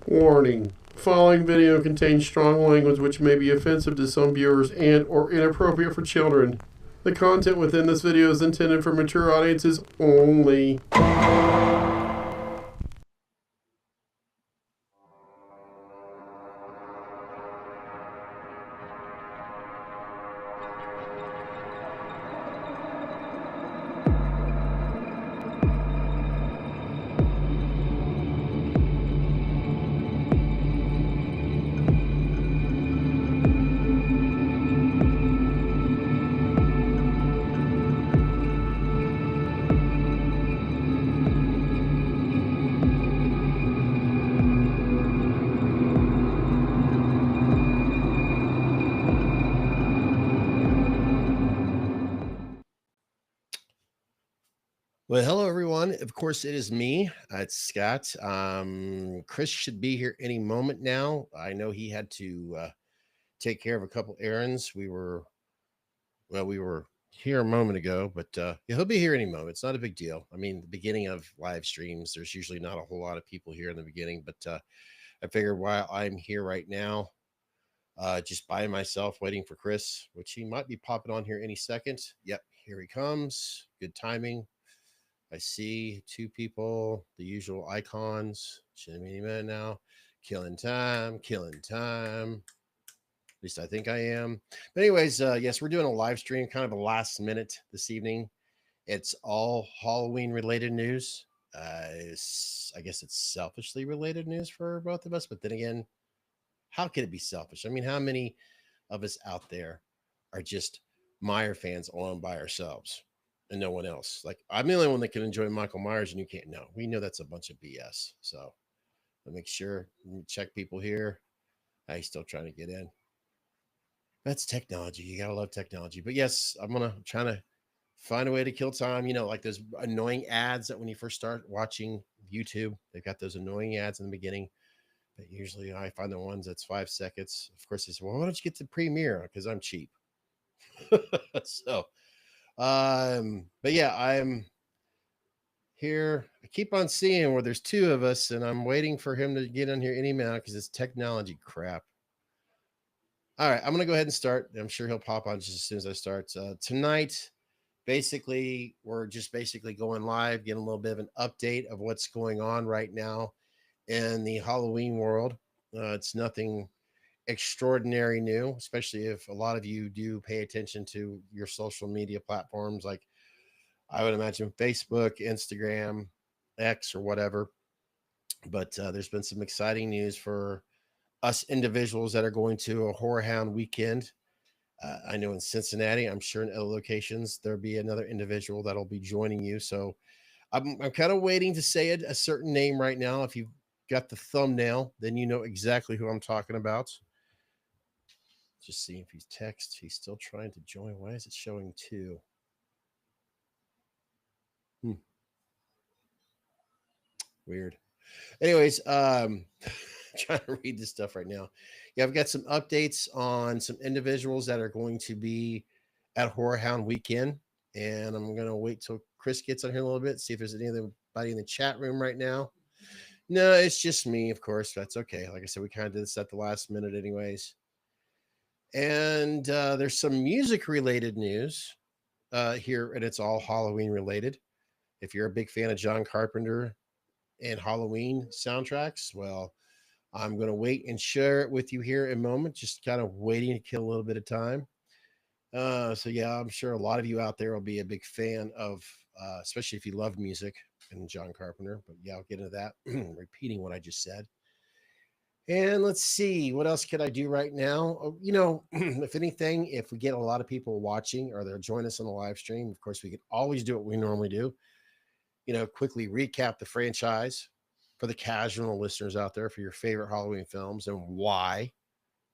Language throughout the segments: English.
Warning. The following video contains strong language which may be offensive to some viewers and or inappropriate for children. The content within this video is intended for mature audiences only. Well, hello, everyone. Of course, it is me. It's Scott. Chris should be here any moment now. I know he had to take care of a couple errands. We were here a moment ago, but yeah, he'll be here any moment. It's not a big deal. I mean, the beginning of live streams, there's usually not a whole lot of people here in the beginning, but I figured while I'm here right now, just by myself waiting for Chris, which he might be popping on here any second. Yep, here he comes. Good timing. I see two people, the usual icons. Shimmy man now. Killing time, killing time. At least I think I am. But anyways, yes, we're doing a live stream, kind of a last minute this evening. It's all Halloween related news. I guess it's selfishly related news for both of us. But then again, how could it be selfish? I mean, how many of us out there are just Meyer fans on by ourselves and no one else? Like, I'm the only one that can enjoy Michael Myers, and you can't. No, we know that's a bunch of BS. So I'll make sure check people here. He's still trying to get in. That's technology. You gotta love technology. But yes, trying to find a way to kill time. You know, like those annoying ads that when you first start watching YouTube, they've got those annoying ads in the beginning. But usually I find the ones that's 5 seconds. Of course, they say, well, why don't you get the premiere? Because I'm cheap. So, but yeah, I'm here. I keep on seeing where there's two of us, and I'm waiting for him to get in here any minute because it's technology crap. All right, I'm gonna go ahead and start. I'm sure he'll pop on just as soon as I start. Tonight, basically, we're just basically going live, getting a little bit of an update of what's going on right now in the Halloween world. It's nothing extraordinary new, especially if a lot of you do pay attention to your social media platforms like I would imagine Facebook, Instagram, X, or whatever. But there's been some exciting news for us individuals that are going to a Horror Hound weekend. I know in Cincinnati, I'm sure in other locations, there'll be another individual that'll be joining you. So I'm kind of waiting to say a certain name right now. If you've got the thumbnail, then you know exactly who I'm talking about. Just see if he's text. He's still trying to join. Why is it showing two? Weird. Anyways, trying to read this stuff right now. Yeah, I've got some updates on some individuals that are going to be at Horror Hound weekend, and I'm gonna wait till Chris gets on here a little bit, see if there's anybody in the chat room right now. No, it's just me, of course. That's okay. Like I said, we kind of did this at the last minute, anyways. And there's some music related news here, and it's all Halloween related. If you're a big fan of John Carpenter and Halloween soundtracks, well, I'm going to wait and share it with you here in a moment, just kind of waiting to kill a little bit of time. So, yeah, I'm sure a lot of you out there will be a big fan of, especially if you love music and John Carpenter. But yeah, I'll get into that, repeating what I just said. And let's see, what else could I do right now? Oh, you know, if anything, if we get a lot of people watching or they'll join us on the live stream, of course, we could always do what we normally do. You know, quickly recap the franchise for the casual listeners out there for your favorite Halloween films and why.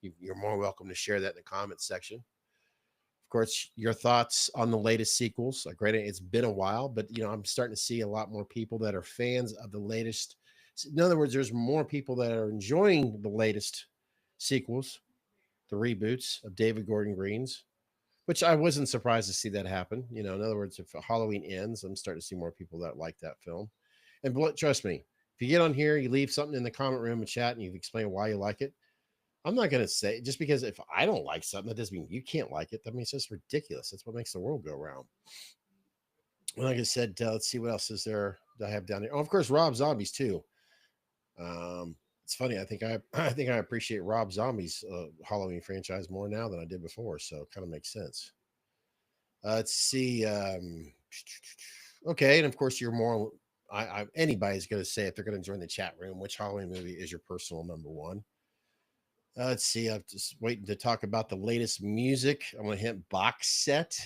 You're more welcome to share that in the comments section. Of course, your thoughts on the latest sequels. Granted, it's been a while, but you know, I'm starting to see a lot more people that are fans of the latest. In other words, there's more people that are enjoying the latest sequels, the reboots of David Gordon Green's, which I wasn't surprised to see that happen. You know, in other words, if Halloween ends, I'm starting to see more people that like that film. And trust me, if you get on here, you leave something in the comment room and chat, and you explain why you like it. I'm not going to say, just because if I don't like something, that doesn't mean you can't like it. That means it's just ridiculous. That's what makes the world go round. Like I said, let's see what else is there that I have down here. Oh, of course, Rob Zombies too. It's funny. I think I appreciate Rob Zombie's Halloween franchise more now than I did before. So it kind of makes sense. Let's see. Okay, and of course, you're more. Anybody's going to say if they're going to join the chat room, which Halloween movie is your personal number one? Let's see. I'm just waiting to talk about the latest music. I'm going to hit box set.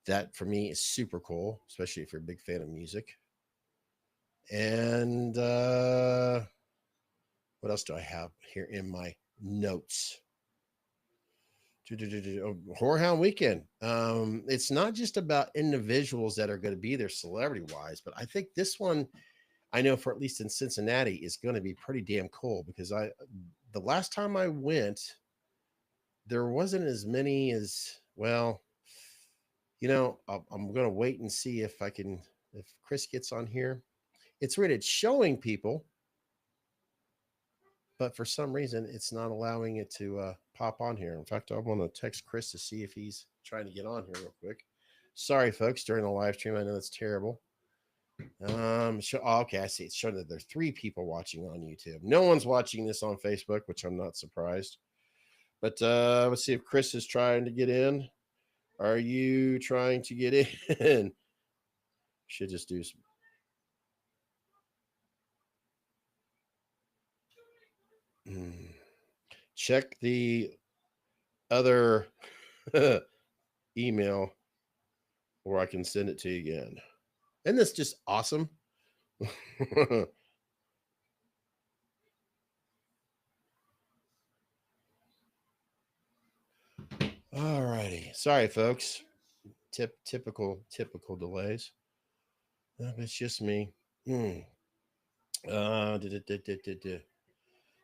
That for me is super cool, especially if you're a big fan of music. And what else do I have here in my notes? Horror Hound Weekend. It's not just about individuals that are going to be there celebrity wise, but I think this one, I know for at least in Cincinnati, is going to be pretty damn cool, because the last time I went, there wasn't as many as, well, I'm going to wait and see if Chris gets on here. It's rated showing people, but for some reason, it's not allowing it to pop on here. In fact, I want to text Chris to see if he's trying to get on here real quick. Sorry, folks, during the live stream. I know that's terrible. Okay, I see. It's showing that there's 3 people watching on YouTube. No one's watching this on Facebook, which I'm not surprised. But let's see if Chris is trying to get in. Are you trying to get in? Should just do some. Check the other email, or I can send it to you again. Isn't this just awesome? All righty. Sorry, folks. Typical delays. It's just me.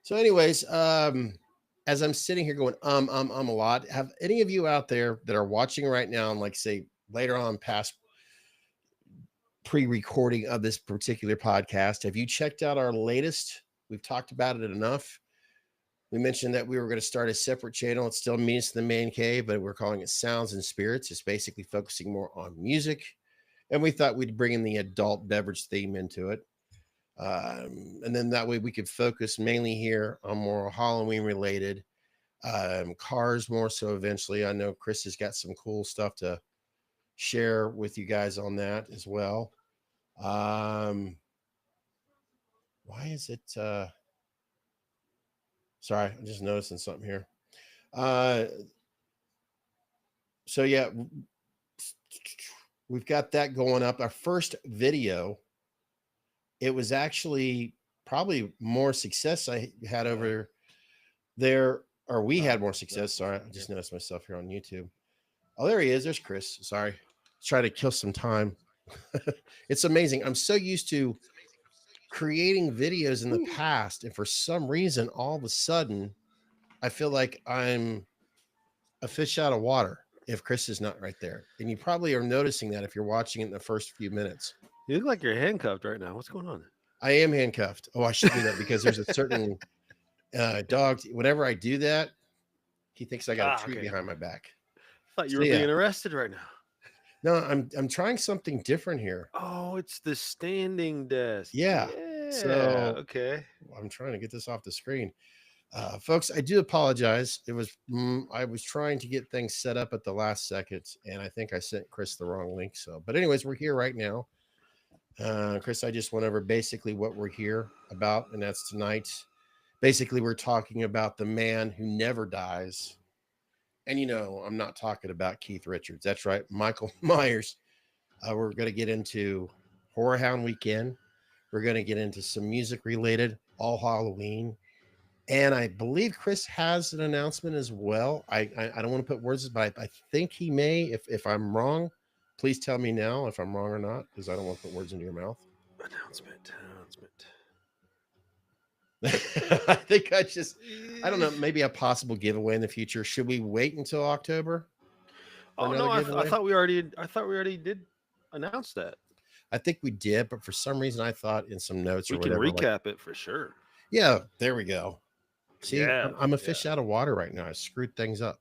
So anyways, as I'm sitting here going, a lot, have any of you out there that are watching right now, and like say later on past pre-recording of this particular podcast, have you checked out our latest? We've talked about it enough. We mentioned that we were going to start a separate channel. It still means the Man Cave, but we're calling it Sounds and Spirits. It's basically focusing more on music. And we thought we'd bring in the adult beverage theme into it. And then that way we could focus mainly here on more Halloween related, cars more so eventually. I know Chris has got some cool stuff to share with you guys on that as well. Why is it, sorry, I'm just noticing something here. So yeah, we've got that going up. Our first video, it was actually probably more success I had over there, or we had more success. Sorry, I just noticed myself here on YouTube. Oh, there he is. There's Chris. Sorry. Try to kill some time. It's amazing. I'm so used to creating videos in the past, and for some reason, all of a sudden, I feel like I'm a fish out of water if Chris is not right there. And you probably are noticing that if you're watching it in the first few minutes. You look like you're handcuffed right now. What's going on? I am handcuffed. Oh, I should do that because there's a certain dog. Whenever I do that, he thinks I got a tree behind my back. I thought you were being arrested right now. No, I'm trying something different here. Oh, it's the standing desk. Yeah. So okay. I'm trying to get this off the screen. Folks, I do apologize. It was I was trying to get things set up at the last second, and I think I sent Chris the wrong link. So, but anyways, we're here right now. Chris, I just went over basically what we're here about, and that's tonight. Basically, we're talking about the man who never dies. And, I'm not talking about Keith Richards. That's right. Michael Myers. We're going to get into Horror Hound Weekend. We're going to get into some music related, all Halloween. And I believe Chris has an announcement as well. I don't want to put words, but I think he may. If I'm wrong, please tell me now if I'm wrong or not, because I don't want to put words into your mouth. Announcement. I think I don't know, maybe a possible giveaway in the future. Should we wait until October? Oh no, I thought we already did announce that. I think we did, but for some reason I thought in some notes We or can whatever. recap it for sure. Yeah, there we go. See, Yeah, I'm a fish out of water right now. I screwed things up.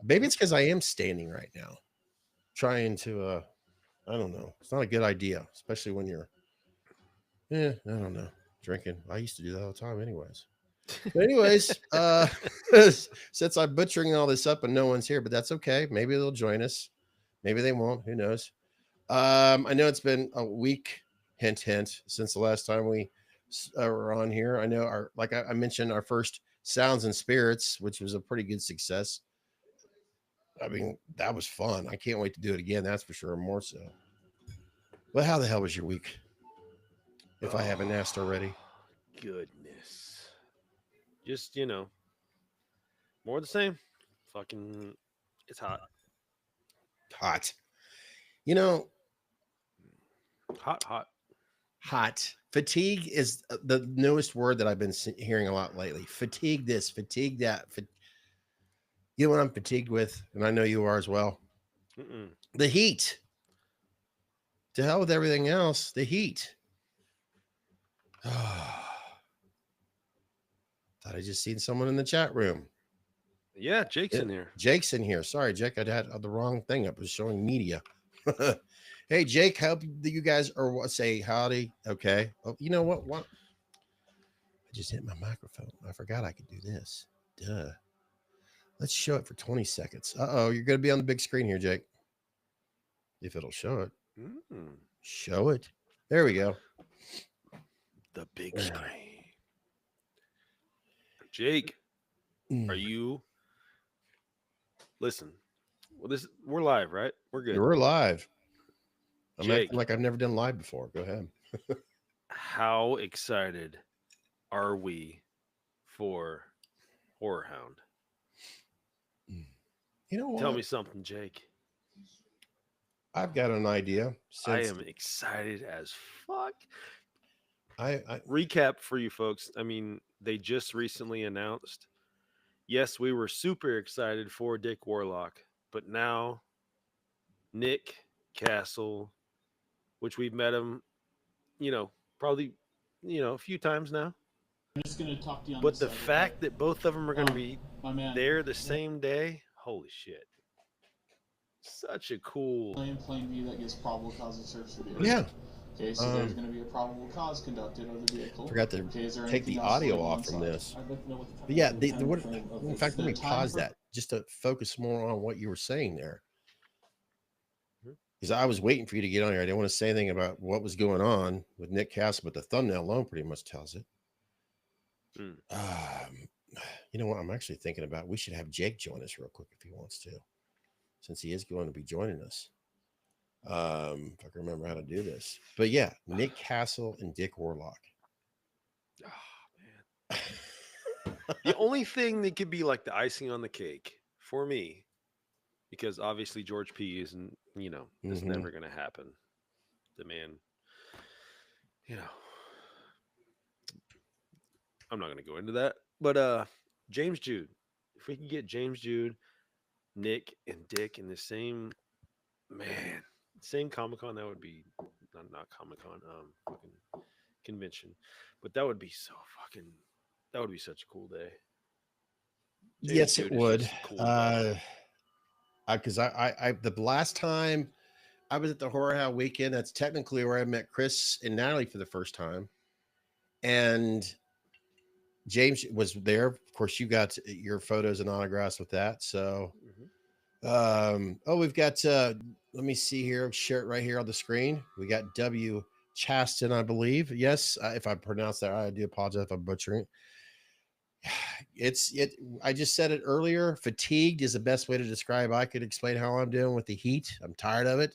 Maybe it's because I am standing right now, trying to. I don't know. It's not a good idea, especially when you're. I don't know. Drinking. I used to do that all the time, anyways. But anyways, since I'm butchering all this up and no one's here, but that's okay. Maybe they'll join us. Maybe they won't. Who knows? I know it's been a week, hint, since the last time we were on here. I know like I mentioned, our first Sounds and Spirits, which was a pretty good success. I mean, that was fun. I can't wait to do it again. That's for sure. More so. But how the hell was your week? If I haven't asked already. Goodness. Just, more of the same. Fucking, it's hot. Hot. Hot. Fatigue is the newest word that I've been hearing a lot lately. Fatigue this, fatigue that. You know what I'm fatigued with? And I know you are as well. The heat. To hell with everything else. The heat. Thought I just seen someone in the chat room. Yeah, Jake's in here. Jake's in here. Sorry, Jake. I had the wrong thing up. It was showing media. Hey, Jake, hope you guys are say howdy. Okay. Oh, you know what? I just hit my microphone. I forgot I could do this. Duh. Let's show it for 20 seconds. Uh-oh, you're going to be on the big screen here, Jake. If it'll show it. Show it. There we go. The big screen. Jake, are you... Listen, we're live, right? We're good. We're live. I'm Jake, acting like I've never done live before. Go ahead. How excited are we for Horror Hound? You know what? Tell me something, Jake. I've got an idea. I am excited as fuck. I recap for you folks. I mean, they just recently announced. Yes, we were super excited for Dick Warlock, but now Nick Castle, which we've met him, probably, a few times now. I'm just gonna talk to you on but the fact that both of them are going to be there the same day, holy shit. Such a cool... Plain view that gives probable cause of search for the vehicle. Yeah. Okay, so there's going to be a probable cause conducted of the vehicle. Forgot to take the audio off from this. But yeah, in fact, let me pause that just to focus more on what you were saying there. Because I was waiting for you to get on here. I didn't want to say anything about what was going on with Nick Castle, but the thumbnail alone pretty much tells it. You know what? I'm actually thinking about we should have Jake join us real quick if he wants to, since he is going to be joining us. If I can remember how to do this. But yeah, Nick Castle and Dick Warlock. Oh, man. The only thing that could be like the icing on the cake for me, because obviously George P. isn't, it's never going to happen. The man, I'm not going to go into that. But James Jude, if we can get James Jude, Nick, and Dick in the same Comic-Con, that would be not Comic-Con, fucking convention, but that would be that would be such a cool day. James yes, Jude it would. Cool because the last time I was at the Horror Hound weekend, that's technically where I met Chris and Natalie for the first time, and James was there. Of course, you got your photos and autographs with that. So, we've got. Let me see here. Share it right here on the screen. We got W. Chaston, I believe. Yes, if I pronounce that, I do apologize if I'm butchering it. I just said it earlier. Fatigued is the best way to describe. I could explain how I'm doing with the heat. I'm tired of it.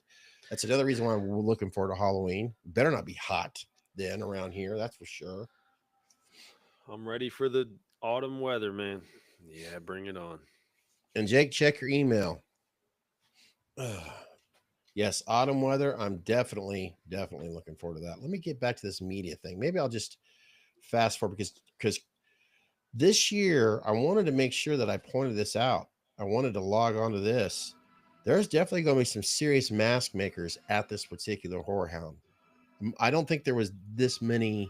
That's another reason why we're looking forward to Halloween. Better not be hot then around here. That's for sure. I'm ready for the autumn weather, man. Yeah, bring it on. And Jake, check your email. Yes, autumn weather. I'm definitely looking forward to that. Let me get back to this media thing. Maybe I'll just fast forward because this year I wanted to make sure that I pointed this out. I wanted to log on to this. There's definitely going to be some serious mask makers at this particular Horror Hound. I don't think there was this many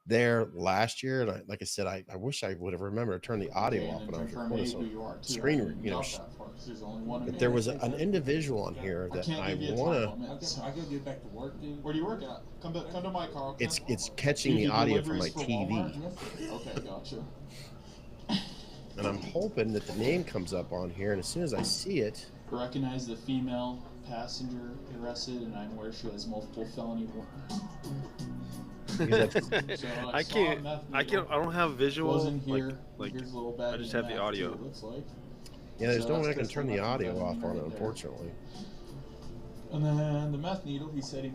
there last year. And like I said, I wish I would have remembered to turn the audio Okay, off and when I then was confirm recording A, some who you are too. I screen, haven't you know. got that far, 'cause there's only one of But me. there was an individual on here I that can't I give you a want time to. limit. So. I gotta get back to work, dude. Where do you work at? Come to my car. Okay? It's catching You the do audio from my deliveries for TV, Walmart? Okay, gotcha. and I'm hoping that the name comes up on here. And as soon as I see it, Recognize the female passenger arrested, and I'm aware she has multiple felony because So I saw can't. meth I needle. can't. I don't have visual. Was in here. Like Here's a little bag I just of have the meth, audio. too, it looks like. yeah, there's So no way I that's can crystal turn the audio methamphetamine off on right it, there. unfortunately. And then the meth needle, he said he.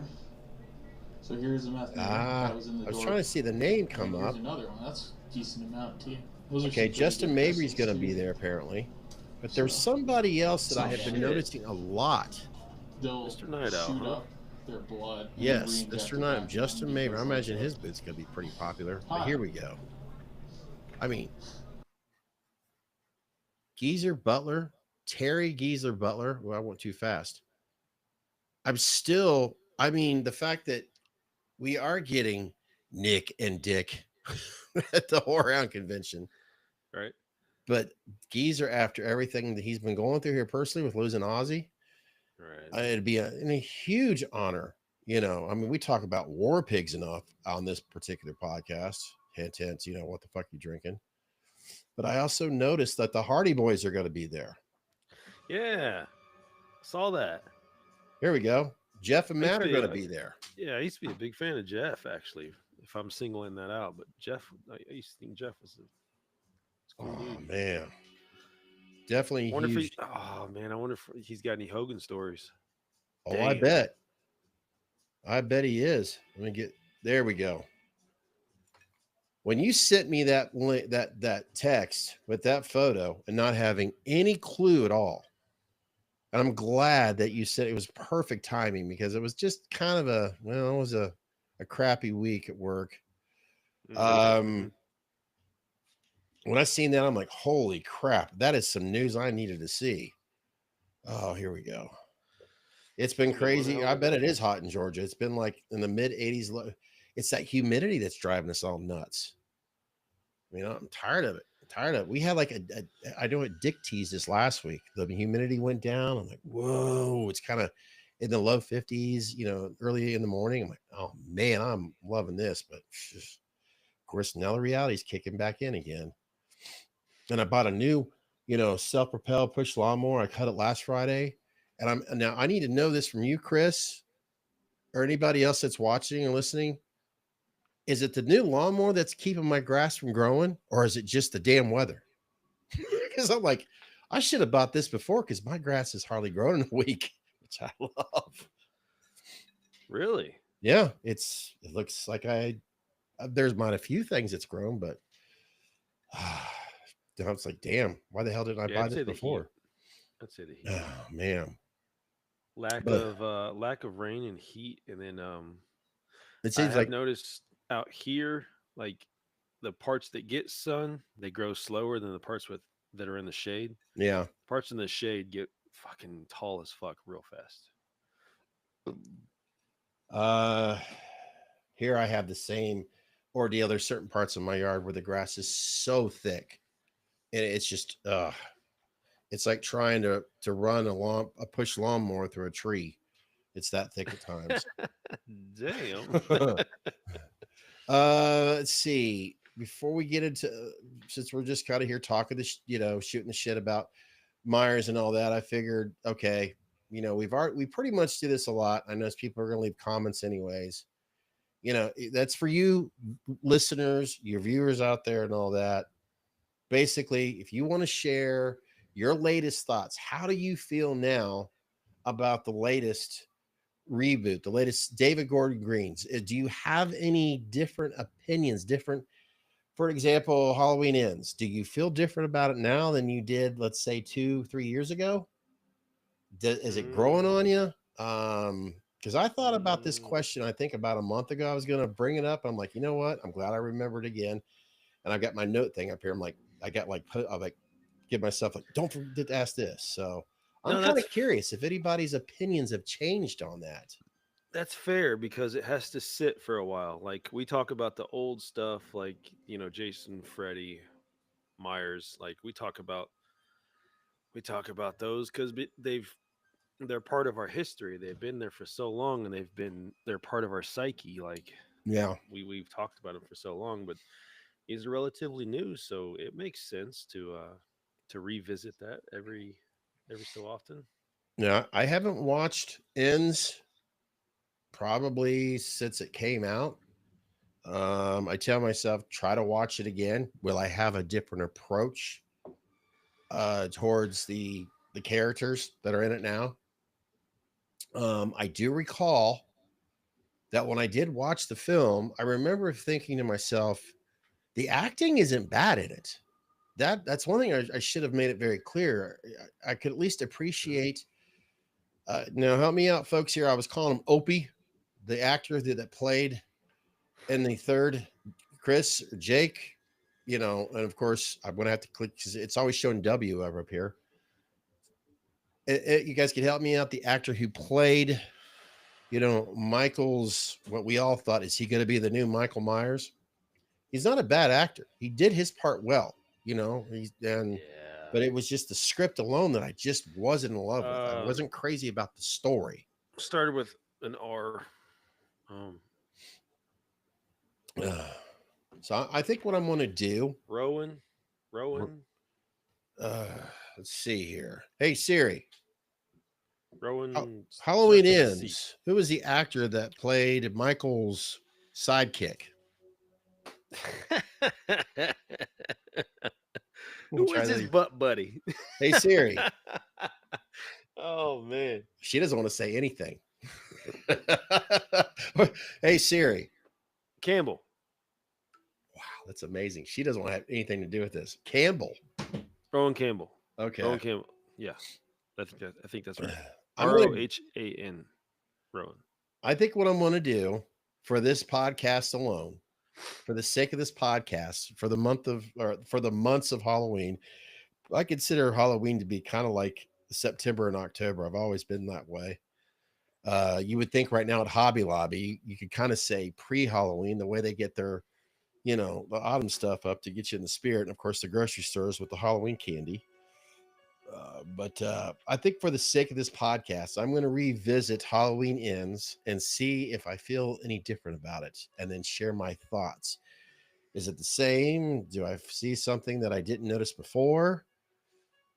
So here's the meth needle that was in the I was door. trying to see the name come Here's up. another one. That's a decent amount too. Those are Okay, some pretty Justin good Mabry's crystals, going to too. be there apparently, but there's So- somebody else that I have been shit. noticing a lot. They'll Mr. Night Owl, shoot huh? up their blood. and Yes, re-inject Mr. it Knight, back in Justin them Mabry. I because, imagine like, his boot's going to be pretty popular. But Hi. here we go. I mean, Geezer Butler, Terry Geezer Butler. Well, I went too fast. I mean, the fact that we are getting Nick and Dick at the Whorehound convention, Right. but Geezer, after everything that he's been going through here personally with losing Ozzy, Right. it'd be a huge honor. You know, I mean, we talk about war pigs enough on this particular podcast. Hint, hint, you know, what the fuck you drinking? But I also noticed that the Hardy Boys are going to be there. Yeah. Saw that. Here we go. Jeff and I used Matt are to going to be, be there. Yeah, I used to be a big fan of Jeff, actually, if I'm singling that out. But Jeff, I used to think Jeff was a cool Oh dude. man, definitely I wonder if huge. oh man, I wonder if he's got any Hogan stories. Oh, I Damn. bet. I bet he is. Let me get. There we go. When you sent me that link, that text with that photo and not having any clue at all, and I'm glad that you said it was perfect timing because it was just kind of it was a crappy week at work. Mhm. When I seen that, I'm like, holy crap, that is some news I needed to see. Oh, here we go. It's been Good one, crazy. I Howard. bet it is hot in Georgia. It's been like in the mid 80s. It's that humidity that's driving us all nuts. I mean, I'm tired of it. We had like I know what Dick teased this last week. The humidity went down. I'm like, whoa, it's kind of in the low 50s, you know, early in the morning. I'm like, oh man, I'm loving this. But of course, now the reality's kicking back in again. And I bought a new, you know, self-propelled push lawnmower. I cut it last Friday. And I need to know this from you, Chris, or anybody else that's watching and listening. Is it the new lawnmower that's keeping my grass from growing, or is it just the damn weather? Because I'm like, I should have bought this before because my grass is hardly grown in a week, which I love. Really? Yeah, it looks like there's might a few things that's grown, but it's like, damn, why the hell didn't I Yeah, buy I'd say this the before? heat. I'd say the heat. Oh man, lack but- of rain and heat, and then it I seems have like noticed out here, like the parts that get sun, they grow slower than the parts that are in the shade. yeah. Parts in the shade get fucking tall as fuck real fast. Here I have the same ordeal. There's certain parts of my yard where the grass is so thick, and it's just it's like trying to run a push lawnmower through a tree. It's that thick at times. Damn. Let's see. Before we get into, since we're just kind of here talking shooting the shit about Myers and all that, I figured, okay, you know, we pretty much do this a lot. I know people are going to leave comments anyways. You know, that's for you listeners, your viewers out there and all that. Basically, if you want to share your latest thoughts, how do you feel now about the latest reboot, the latest David Gordon Greens? Do you have any different opinions, for example, Halloween Ends? Do you feel different about it now than you did, let's say 2-3 years ago? Is it growing on you? Because I thought about this question, I think about a month ago. I was going to bring it up. I'm like, you know what? I'm glad I remembered again. And I got my note thing up here. I'm like, give myself like, don't forget to ask this. So I'm kind of curious if anybody's opinions have changed on that. That's fair because it has to sit for a while. Like we talk about the old stuff, like Jason, Freddy, Myers. Like we talk about those because they're part of our history. They've been there for so long, and they're part of our psyche. Like Yeah. we've talked about them for so long, but these are relatively new, so it makes sense to revisit that every so often. Yeah. I haven't watched Ends probably since it came out. I tell myself, try to watch it again. Will I have a different approach towards the characters that are in it now? I do recall that when I did watch the film, I remember thinking to myself, the acting isn't bad in it. That's one thing I should have made it very clear. I could at least appreciate. Now, help me out, folks. Here, I was calling him Opie, the actor that played in the third Chris or Jake. And of course, I'm going to have to click because it's always showing W over up here. You guys could help me out. The actor who played, Michael's, what we all thought, is he going to be the new Michael Myers? He's not a bad actor. He did his part well, but Yeah. it was just the script alone that I just wasn't in love with. I Uh, wasn't crazy about the story. Started with an R. So I think what I'm going to do, Rowan. Rowan. uh, let's see here. Hey, Siri, Rowan. Halloween Starts with a C. Ends. Who was the actor that played Michael's sidekick? Who Try is his that. butt buddy? Hey, Siri. Oh man. She doesn't want to say anything. Hey, Siri. Campbell. Wow, that's amazing. She doesn't want to have anything to do with this. Campbell. Rowan Campbell. Okay. Rowan Campbell. Yeah. I think that's right. I'm gonna- Rohan. Rowan. I think what I'm going to do for this podcast alone, for the sake of this podcast, for the months of Halloween, I consider Halloween to be kind of like September and October. I've always been that way. You would think right now at Hobby Lobby, you could kind of say pre-Halloween, the way they get their, the autumn stuff up to get you in the spirit. And of course, the grocery stores with the Halloween candy. But I think for the sake of this podcast, I'm going to revisit Halloween Ends and see if I feel any different about it and then share my thoughts. Is it the same? Do I see something that I didn't notice before?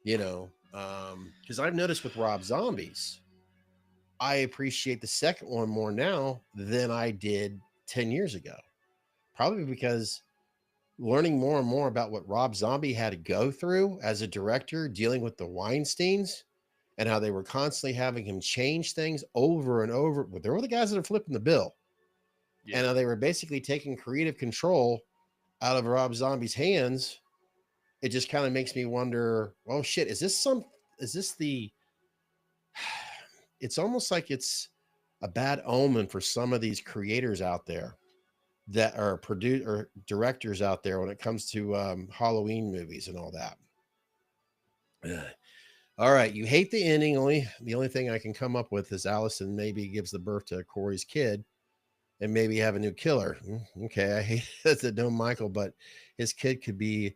Because I've noticed with Rob Zombies, I appreciate the second one more now than I did 10 years ago. Probably because learning more and more about what Rob Zombie had to go through as a director, dealing with the Weinsteins and how they were constantly having him change things over and over. But there were the guys that are flipping the bill. Yeah. And how they were basically taking creative control out of Rob Zombie's hands. It just kind of makes me wonder, oh shit, is this it's almost like it's a bad omen for some of these creators out there that are or directors out there when it comes to Halloween movies and all that. All right, you hate the ending. The only thing I can come up with is Allison maybe gives the birth to Corey's kid and maybe have a new killer. Okay, I hate that no Michael, but his kid could be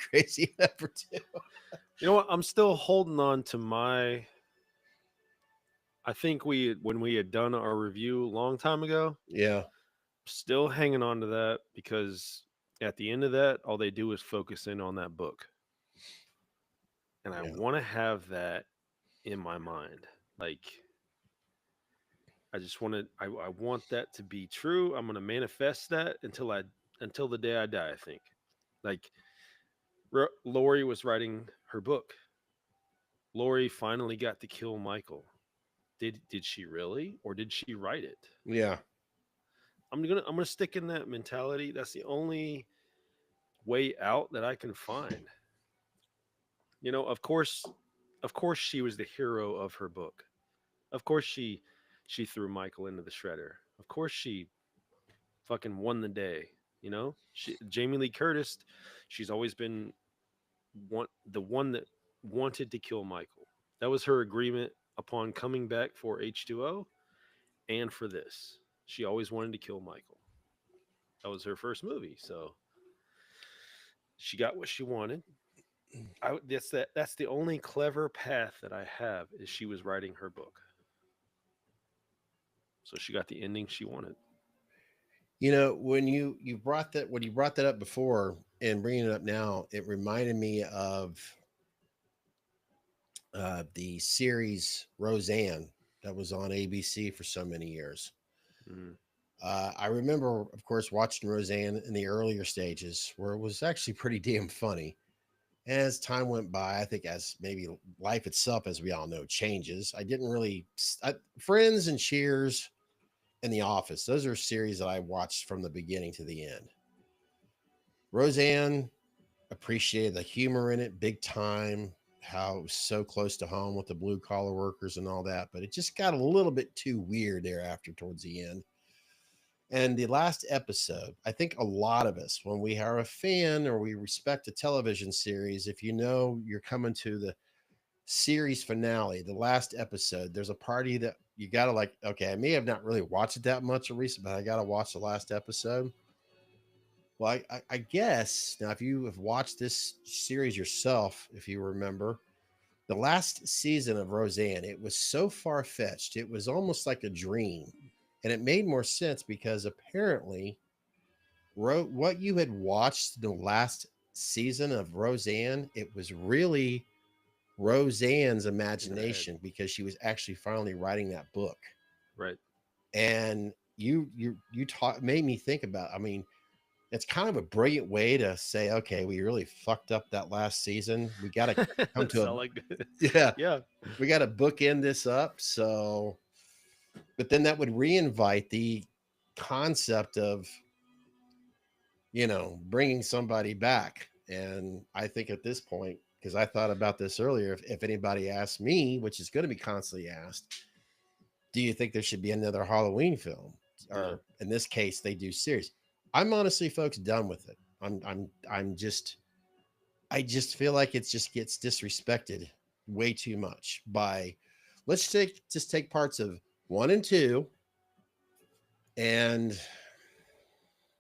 crazy number 2. You know what? I'm still holding on to I think when we had done our review a long time ago, Yeah. still hanging on to that because at the end of that, all they do is focus in on that book. And I want to have that in my mind. Like, I just want to, I want that to be true. I'm going to manifest that until the day I die, I think. Like, Lori was writing her book. Lori finally got to kill Michael. Did she really, or did she write it? Yeah. I'm gonna stick in that mentality. That's the only way out that I can find. Of course she was the hero of her book. Of course she threw Michael into the shredder. Of course she fucking won the day. Jamie Lee Curtis, she's always been the one that wanted to kill Michael. That was her agreement upon coming back for H2O. and for this. She always wanted to kill Michael. That was her first movie, so she got what she wanted. That's the only clever path that I have is she was writing her book. So she got the ending she wanted. You know, when you brought that up before and bringing it up now, it reminded me of the series Roseanne that was on ABC for so many years. Mm. I remember, of course, watching Roseanne in the earlier stages where it was actually pretty damn funny. As time went by, I think as maybe life itself, as we all know, changes. I didn't really, Friends and Cheers and The Office, those are series that I watched from the beginning to the end. Roseanne, appreciated the humor in it big time, how it was so close to home with the blue collar workers and all that, but it just got a little bit too weird thereafter towards the end. And the last episode, I think a lot of us, when we are a fan or we respect a television series, if you know you're coming to the series finale, the last episode, there's a party that you got to like, okay, I may have not really watched it that much recently, but I got to watch the last episode. Well, I guess now, if you have watched this series yourself, if you remember, the last season of Roseanne, it was so far fetched. It was almost like a dream. And it made more sense because apparently, what you had watched the last season of Roseanne, it was really Roseanne's imagination because she was actually finally writing that book. Right. And you made me think about, I mean, it's kind of a brilliant way to say, okay, we really fucked up that last season. We got to come to yeah. We got to bookend this up. So, but then that would reinvite the concept of, bringing somebody back. And I think at this point, because I thought about this earlier, if anybody asked me, which is going to be constantly asked, do you think there should be another Halloween film? Or in this case, they do series. I'm honestly, folks, done with it. I just feel like it just gets disrespected way too much by, let's take parts of 1 and 2 and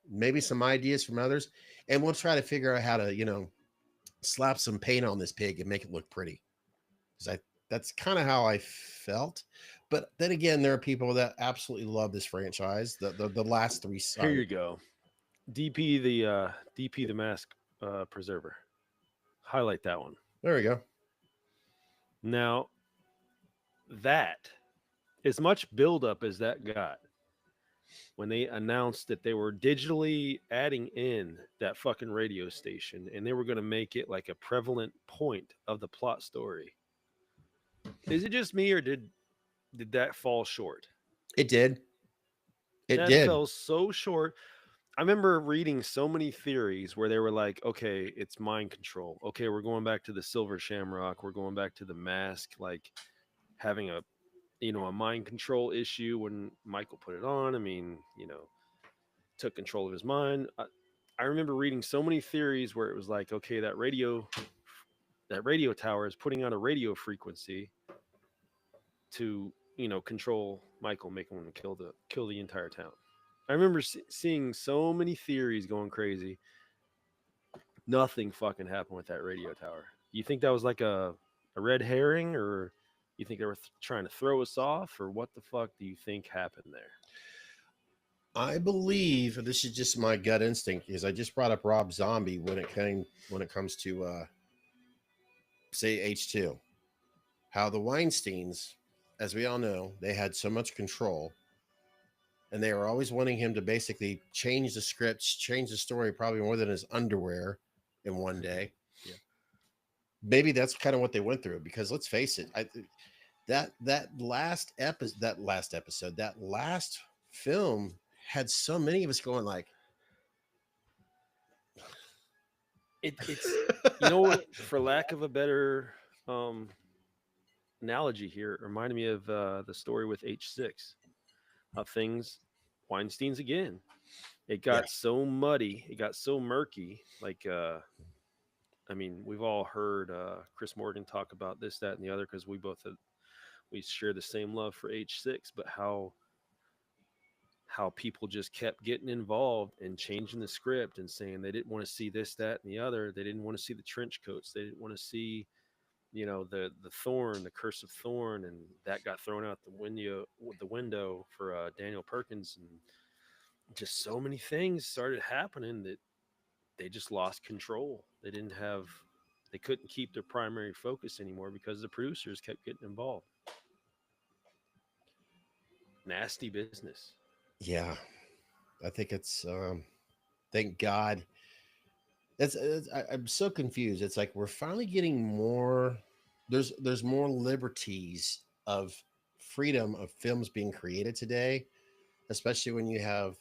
maybe some ideas from others, and we'll try to figure out how to, slap some paint on this pig and make it look pretty. Because that's kind of how I felt. But then again, there are people that absolutely love this franchise. The last 3. Here you go. DP the Mask Preserver. Highlight that one. There we go. Now, that, as much buildup as that got, when they announced that they were digitally adding in that fucking radio station and they were going to make it like a prevalent point of the plot story. Is it just me, or did that fall short? It did. That fell so short. I remember reading so many theories where they were like, okay, it's mind control. Okay, we're going back to the Silver Shamrock. We're going back to the Mask, like having a mind control issue when Michael put it on. I mean, took control of his mind. I remember reading so many theories where it was like, okay, that radio tower is putting on a radio frequency to, control Michael, make him kill the entire town. I remember seeing so many theories going crazy. Nothing fucking happened with that radio tower. You think that was like a red herring, or you think they were trying to throw us off, or what the fuck do you think happened there? I believe this is just my gut instinct, because I just brought up Rob Zombie when it comes to say H2. How the Weinsteins, as we all know, they had so much control, and they were always wanting him to basically change the scripts, change the story, probably more than his underwear in one day. Yeah. Maybe that's kind of what they went through, because let's face it, that last film had so many of us going like, it's for lack of a better analogy here, it reminded me of the story with H6, how things, Weinstein's again, it got so muddy, it got so murky, like I mean, we've all heard Chris Morgan talk about this, that, and the other, because we share the same love for H6, but how how people just kept getting involved and changing the script and saying they didn't want to see this, that, and the other. They didn't want to see the trench coats. They didn't want to see, the Thorn, the Curse of Thorn, and that got thrown out the window for Daniel Perkins, and just so many things started happening that they just lost control. They couldn't keep their primary focus anymore because the producers kept getting involved. Nasty business. Yeah, I think it's thank God. I'm so confused. It's like we're finally getting more. There's more liberties of freedom of films being created today, especially when you have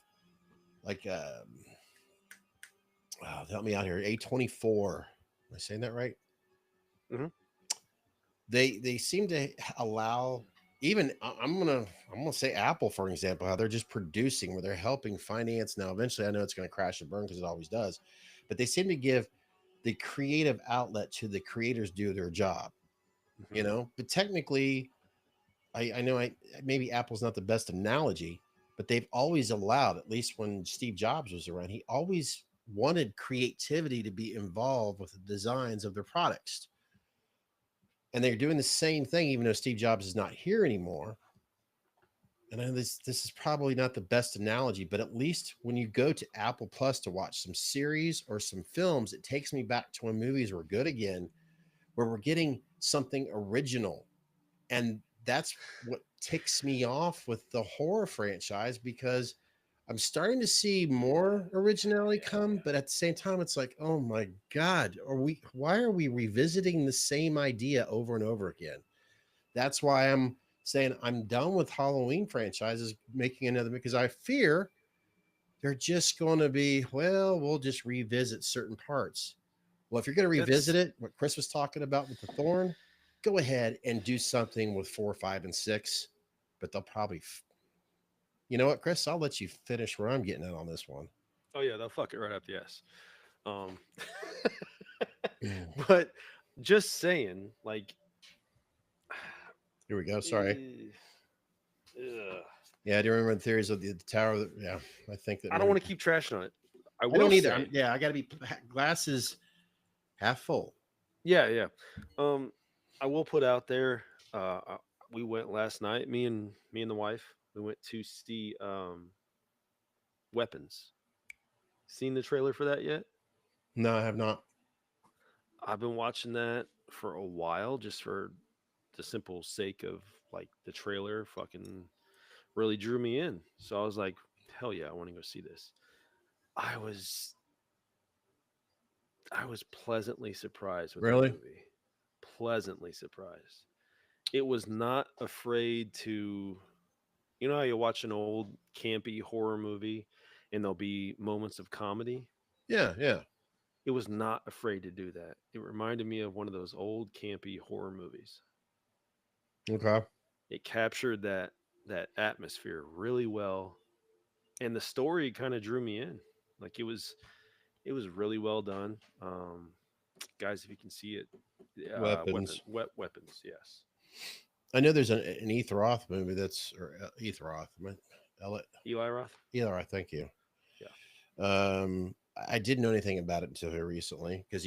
like help me out here, A24. Am I saying that right? Mhm. They seem to allow, even I'm gonna say Apple for an example, how they're just producing, where they're helping finance. Now eventually I know it's going to crash and burn because it always does, but they seem to give the creative outlet to the creators do their job, Mhm. but technically I know maybe Apple's not the best analogy, but they've always allowed, at least when Steve Jobs was around, he always wanted creativity to be involved with the designs of their products. And they're doing the same thing, even though Steve Jobs is not here anymore. And I know this is probably not the best analogy, but at least when you go to Apple Plus to watch some series or some films, it takes me back to when movies were good again, where we're getting something original. And that's what ticks me off with the horror franchise, because I'm starting to see more originality come, but at the same time, it's like, oh my God, why are we revisiting the same idea over and over again? That's why I'm saying I'm done with Halloween franchises making another, because I fear they're just going to be, well, we'll just revisit certain parts. Well, if you're going to revisit That's it, what Chris was talking about with the Thorn, go ahead and do something with 4, 5, and 6. But they'll probably, you know what, Chris? I'll let you finish where I'm getting at on this one. Oh yeah, they'll fuck it right up the ass. Um, Here but just saying, like, we go. Sorry. eh, ugh. Yeah, I do remember the theories of the tower. Yeah, I think that I don't maybe, want to keep trashing on it. I I will don't either. say, I got to be glasses half full. yeah, yeah. Um, I will put out there. We went last night. Me and the wife. We went to see Weapons. Seen the trailer for that yet? No, I have not. I've been watching that for a while, just for the simple sake of, like, the trailer fucking really drew me in. So I was like, hell yeah, I want to go see this. I was I was pleasantly surprised with that Really? movie. Pleasantly surprised. It was not afraid to, how you watch an old campy horror movie and there'll be moments of comedy? Yeah, yeah. It was not afraid to do that. It reminded me of one of those old campy horror movies. Okay. It captured that atmosphere really well, and the story kind of drew me in. Like, it was really well done. Guys, if you can see it, Weapons. weapons, yes. I know there's an Ethan Roth movie that's, or Ethan Roth. Eli Roth. Eli Roth, thank you. Yeah. I didn't know anything about it until here recently, because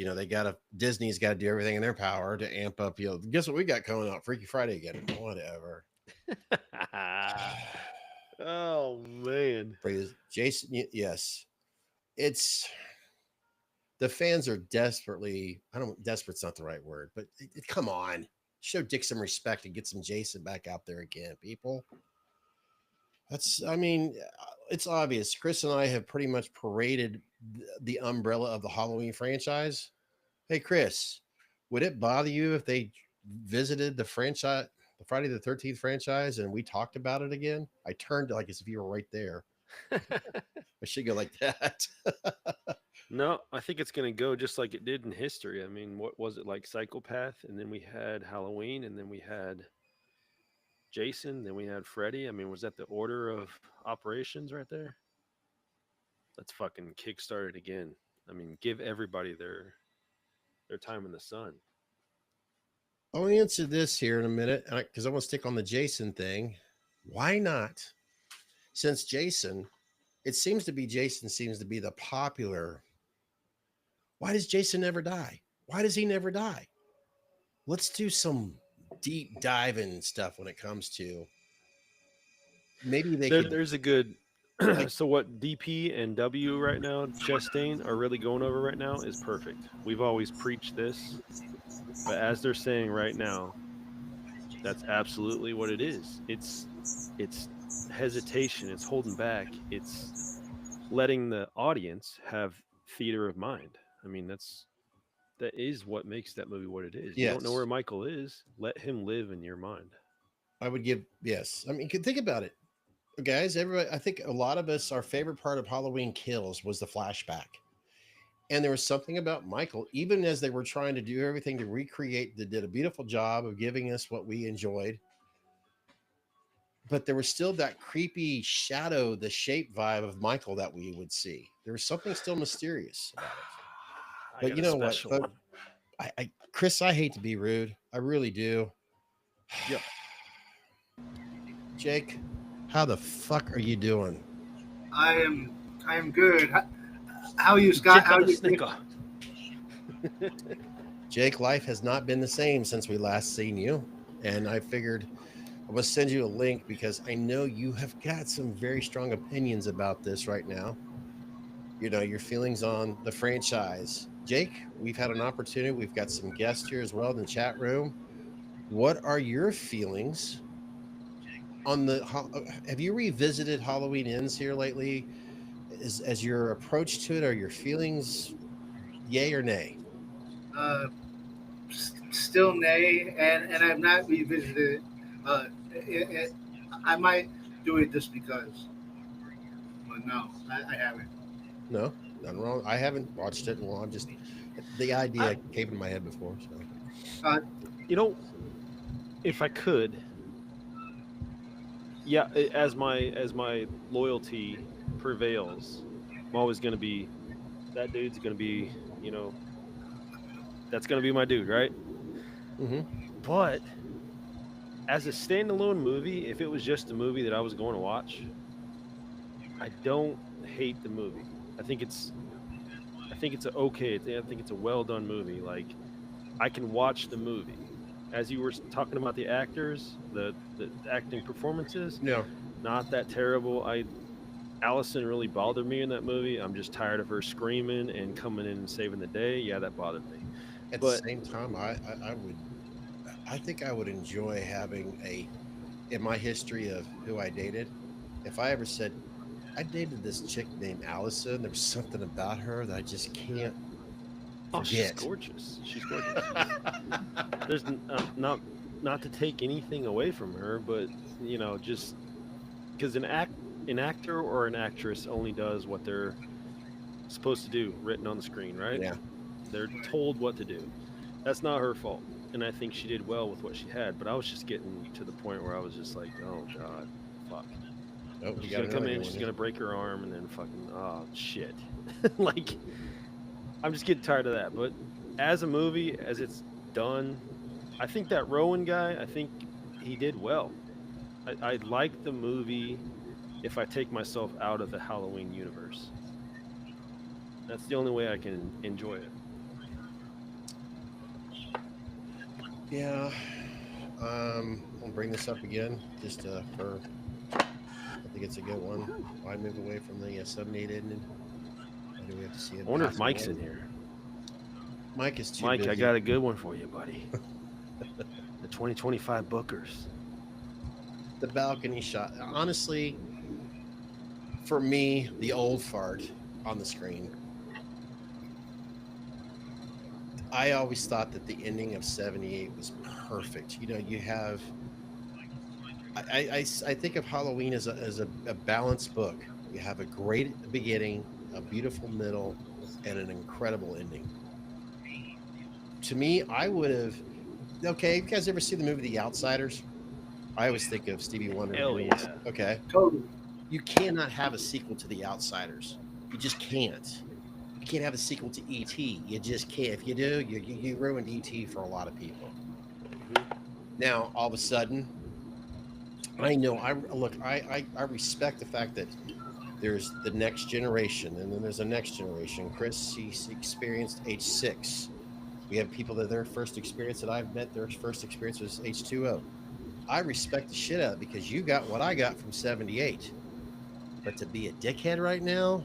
Disney's got to do everything in their power to amp up. Guess what we got coming out? Freaky Friday again. Whatever. Oh man. Jason, yes, it's the fans are desperately. I don't. Desperate's not the right word, but come on, show Dick some respect and get some Jason back out there again, people. It's obvious. Chris and I have pretty much paraded the umbrella of the Halloween franchise. Hey, Chris, would it bother you if they visited the franchise, the Friday the 13th franchise, and we talked about it again? I turned like as if you were right there. I should go like that. No, I think it's going to go just like it did in history. I mean, what was it, like Psychopath, and then we had Halloween, and then we had Jason, then we had Freddy. I mean, was that the order of operations right there? Let's fucking kickstart it again. I mean, give everybody their time in the sun. I'll answer this here in a minute because I want to stick on the Jason thing. Why not since Jason, Jason seems to be the popular. Why does Jason never die? Why does he never die? Let's do some deep diving stuff when it comes to maybe they could There's a good. like So what DP and W right now, Chastain, are really going over right now is perfect. We've always preached this, but as they're saying right now, that's absolutely what it is. It's hesitation. It's holding back. It's letting the audience have theater of mind. I mean, that is what makes that movie what it is. You don't know yes. where Michael is. Let him live in your mind. I would give yes. I mean, think about it, guys. Everybody, I think a lot of us, our favorite part of Halloween Kills was the flashback, and there was something about Michael. Even as they were trying to do everything to recreate, they did a beautiful job of giving us what we enjoyed. But there was still that creepy shadow, the shape vibe of Michael that we would see. There was something still mysterious about it. I But got you a know what, special folks? one. Chris, I hate to be rude. I really do. Yep. Jake, how the fuck are you doing? I am good. How are you, Scott? Jake How on are the you? snicker. Jake, life has not been the same since we last seen you. And I figured I will send you a link because I know you have got some very strong opinions about this right now. You know, your feelings on the franchise. Jake, we've had an opportunity. We've got some guests here as well in the chat room. What are your feelings on the have you revisited Halloween Ends here lately? As your approach to it, are your feelings yay or nay? Uh, Still nay, and I've not revisited it. I might do it just because, but no, I haven't. No, nothing wrong. I haven't watched it. Well, I'm just the idea came in my head before. So You know, if I could, yeah, as my loyalty prevails, I'm always going to be that dude's going to be, you know, that's going to be my dude, right? mm-hmm. But as a standalone movie, if it was just a movie that I was going to watch, I don't hate the movie. I think it's okay. I think it's a well done movie. Like, I can watch the movie. As you were talking about the actors, the acting performances, No, not that terrible. Allison really bothered me in that movie. I'm just tired of her screaming and coming in and saving the day. Yeah, that bothered me. at But the same time, I think I would enjoy having in my history of who I dated, if I ever said I dated this chick named Allison, there was something about her that I just can't oh, she's forget. gorgeous. She's gorgeous. There's not to take anything away from her, but you know, just because an actor or an actress only does what they're supposed to do, written on the screen, right? Yeah. They're told what to do. That's not her fault, and I think she did well with what she had. But I was just getting to the point where I was just like, oh god, fuck. Oh, we She's got gonna come another in, one she's here. gonna break her arm, and then fucking oh shit. Like, I'm just getting tired of that. But as a movie, as it's done, I think that Rowan guy, I think he did well. I like the movie if I take myself out of the Halloween universe. That's the only way I can enjoy it. Yeah. I'll bring this up again just for. I think it's a good one. Why move away from the 7-8 ending? Why do we have to see it? I wonder if Mike's in here. Mike is too Mike, busy. I got a good one for you, buddy. The 2025 Bookers. The balcony shot. Honestly, for me, the old fart on the screen. I always thought that the ending of 78 was perfect. You know, you have. I think of Halloween as a balanced book. You have a great beginning, a beautiful middle, and an incredible ending. To me, I would have. Okay, you guys ever see the movie The Outsiders? I always think of Stevie Wonder. Hell yeah. Okay. Totally. You cannot have a sequel to The Outsiders. You just can't. You can't have a sequel to E.T. You just can't. If you do, you ruined E.T. for a lot of people. Mm-hmm. Now, all of a sudden, I know. I respect the fact that there's the next generation, and then there's a next generation. Chris, he's experienced H6. We have people that their first experience that I've met, their first experience was H2O. I respect the shit out of it because you got what I got from 78. But to be a dickhead right now,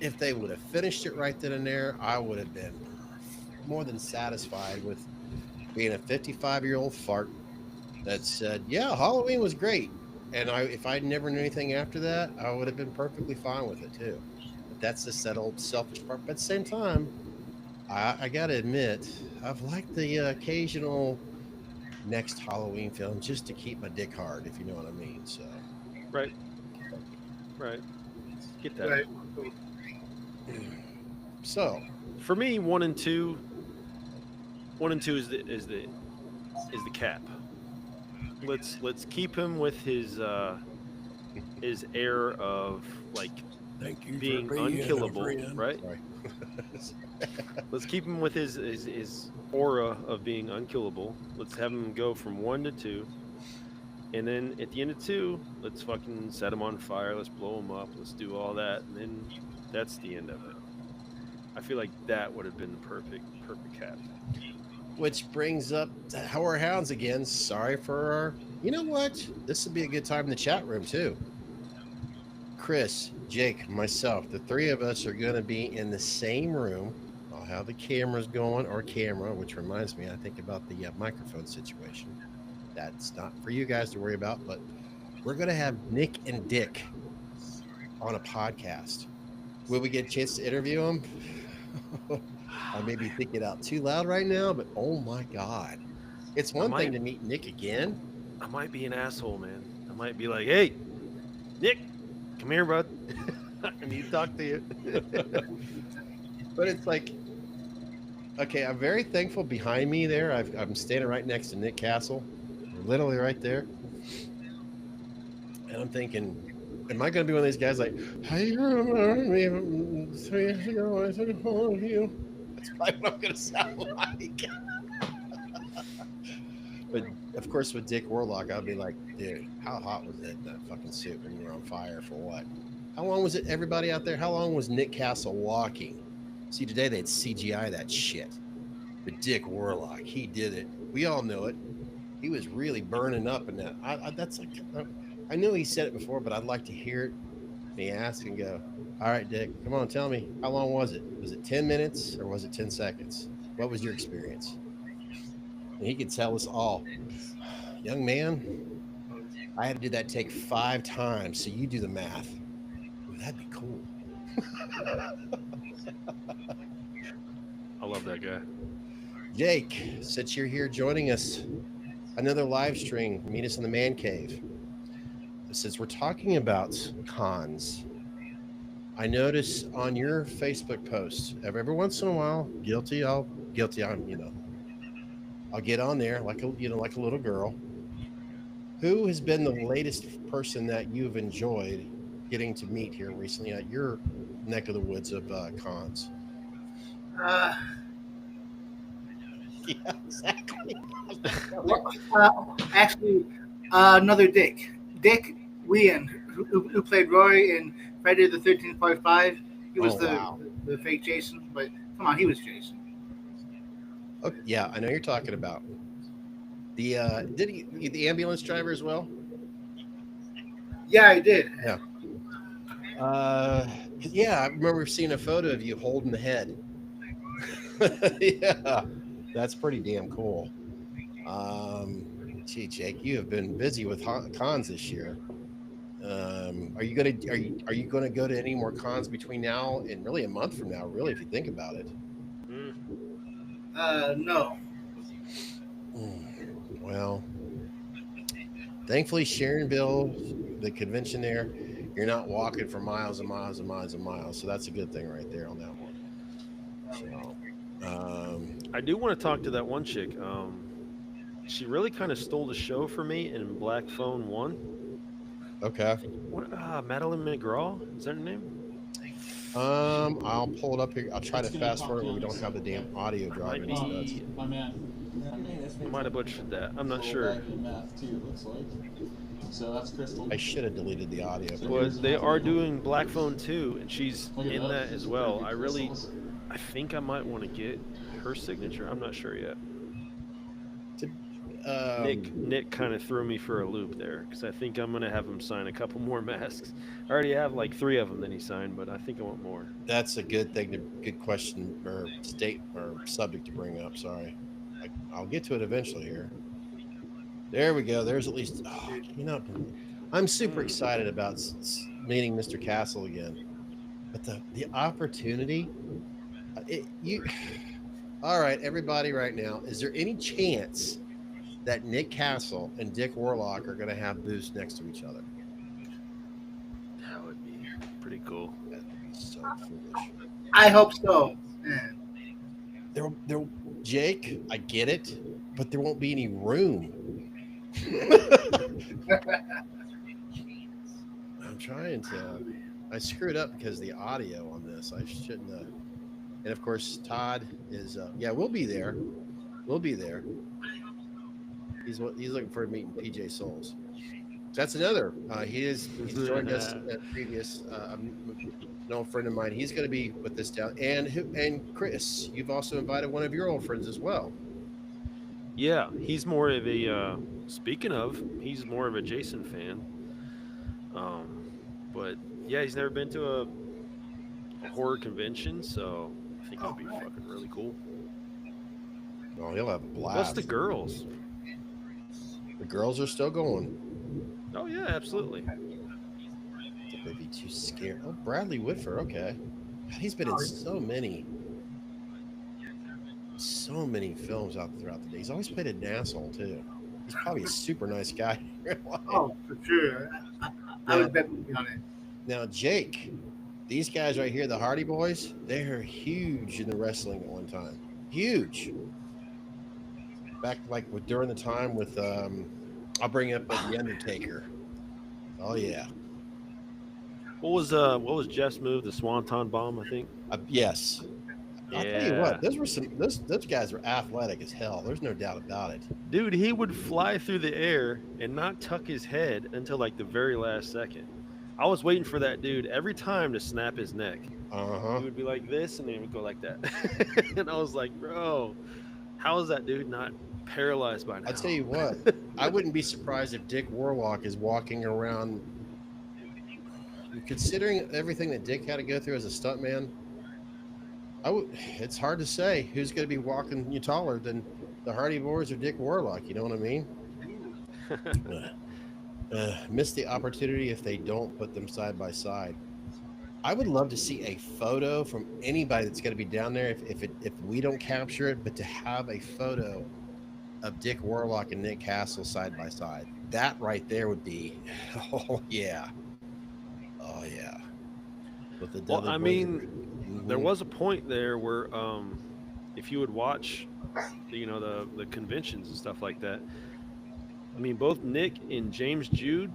if they would have finished it right then and there, I would have been more than satisfied with being a 55-year-old fart that said, yeah, Halloween was great. And if I never knew anything after that, I would have been perfectly fine with it too. But that's just that old selfish part. But at the same time, I got to admit, I've liked the occasional next Halloween film just to keep my dick hard, if you know what I mean. So, Right. Get that. Right. so For me, 1 and 2 is the cap. Let's keep him with his air of like thank you being for being unkillable, a friend. right? Sorry. Let's keep him with his aura of being unkillable. Let's have him go from 1 to 2. And then at the end of 2, let's fucking set him on fire. Let's blow him up. Let's do all that. And then that's the end of it. I feel like that would have been the perfect cap. Which brings up the Howard Hounds again. Sorry for our. You know what? This would be a good time in the chat room too. Chris, Jake, myself, the three of us are going to be in the same room. I'll have the cameras going, or camera, which reminds me, I think about the microphone situation. That's not for you guys to worry about, but we're going to have Nick and Dick on a podcast. Will we get a chance to interview them? I may be thinking out too loud right now, but oh my God. It's one thing to meet Nick again. I might be an asshole, man. I might be like, hey, Nick, come here, bud. I need to talk to you. But it's like, okay, I'm very thankful behind me there. I'm standing right next to Nick Castle, literally right there. And I'm thinking, am I going to be one of these guys like, hey, remember me 3 years ago? I took a photo of you. That's probably what I'm going to sound like. But of course, with Dick Warlock, I'll be like, dude, how hot was it in that fucking suit when you were on fire for what? How long was it, everybody out there? How long was Nick Castle walking? See, today they'd CGI that shit. But Dick Warlock, he did it. We all know it. He was really burning up in that. I knew he said it before, but I'd like to hear it. And he asked and go, all right, Dick, come on, tell me, how long was it? Was it 10 minutes or was it 10 seconds? What was your experience? And he could tell us all. Young man, I had to do that take 5 times, so you do the math. Ooh, that'd be cool. I love that guy. Jake, since you're here joining us, another live stream, meet us in the man cave. Since we're talking about cons, I notice on your Facebook posts, every once in a while, I'll get on there like a little girl. Who has been the latest person that you've enjoyed getting to meet here recently at your neck of the woods of cons? Yeah, exactly. Actually, another Dick Wien, who played Roy in Friday the 13th Part 5. He was the fake Jason, but come on, he was Jason. Okay, yeah, I know you're talking about. Did he the ambulance driver as well? Yeah, I did. Yeah. Yeah, I remember seeing a photo of you holding the head. Yeah, that's pretty damn cool. Gee, Jake, you have been busy with cons this year. Are you gonna go to any more cons between now and really a month from now? Really, if you think about it. No. Well, thankfully, Sharonville, the convention there, you're not walking for miles and miles and miles and miles. So that's a good thing right there on that one. So, I do want to talk to that one chick. She really kind of stole the show for me in Black Phone 1. okay. What? Madeline McGraw? Is that her name? I'll pull it up here. I'll try to fast forward when we don't have the damn audio driving. My man. Might have butchered that. I'm not sure. Math too, looks like. So that's Crystal. I should have deleted the audio. So But here's the they Matthew are Needle. doing Black Phone 2, and she's Look at in that She's as a well. pretty I good really, crystal. I think I might want to get her signature. I'm not sure yet. Nick kind of threw me for a loop there because I think I'm gonna have him sign a couple more masks. I already have like 3 of them that he signed, but I think I want more. That's a good thing, good question or subject to bring up. Sorry, I'll get to it eventually here. There we go. There's at least, I'm super excited about meeting Mr. Castle again, but the opportunity, all right, everybody right now, is there any chance that Nick Castle and Dick Warlock are going to have booths next to each other? That would be pretty cool. That'd be so foolish. I hope so. Man. There, Jake, I get it, but there won't be any room. I'm trying to. I screwed up because the audio on this. I shouldn't have. And of course, Todd is. Yeah, we'll be there. We'll be there. He's looking forward to meeting PJ Souls. That's another. He's joined us at previous. An old friend of mine. He's going to be with us down. And Chris, you've also invited one of your old friends as well. Yeah, he's more of a. Speaking of, he's more of a Jason fan. But yeah, he's never been to a horror convention, so I think it'll be fucking really cool. Oh, he'll have a blast. Plus the girls. The girls are still going. Oh yeah, absolutely. They'd be too scared. Oh, Bradley Whitford. Okay, God, he's been in so many films out throughout the day. He's always played an asshole too. He's probably a super nice guy. Oh, for sure. I would bet on it. Now, Jake, these guys right here, the Hardy Boys, they're huge in the wrestling at one time. Huge. Back during the time with I'll bring up the Undertaker. Oh yeah. What was Jeff's move? The Swanton Bomb, I think. Yes. Yeah. I'll tell you what, those guys were athletic as hell. There's no doubt about it. Dude, he would fly through the air and not tuck his head until like the very last second. I was waiting for that dude every time to snap his neck. Uh-huh. He would be like this, and then he would go like that. And I was like, bro, how is that dude not paralyzed by now? I'll tell you what, I wouldn't be surprised if Dick Warlock is walking around. Considering everything that Dick had to go through as a stuntman, it's hard to say who's going to be walking you taller than the Hardy Boys or Dick Warlock. You know what I mean? Missed the opportunity if they don't put them side by side. I would love to see a photo from anybody that's going to be down there if we don't capture it, but to have a photo of Dick Warlock and Nick Castle side by side. That right there would be, oh yeah. Well, I mean, there was a point there where if you would watch, the conventions and stuff like that, I mean, both Nick and James Jude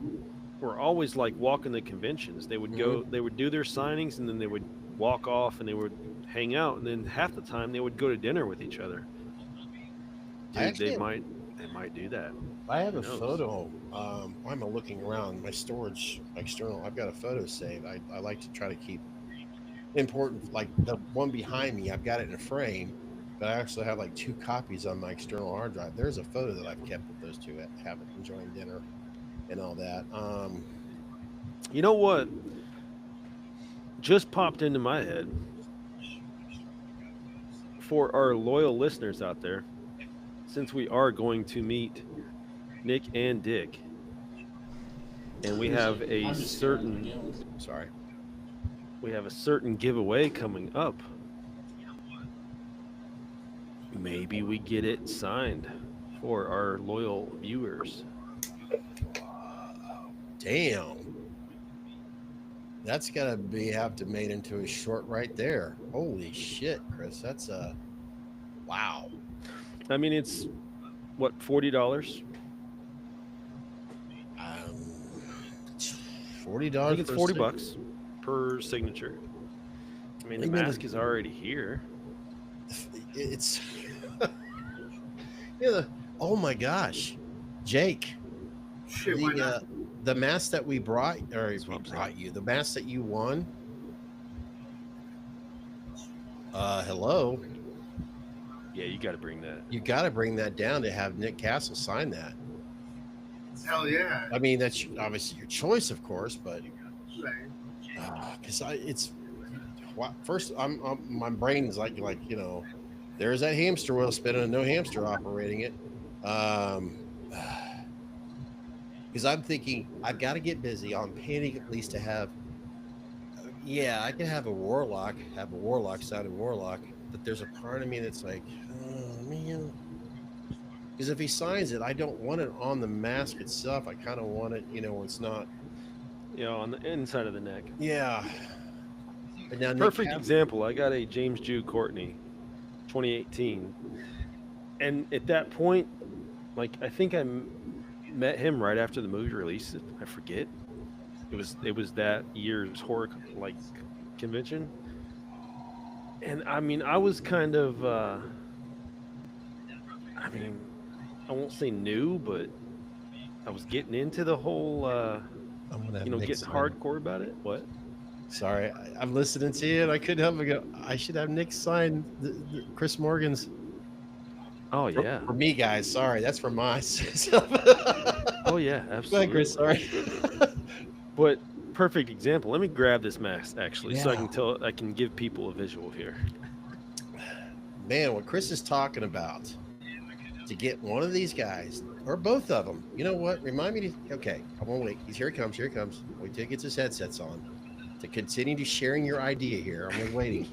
were always like walking the conventions. They would go, they would do their signings, and then they would walk off and they would hang out, and then half the time they would go to dinner with each other. Dude, they might do that. I have a photo. Why am I looking around my storage external? I've got a photo saved. I like to try to keep important, like the one behind me. I've got it in a frame, but I actually have like 2 copies on my external hard drive. There's a photo that I've kept with those two having enjoying dinner and all that. You know what just popped into my head for our loyal listeners out there, since we are going to meet Nick and Dick, and we have a certain giveaway coming up. Maybe we get it signed for our loyal viewers. Damn. That's gotta have to made into a short right there. Holy shit, Chris. That's wow. I mean, it's what, $40? $40. I think it's $40 per signature. I mean, the mask is already here. It's oh my gosh, Jake. the mask that we brought, or That's what we I'm saying. brought you, the mask that you won. Hello. Yeah, you got to bring that. You got to bring that down to have Nick Castle sign that. Hell yeah. I mean, that's obviously your choice, of course, but Right. because it's first, my brain's like you know, there's that hamster wheel spinning and no hamster operating it. Because I'm thinking I've got to get busy. I'm paying at least to have. Yeah, I can have a warlock sounding warlock, but there's a part of me that's like, oh man. Because if he signs it, I don't want it on the mask itself. I kind of want it, you know, where it's not. You know, on the inside of the neck. Yeah. But now Nick Perfect Castle- example. I got a James Jude Courtney, 2018, and at that point, like I think I met him right after the movie released. I forget. It was that year's horror like convention, and I mean I was kind of I mean I won't say new, but I was getting into the whole I'm gonna have you know Nick getting sign. hardcore about it. What? Sorry, I'm listening to you, and I couldn't help but go. I should have Nick sign the Chris Morgan's. Oh For, yeah. for me, guys. Sorry, that's for myself. Oh yeah, Go absolutely. ahead, Chris. Sorry. But perfect example. Let me grab this mask actually, so I Yeah. can tell. I can give people a visual here. Man, what Chris is talking about to get one of these guys or both of them. You know what? Remind me to. Okay, I won't wait. Here he comes. Here he comes. Wait till he gets his headsets on. To continue to sharing your idea here, I'm waiting.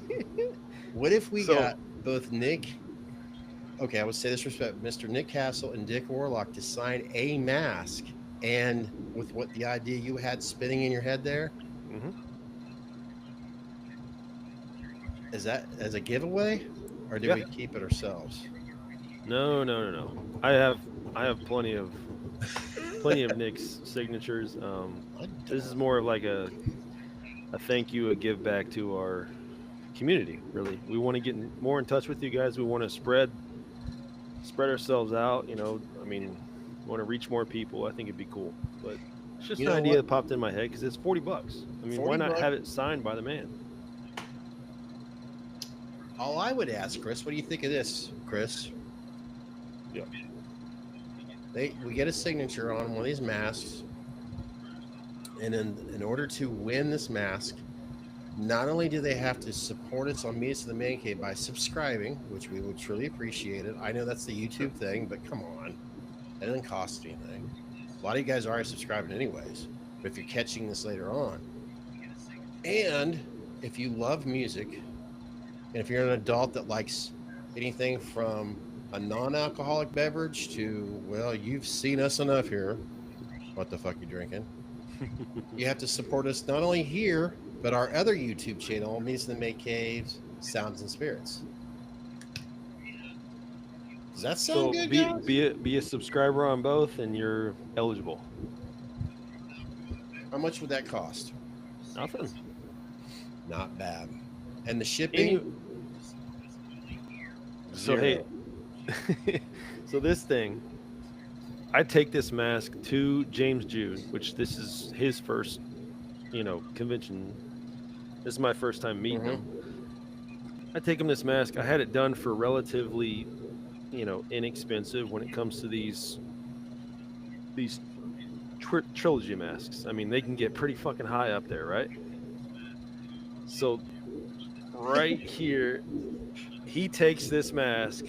What if we So- got both Nick? Okay, I would say this respect, Mr. Nick Castle and Dick Warlock to sign a mask, and with what the idea you had spinning in your head there, Mhm. is that as a giveaway, or do Yeah. we keep it ourselves? No. I have plenty of Nick's signatures. This is more of like a thank you, a give back to our community. Really, we want to get more in touch with you guys. We want to spread ourselves out. You know, I mean, we want to reach more people. I think it'd be cool. But it's just You an know idea what? that popped in my head because it's $40. I mean, why not $40? have it signed by the man? All I would ask, Chris, what do you think of this, Chris? Yeah. We get a signature on one of these masks, and in order to win this mask, not only do they have to support us on Meet Us in the Man Cave by subscribing, which we would truly appreciate it. I know that's the YouTube thing, but come on, that doesn't cost anything. A lot of you guys are already subscribing anyways, but if you're catching this later on, and if you love music, and if you're an adult that likes anything from a non-alcoholic beverage to, well, you've seen us enough here. What the fuck you drinking? You have to support us not only here, but our other YouTube channel, Meets in the Make Caves, Sounds and Spirits. Does that sound So good, be, guys? be a subscriber on both, and you're eligible. How much would that cost? Nothing. Not bad. And the And shipping? you- So hey, so this thing, I take this mask to James Jude, which this is his first, you know, convention. This is my first time meeting him. I take him this mask. I had it done for relatively, you know, inexpensive when it comes to these trilogy masks. I mean, they can get pretty fucking high up there, right? So right here, he takes this mask,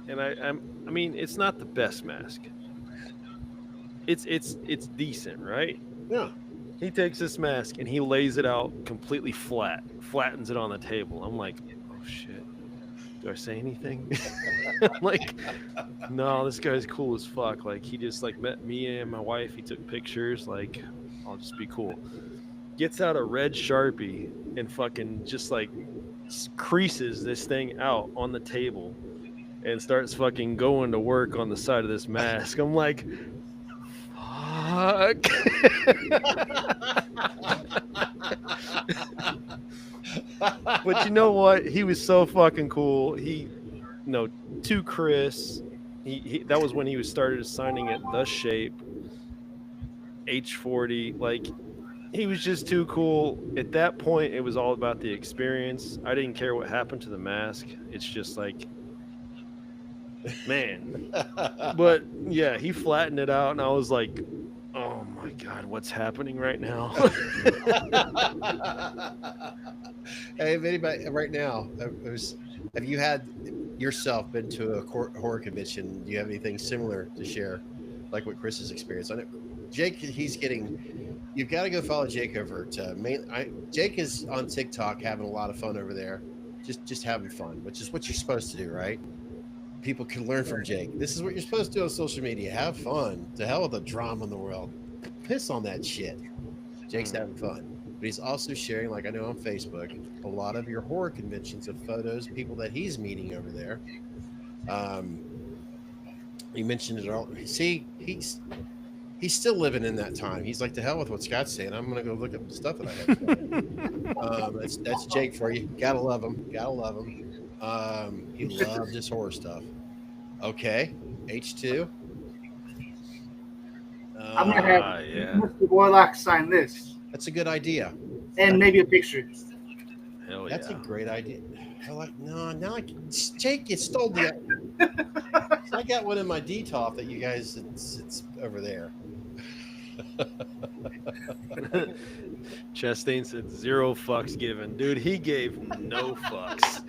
and I mean, it's not the best mask. It's decent, right? Yeah. He takes this mask and he lays it out completely flat, flattens it on the table. I'm like, oh shit. Do I say anything? I'm like, no, this guy's cool as fuck. Like, he just like met me and my wife. He took pictures. Like, I'll just be cool. Gets out a red Sharpie and fucking just like creases this thing out on the table and starts fucking going to work on the side of this mask. I'm like, fuck. But you know what? He was so fucking cool. He, to Chris, he that was when he was started signing at The Shape. H40. Like, he was just too cool. At that point, it was all about the experience. I didn't care what happened to the mask. It's just like, man. But yeah, he flattened it out, and I was like, oh my God, what's happening right now? Hey, if anybody right now, have you had yourself been to a horror convention? Do you have anything similar to share, like what Chris has experienced? I know Jake, you've got to go follow Jake over to Jake is on TikTok having a lot of fun over there, just having fun, which is what you're supposed to do, right? People can learn from Jake. This is what you're supposed to do on social media. Have fun. To hell with the drama in the world. Piss on that shit. Jake's having fun. But he's also sharing, like I know on Facebook, a lot of your horror conventions of photos, people that he's meeting over there. You mentioned it all. See, he's still living in that time. He's like, to hell with what Scott's saying. I'm going to go look up the stuff that I have. That's Jake for you. Gotta love him. He loves his horror stuff. Okay. H2. I'm going to have Mr. Warlock sign this. That's a good idea. And maybe a picture. Hell yeah. That's a great idea. Jake, you stole the. I got one in my DTOF that you guys, it's over there. Chastain said 0 fucks given. Dude, he gave no fucks.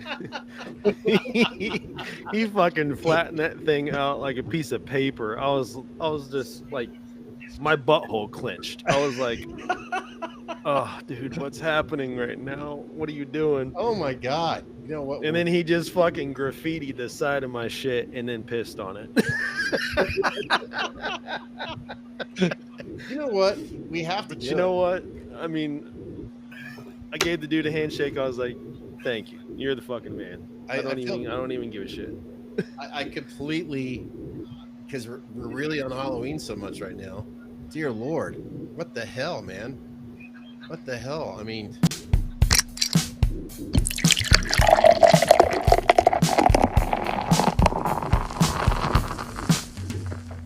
he fucking flattened that thing out like a piece of paper. I was just like, my butthole clenched. I was like, oh, dude, what's happening right now? What are you doing? Oh my God. You know what? And then he just fucking graffitied the side of my shit and then pissed on it. You know what? We have to do. You know what? I mean, I gave the dude a handshake. I was like, thank you. You're the fucking man. I don't even give a shit. I completely, because we're really on Halloween so much right now. Dear Lord, what the hell, man? What the hell? I mean,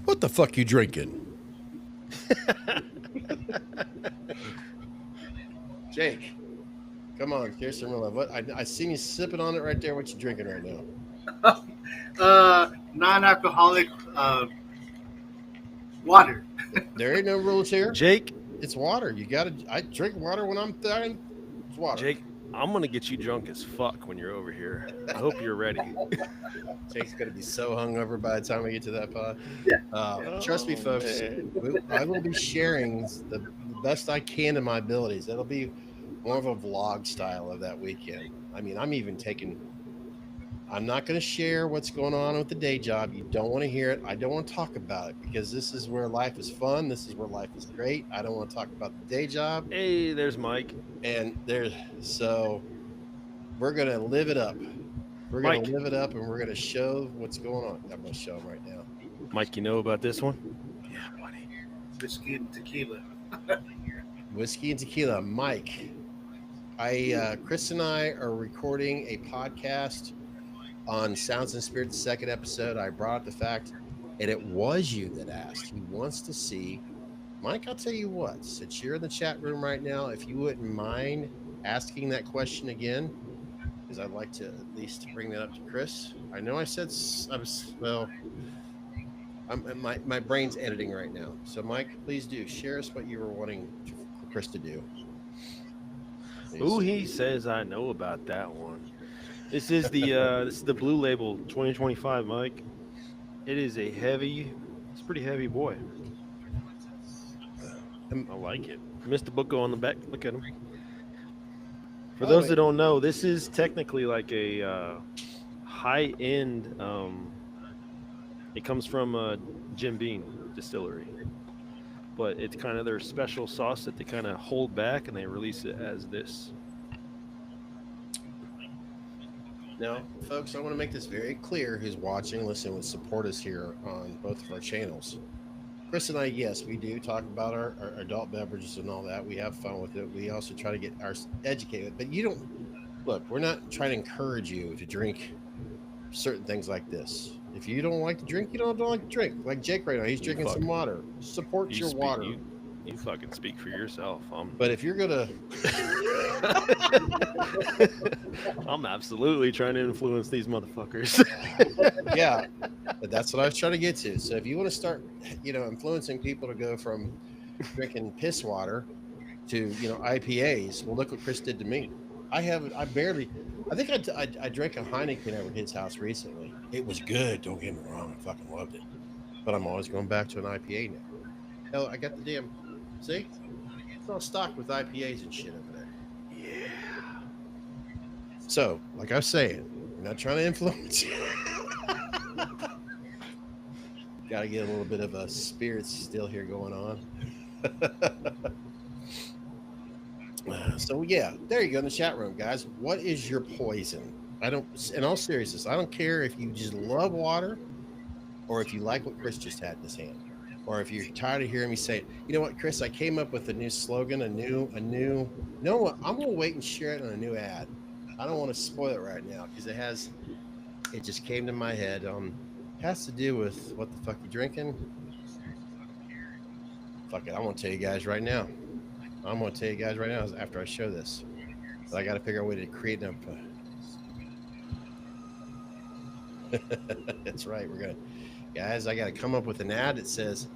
what the fuck you drinking? Jake, come on, here's some real love. What I seen you sipping on it right there. What you drinking right now? Non-alcoholic water. There ain't no rules here. Jake, it's water. I drink water when I'm dying. It's water. Jake, I'm gonna get you drunk as fuck when you're over here. I hope you're ready. Jake's gonna be so hungover by the time we get to that pod. Yeah. Trust me, folks. I will be sharing the best I can in my abilities. That'll be more of a vlog style of that weekend. I mean, I'm not going to share what's going on with the day job. You don't want to hear it. I don't want to talk about it because this is where life is fun. This is where life is great. I don't want to talk about the day job. Hey, there's Mike. So we're going to live it up. We're going to live it up and we're going to show what's going on. I'm going to show them right now. Mike, you know about this one? Yeah, buddy. Whiskey and tequila. Whiskey and tequila. Mike, Chris and I are recording a podcast on Sounds and Spirits, second episode. I brought up the fact, and it was you that asked. He wants to see, Mike, I'll tell you what, since you're in the chat room right now, if you wouldn't mind asking that question again, because I'd like to at least bring that up to Chris. I know I said, my brain's editing right now. So Mike, please do share us what you were wanting for Chris to do. Ooh, he says I know about that one. This is the Blue Label 2025, Mike. It is it's a pretty heavy boy. I like it. Mr. Bucco on the back. Look at him. For those that don't know, this is technically like a high-end. It comes from Jim Beam Distillery, but it's kind of their special sauce that they kind of hold back and they release it as this. Now, folks, I want to make this very clear. Who's watching, listening, would support us here on both of our channels. Chris and I, yes, we do talk about our adult beverages and all that. We have fun with it. We also try to get educated. But you don't look. We're not trying to encourage you to drink certain things like this. If you don't like to drink, you don't like to drink. Like Jake right now, he's drinking some water. Support your water. You fucking speak for yourself. But if you're gonna, I'm absolutely trying to influence these motherfuckers. yeah, but that's what I was trying to get to. So if you want to start, influencing people to go from drinking piss water to, IPAs, well, look what Chris did to me. I think I drank a Heineken over his house recently. It was good. Don't get me wrong. I fucking loved it. But I'm always going back to an IPA now. Hell, I got the damn, see? It's all stocked with IPAs and shit over there. Yeah. So, like I was saying, we're not trying to influence you. Got to get a little bit of a spirits still here going on. So yeah, there you go in the chat room, guys. What is your poison? In all seriousness, I don't care if you just love water or if you like what Chris just had in his hand, or if you're tired of hearing me say, you know what, Chris, I came up with a new slogan, no, I'm going to wait and share it on a new ad. I don't want to spoil it right now because it just came to my head. Has to do with what the fuck you drinking. Fuck it, I'm going to tell you guys right now. After I show this. But I got to figure out a way to create enough. That's right. Guys, I got to come up with an ad that says,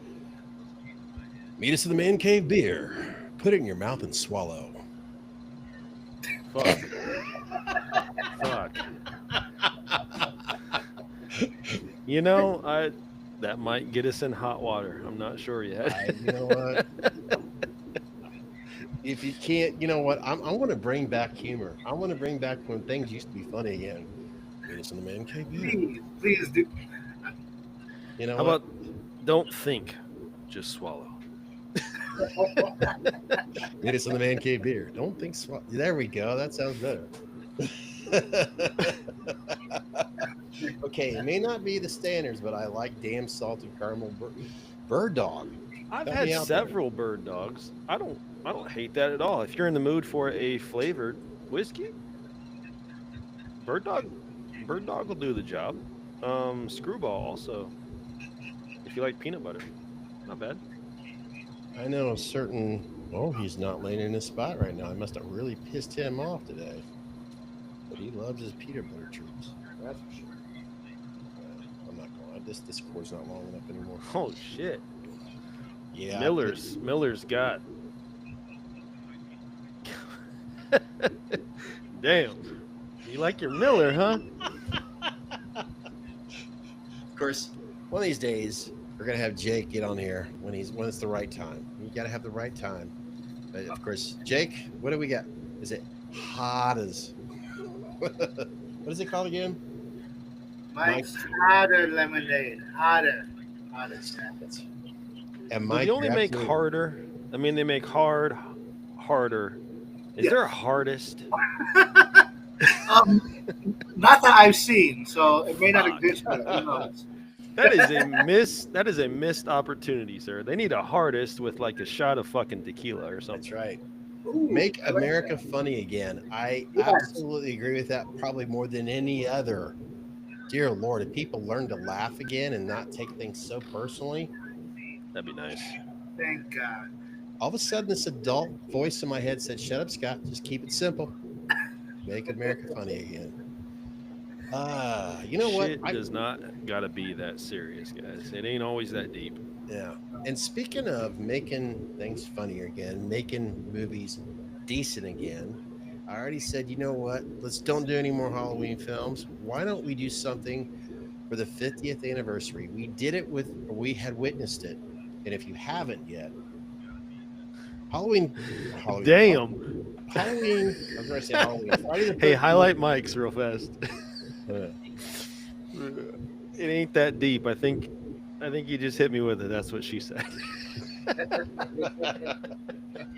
meet us in the Man Cave Beer. Put it in your mouth and swallow. Fuck. Fuck. That might get us in hot water. I'm not sure yet. You know what? If you can't, you know what? I want to bring back humor. I want to bring back when things used to be funny again. Meet us in the Man Cave Beer. Please do. You know How what? about don't think, just swallow. Meet us in the Man Cave Beer. Don't think swallow. There we go. That sounds better. Okay, it may not be the standards, but I like damn salted caramel bird dog. I've Help had me out several bird dogs. I don't hate that at all. If you're in the mood for a flavored whiskey, bird dog will do the job. Screwball also. If you like peanut butter, not bad. I know a certain. Oh, he's not laying in his spot right now. I must have really pissed him off today. But he loves his peanut butter treats. That's for sure. I'm not going. This cord's not long enough anymore. Oh shit. Yeah. Miller's got. Damn. You like your Miller, huh? Of course, one of these days we're gonna have Jake get on here when it's the right time. You gotta have the right time. But of course, Jake, what do we got? Is it hot as? What is it called again? Mike's hotter lemonade. Hotter. And Do Mike, they only make harder? I mean, they make harder. Is there a hardest? Not that I've seen, so it may not exist. But who knows? That is a missed opportunity, sir. They need a hardest with like a shot of fucking tequila or something. That's right. Ooh, Make I like America that. funny again. I Yes. absolutely agree with that, probably more than any other. Dear Lord, if people learn to laugh again and not take things so personally, That'd be nice. Thank God. all of a sudden this adult voice in my head said, shut up, Scott. Just keep it simple. Make America funny again. You know what? Shit does not gotta be that serious, guys. It ain't always that deep. Yeah. And speaking of making things funnier again, making movies decent again, I already said, you know what? Let's don't do any more Halloween films. Why don't we do something for the 50th anniversary? We had witnessed it. And if you haven't yet, Halloween. Damn. Halloween. I was going to say Halloween. Friday the 13th. Hey, highlight mics real fast. Uh, It ain't that deep. I think you just hit me with it. That's what she said.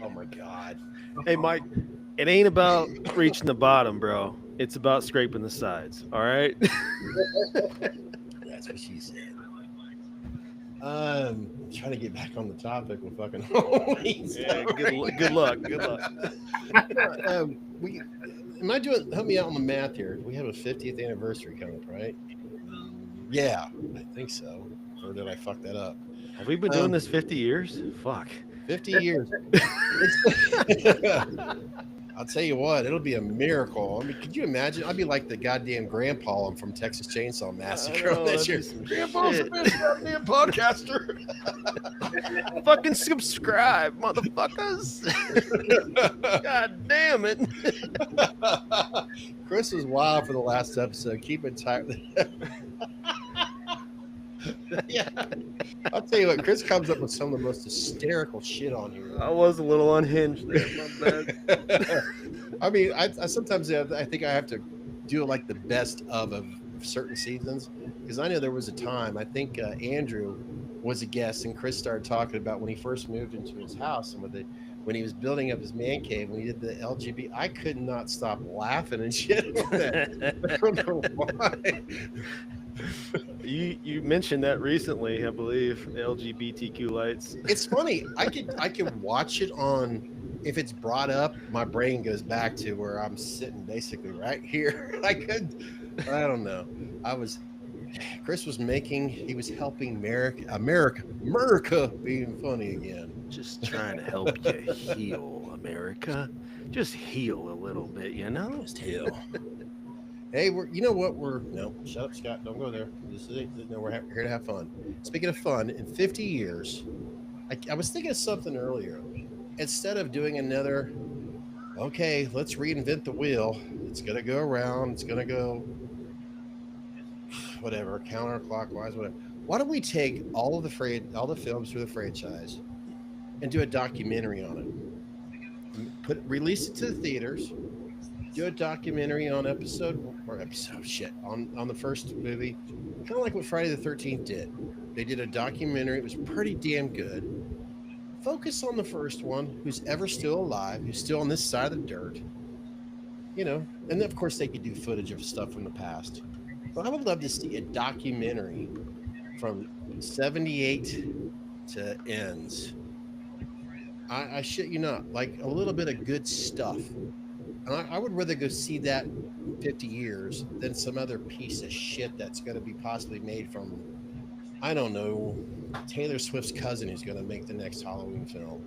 oh my God. Hey, Mike, it ain't about reaching the bottom, bro. It's about scraping the sides. All right. That's what she said. Trying to get back on the topic with fucking Halloween. Yeah, good luck. Help me out on the math here. We have a 50th anniversary coming up, right? Yeah, I think so. Or did I fuck that up? Have we been doing this 50 years? Fuck. 50 years. I'll tell you what, it'll be a miracle. I mean, could you imagine? I'd be like the goddamn grandpa from Texas Chainsaw Massacre on that year. Grandpa's the best goddamn podcaster. Fucking subscribe, motherfuckers. God damn it. Chris was wild for the last episode. Keep it tight. Yeah. I'll tell you what, Chris comes up with some of the most hysterical shit on here. I was a little unhinged there, my bad. I mean, I sometimes I think I have to do like the best of certain seasons, because I know there was a time, I think Andrew was a guest and Chris started talking about when he first moved into his house and when he was building up his man cave, when he did the LGBT, I could not stop laughing and shit on that. I don't know why. You mentioned that recently, I believe, the LGBTQ lights. It's funny. I could watch it on, if it's brought up, my brain goes back to where I'm sitting basically right here. I don't know. Chris was he was helping America being funny again. Just trying to help you heal, America. Just heal a little bit, you know? Just heal. Hey, no, shut up, Scott. Don't go there. We're here to have fun. Speaking of fun, in 50 years, I was thinking of something earlier. Instead of doing another, okay, let's reinvent the wheel. It's going to go around. It's going to go whatever, counterclockwise, whatever. Why don't we take all the films through the franchise and do a documentary on it? Release it to the theaters. Do a documentary on on the first movie, kind of like what Friday the 13th did. They did a documentary. It was pretty damn good. Focus on the first one, who's ever still alive, who's still on this side of the dirt, and then of course they could do footage of stuff from the past. But I would love to see a documentary from 78 to ends. I shit you not, like a little bit of good stuff. And I would rather go see that 50 years than some other piece of shit that's going to be possibly made from, I don't know, Taylor Swift's cousin who's going to make the next Halloween film.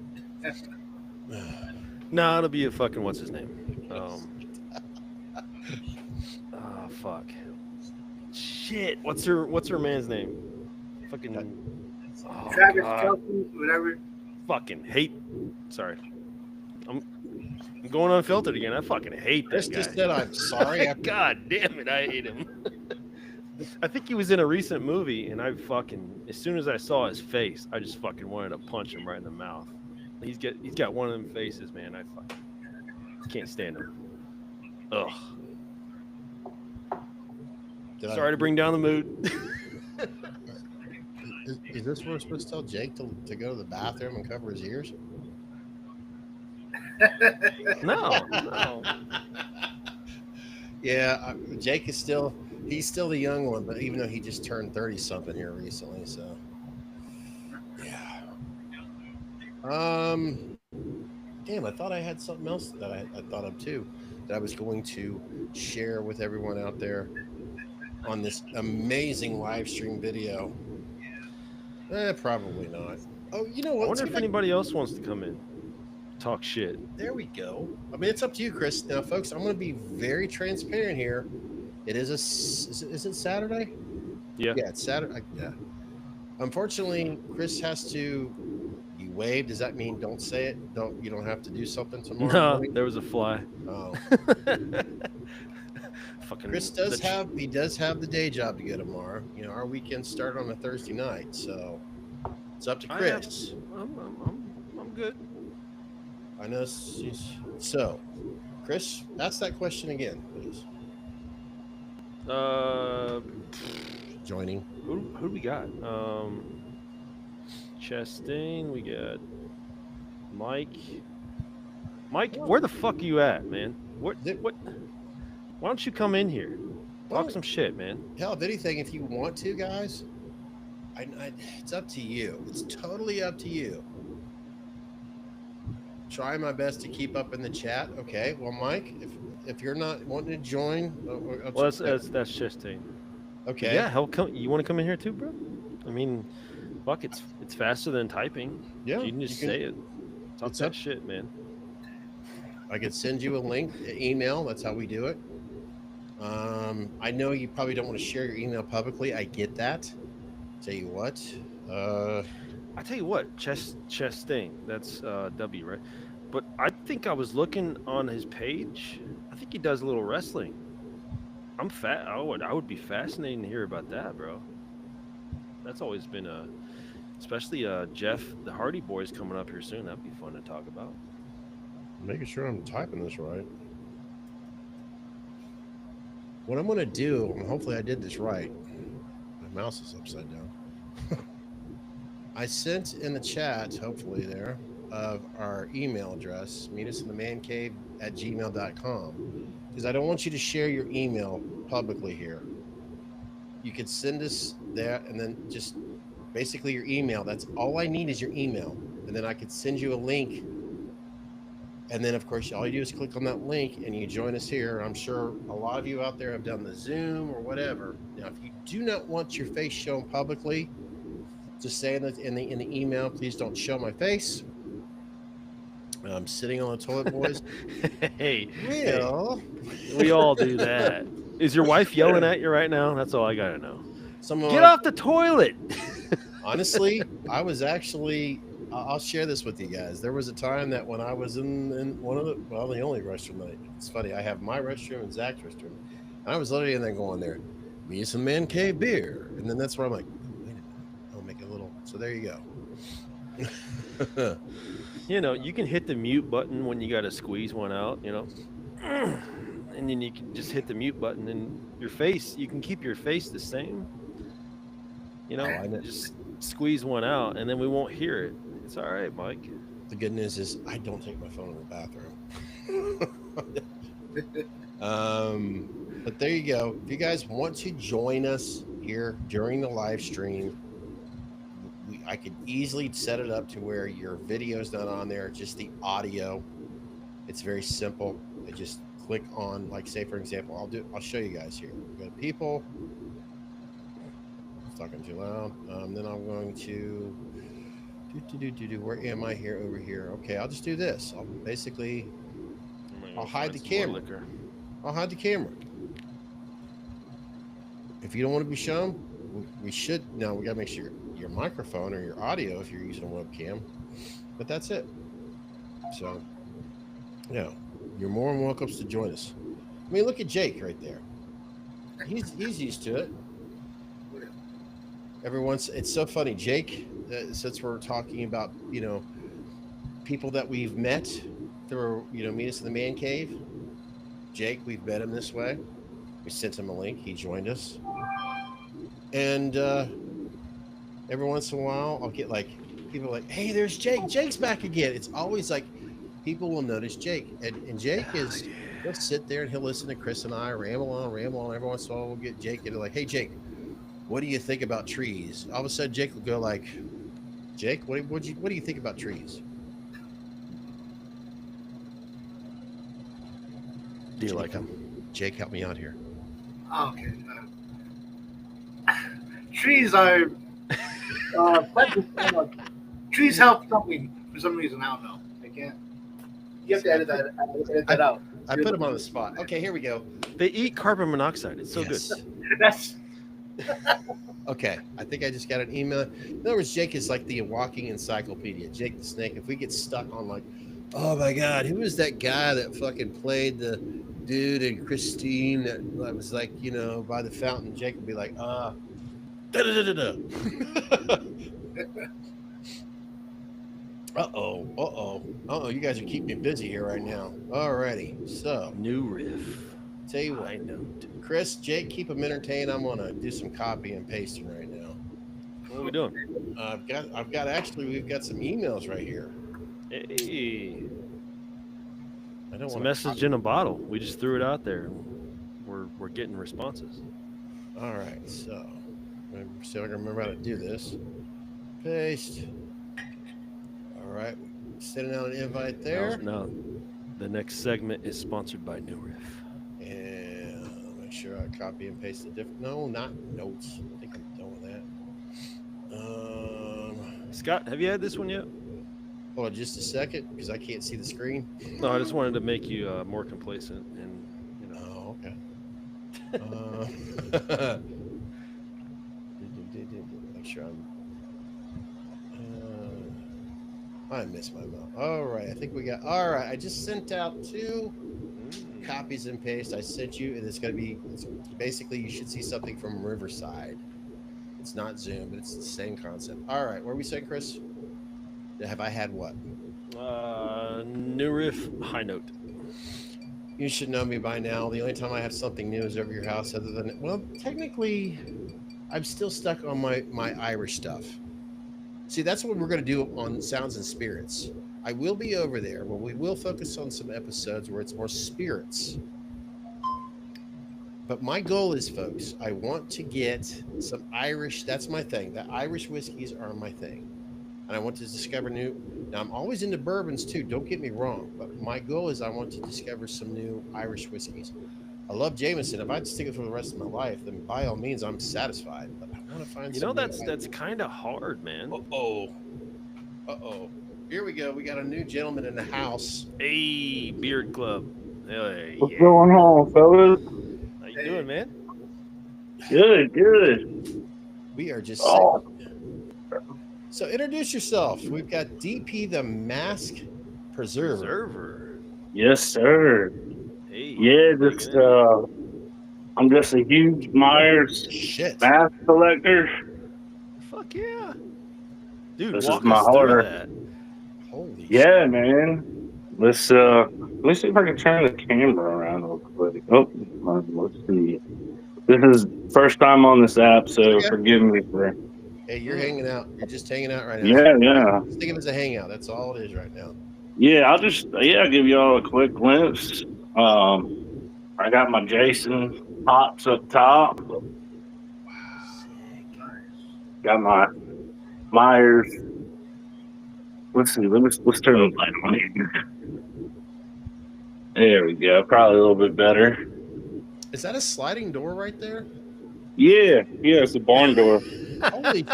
No, it'll be a fucking what's his name? Fuck. Shit. What's her man's name? Fucking Travis Kelce, whatever. Fucking hate. Sorry. I'm going unfiltered again. I fucking hate that guy. Just said I'm sorry. God damn it, I hate him. I think he was in a recent movie, and as soon as I saw his face, I just fucking wanted to punch him right in the mouth. He's got one of them faces, man. I fucking can't stand him. Ugh. Sorry to bring down the mood. Is this where we're supposed to tell Jake to go to the bathroom and cover his ears? No. Yeah, Jake is still the young one, but even though he just turned 30 something here recently, so yeah. Damn, I thought I had something else that I thought of too, that I was going to share with everyone out there on this amazing live stream video. Probably not. Oh, you know what? I wonder if anybody else wants to come in, talk shit. There we go. I mean, it's up to you, Chris. Now, folks, I'm going to be very transparent here. It is is it Saturday? Yeah. Yeah, it's Saturday. Yeah. Unfortunately, Chris has to. You waved. Does that mean don't say it? You don't have to do something tomorrow? No, morning? there was a fly. Oh. Fucking. Chris does have the day job to go tomorrow. Our weekends start on a Thursday night, so it's up to Chris. I'm good. I know. So, Chris, ask that question again, please. Joining. Who do we got? Chastain. We got Mike. Mike, where the fuck are you at, man? What? Why don't you come in here? Talk some shit, man. Hell, if anything, if you want to, guys, it's up to you. It's totally up to you. Try my best to keep up in the chat. Okay. Well, Mike, if you're not wanting to join, well, that's Chastain. Okay. Yeah. Hell, you want to come in here too, bro? I mean, fuck, it's faster than typing. Yeah. You can just say it. Talk What's that up? shit, man. I could send you a link, email. That's how we do it. I know you probably don't want to share your email publicly. I get that. Tell you what. I tell you what, Chastain. That's W, right? But I think I was looking on his page. I think he does a little wrestling. I'm fat. I would be fascinated to hear about that, bro. That's always been especially Jeff, the Hardy Boys coming up here soon. That'd be fun to talk about. Making sure I'm typing this right. What I'm going to do, and hopefully I did this right. My mouse is upside down. I sent in the chat, hopefully there, of our email address, meetusinthemancave@gmail.com, because I don't want you to share your email publicly here. You could send us that, and then just basically your email. That's all I need is your email, and then I could send you a link. And then, of course, all you do is click on that link and you join us here. I'm sure a lot of you out there have done the Zoom or whatever. Now, if you do not want your face shown publicly, just say in the email, please don't show my face. I'm sitting on the toilet, boys. Hey, Well, we all do that. Is your wife yelling at you right now? That's all I gotta know. Get off the toilet. Honestly, I was actually. I'll share this with you guys. There was a time that when I was in one of the only restroom that it's funny. I have my restroom and Zach's restroom. And I was literally in there going there, me some man cave beer, and then that's where I'm like, wait a minute, I'll make a little. So there you go. You know, you can hit the mute button when you got to squeeze one out, you know, and then you can just hit the mute button and your face, you can keep your face the same, you know, just squeeze one out and then we won't hear it. It's all right, Mike. The good news is I don't take my phone in the bathroom. But there you go. If you guys want to join us here during the live stream, I could easily set it up to where your video's not on there, just the audio. It's very simple. I just click on, like, say for example, I'll show you guys here. We got people. It's talking too loud. Then I'm going to where am I here? Over here. Okay, I'll just do this. I'll hide the camera. I'll hide the camera. If you don't want to be shown, we should. No, we gotta make sure your microphone or your audio if you're using a webcam. But that's it. So, yeah, you're more than welcome to join us. I mean, look at Jake right there. He's used to it. It's so funny, Jake. Since we're talking about, you know, people that we've met through, you know, Meet Us in the Man Cave. Jake, we've met him this way. We sent him a link. He joined us. And every once in a while, I'll get like people like, "Hey, there's Jake. Jake's back again." It's always like people will notice Jake, and Jake he'll sit there and he'll listen to Chris and I ramble on. Every once in a while, we'll get Jake and like, "Hey, Jake, what do you think about trees?" All of a sudden, Jake will go like, "Jake, what do you think about trees?" Do you like him? Jake, help me out here. Okay. Trees are trees help something for some reason. I don't know. I can't. You have to edit that out. I put him on the spot. Okay, here we go. They eat carbon monoxide. It's so good. That's Okay, I think I just got an email. In other words, Jake is like the walking encyclopedia. Jake the Snake. If we get stuck on like, oh my God, who was that guy that fucking played the dude in Christine that was like, you know, by the fountain? Jake would be like, da-da-da-da-da. Uh-oh. You guys are keeping me busy here right now. Alrighty, so. New riff. Tell you what, Chris, Jake, keep them entertained. I'm gonna do some copy and pasting right now. What are we doing? We've got some emails right here. Hey, I don't it's a want message in a bottle. We just threw it out there. We're getting responses. All right, so see if I can remember how to do this. Paste. All right, sending out an invite there. Now, the next segment is sponsored by New Riff. And make sure I copy and paste the different. No, not notes. I think I'm done with that. Scott, have you had this one yet? Hold on just a second because I can't see the screen. No, I just wanted to make you more complacent, and Oh, okay. Make sure I missed my mouth. All right, I think we got. All right, I just sent out 2 copies and paste. I sent you, and it's going to be. It's basically, you should see something from Riverside. It's not Zoom, but it's the same concept. All right, where are we saying, Chris? Have I had what? New riff, high note. You should know me by now. The only time I have something new is over your house, other than, well, technically, I'm still stuck on my Irish stuff. See, that's what we're going to do on Sounds and Spirits. I will be over there where we will focus on some episodes where it's more spirits. But my goal is, folks, I want to get some Irish. That's my thing. The Irish whiskeys are my thing. And I want to discover new. Now, I'm always into bourbons too. Don't get me wrong. But my goal is I want to discover some new Irish whiskeys. I love Jameson. If I had to stick it for the rest of my life, then by all means, I'm satisfied. But I want to find. That's kind of hard, man. Uh-oh. Here we go. We got a new gentleman in the house. Hey, Beard Club. Hey, What's going on, fellas? How you doing, man? Good. We are just. Oh. So introduce yourself. We've got DP the Mask Preserver. Yes, sir. Hey. Yeah, I'm just a huge Myers mask collector. Fuck yeah. Dude, This walk is my us through order. that. Holy Yeah, man. Let me see if I can turn the camera around real quick. Oh, let's see. This is first time on this app, so forgive me for. Hey, you're hanging out. You're just hanging out right now. Yeah. Just think of it as a hangout. That's all it is right now. Yeah, I'll give y'all a quick glimpse. I got my Jason pops up top. Got my Myers. Let's see. Let's turn the light on here. There we go. Probably a little bit better. Is that a sliding door right there? Yeah, it's a barn door. Holy!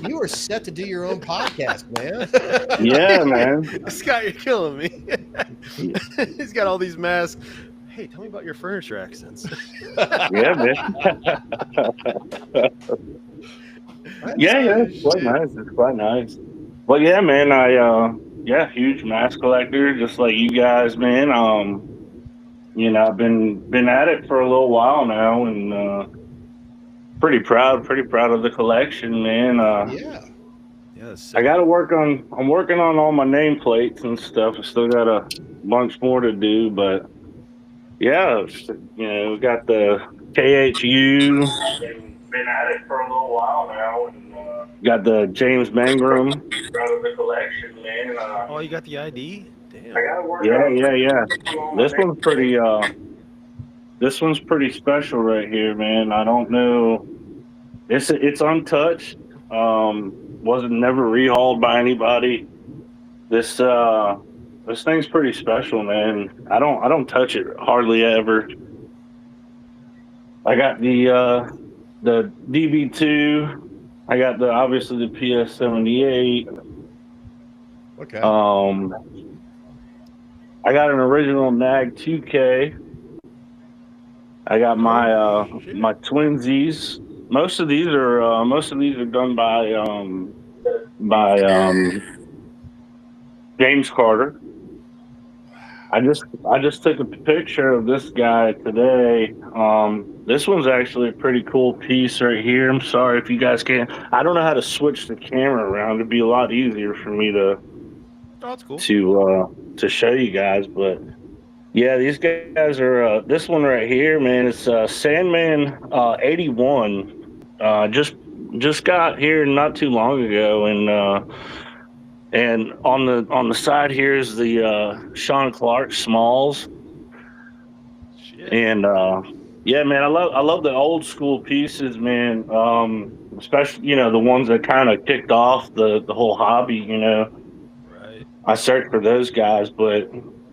you were set to do your own podcast, man. Yeah, man. Scott, you're killing me. He's got all these masks. Hey, tell me about your furniture accents. Yeah, man. Yeah, it's quite nice. It's quite nice. But yeah, man, huge mask collector, just like you guys, man. I've been at it for a little while now, and pretty proud of the collection, man. Yes. I got to I'm working on all my nameplates and stuff. I still got a bunch more to do, but yeah, we got the KHU. Been at it for a little while now, and got the James Mangrum. Proud of the collection, man. Oh, you got the ID? Damn. Yeah. This one's pretty special right here, man. I don't know. It's untouched. Wasn't never rehauled by anybody. This thing's pretty special, man. I don't touch it hardly ever. I got the DB2. I got obviously the PS78. Okay. I got an original NAG 2K. I got my twinsies. Most of these are done by James Carter. I just took a picture of this guy today. This one's actually a pretty cool piece right here. I'm sorry if you guys can't. I don't know how to switch the camera around. It'd be a lot easier for me to. Oh, that's cool. To show you guys, but yeah, these guys are. This one right here, man. It's Sandman 81. Just got here not too long ago, and on the side here is the Sean Clark Smalls. Shit. And yeah, man, I love the old school pieces, man. Especially the ones that kind of kicked off the whole hobby. Right. I searched for those guys, but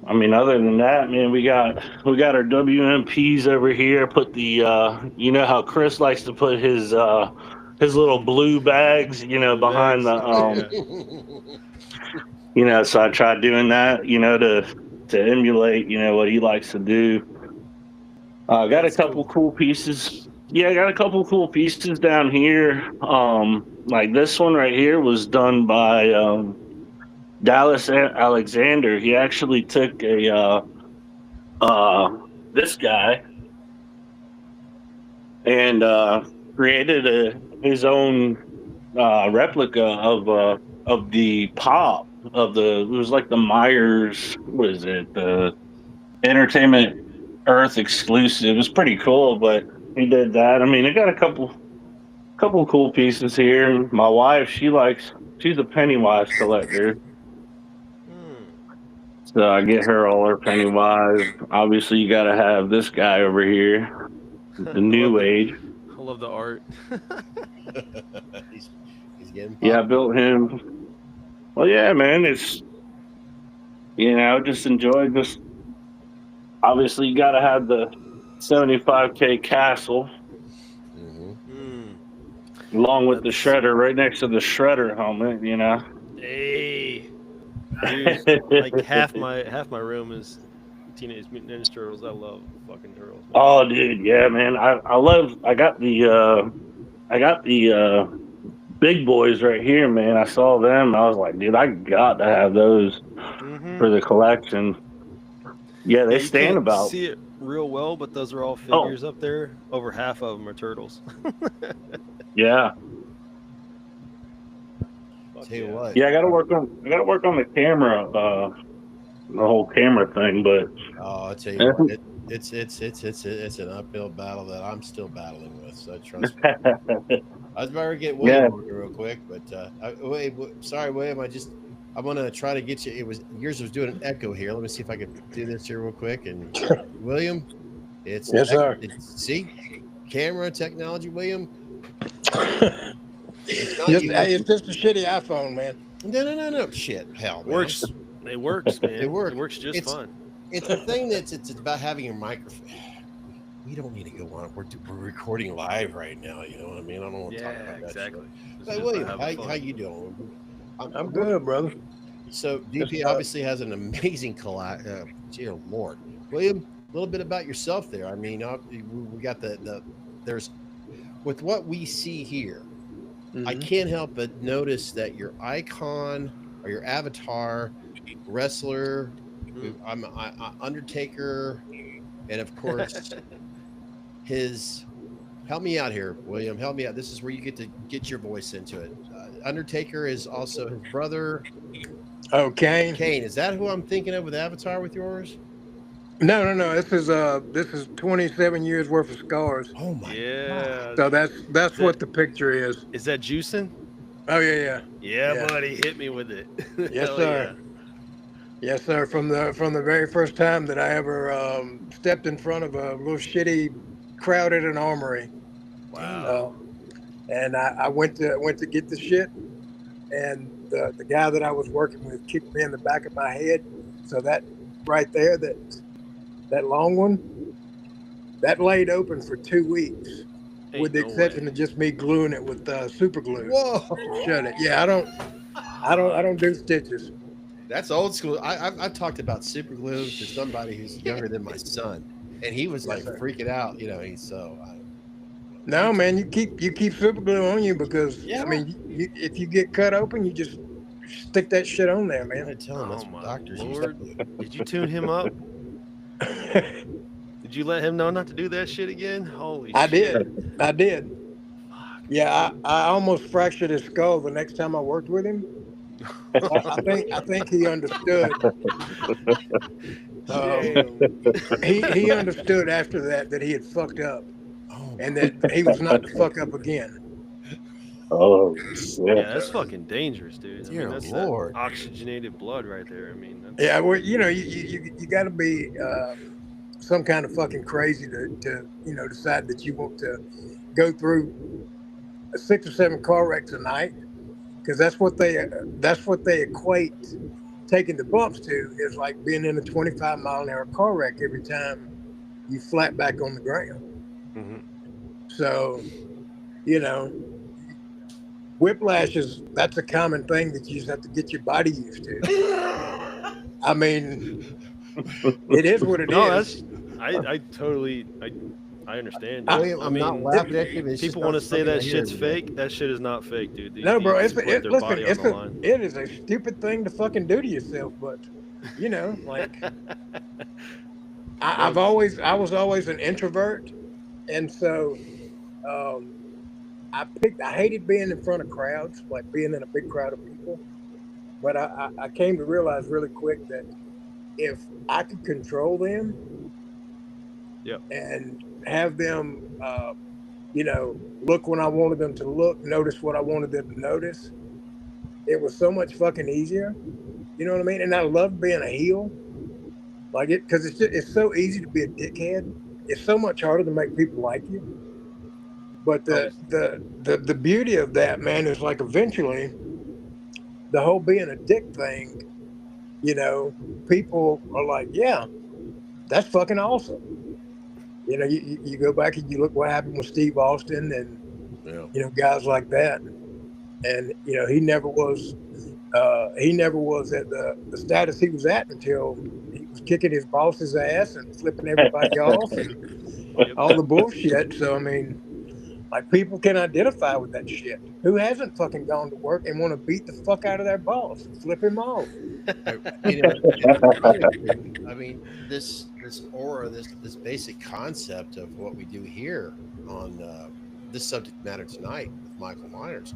I mean, other than that, man, we got our WMPs over here. Put the how Chris likes to put his his little blue bags, behind the so I tried doing that, to emulate, what he likes to do. I got a couple cool pieces. Yeah, I got a couple cool pieces down here. Like this one right here was done by Dallas Alexander. He actually took this guy and created his own replica of the pop of it was like the Myers, what is it, the Entertainment Earth exclusive. It was pretty cool, but he did that. I mean, I got a couple cool pieces here. My wife, she's a Pennywise collector. So I get her all her Pennywise. Obviously, you got to have this guy over here, the New Age. I love the art. he's getting I built him. Well, yeah, man, it's, just enjoy this. Obviously, you got to have the 75K Castle, along with the Shredder, right next to the Shredder helmet, Hey, dude, like half my room is Teenage Mutant Ninja Turtles. I love fucking turtles. Man. Oh, dude, yeah, man. I got the big boys right here, man. I saw them. I was like, dude, I got to have those for the collection. Yeah, they stand about. See it real well, but those are all figures up there. Over half of them are turtles. Yeah. Tell you what. Yeah, I gotta work on the camera, the whole camera thing. But I tell you what, it's an uphill battle that I'm still battling with. So trust me. I was about to get William real quick, but sorry, William. I'm gonna try to get you. Yours was doing an echo here. Let me see if I can do this here real quick. And William, yes, sir. See, camera technology, William. It's just a shitty iPhone, man. No. Shit, hell, man. It works, man. It works. It works just fine. It's a thing it's about having your microphone. We don't need to go on. We're recording live right now. You know what I mean? I don't want to talk about that. Exactly. Hey, William, how you doing? I'm good, brother. So DP obviously has an amazing dear Lord, William. A little bit about yourself there. I mean, we got there's with what we see here. I can't help but notice that your icon or your avatar, wrestler, I'm Undertaker, and of course help me out here, William. Help me out. This is where you get to get your voice into it. Undertaker is also his brother. Oh, Kane. Kane, is that who I'm thinking of with Avatar with yours? No. This is 27 years worth of scars. Oh my God. So that's what the picture is. Is that juicing? Oh yeah. Yeah, buddy, hit me with it. Yes, sir. Yeah. Yes, sir. From the very first time that I ever stepped in front of a little shitty crowd at an armory. Wow. And I went to get the shit, and the guy that I was working with kicked me in the back of my head. So that right there, that long one, that laid open for 2 weeks, with the exception of just me gluing it with super glue. Whoa! Shut it. Yeah, I don't do stitches. That's old school. I've talked about super glue to somebody who's younger than my son, and he was like freaking out. He's so. No, man, you keep super glue on you because I mean, if you get cut open, you just stick that shit on there, man. I tell him that's what doctors use. Did you tune him up? Did you let him know not to do that shit again? Holy shit. I did. Fuck. Yeah, I almost fractured his skull the next time I worked with him. I think he understood. He understood after that he had fucked up, and that he was not to fuck up again. Oh, yeah, that's fucking dangerous, dude. Dear that's Lord. Oxygenated blood right there. I mean, that's... Yeah, well, you got to be some kind of fucking crazy to decide that you want to go through 6 or 7 car wrecks a night, because that's what they equate taking the bumps to, is like being in a 25-mile-an-hour car wreck every time you flat back on the ground. So, whiplash that's a common thing that you just have to get your body used to. I mean, it is what it No, is. I totally I understand. I- dude. William, I I'm not mean, laughing at you. But it's just people not want to say something I that hear shit's every day. fake. That shit is not fake, dude. No, bro, These put their body on the line. it is a stupid thing to fucking do to yourself, but you know, like I was always an introvert, and so I hated being in front of crowds, like being in a big crowd of people. But I came to realize really quick that if I could control them, Yep. and have them, you know, look when I wanted them to look, notice what I wanted them to notice, it was so much fucking easier. You know what I mean? And I love being a heel, like it, because it's so easy to be a dickhead. It's so much harder to make people like you. But the beauty of that, man, is like eventually the whole being a dick thing, you know, people are like, yeah, that's fucking awesome. You know, you go back and you look what happened with Steve Austin and, you know, guys like that. And, you know, he never was at the status he was at until he was kicking his boss's ass and flipping everybody off and all the bullshit. So, I mean, like, people can identify with that shit. Who hasn't fucking gone to work and want to beat the fuck out of their boss and flip him off? You know, the other thing, I mean, this aura, this basic concept of what we do here on this subject matter tonight with Michael Myers.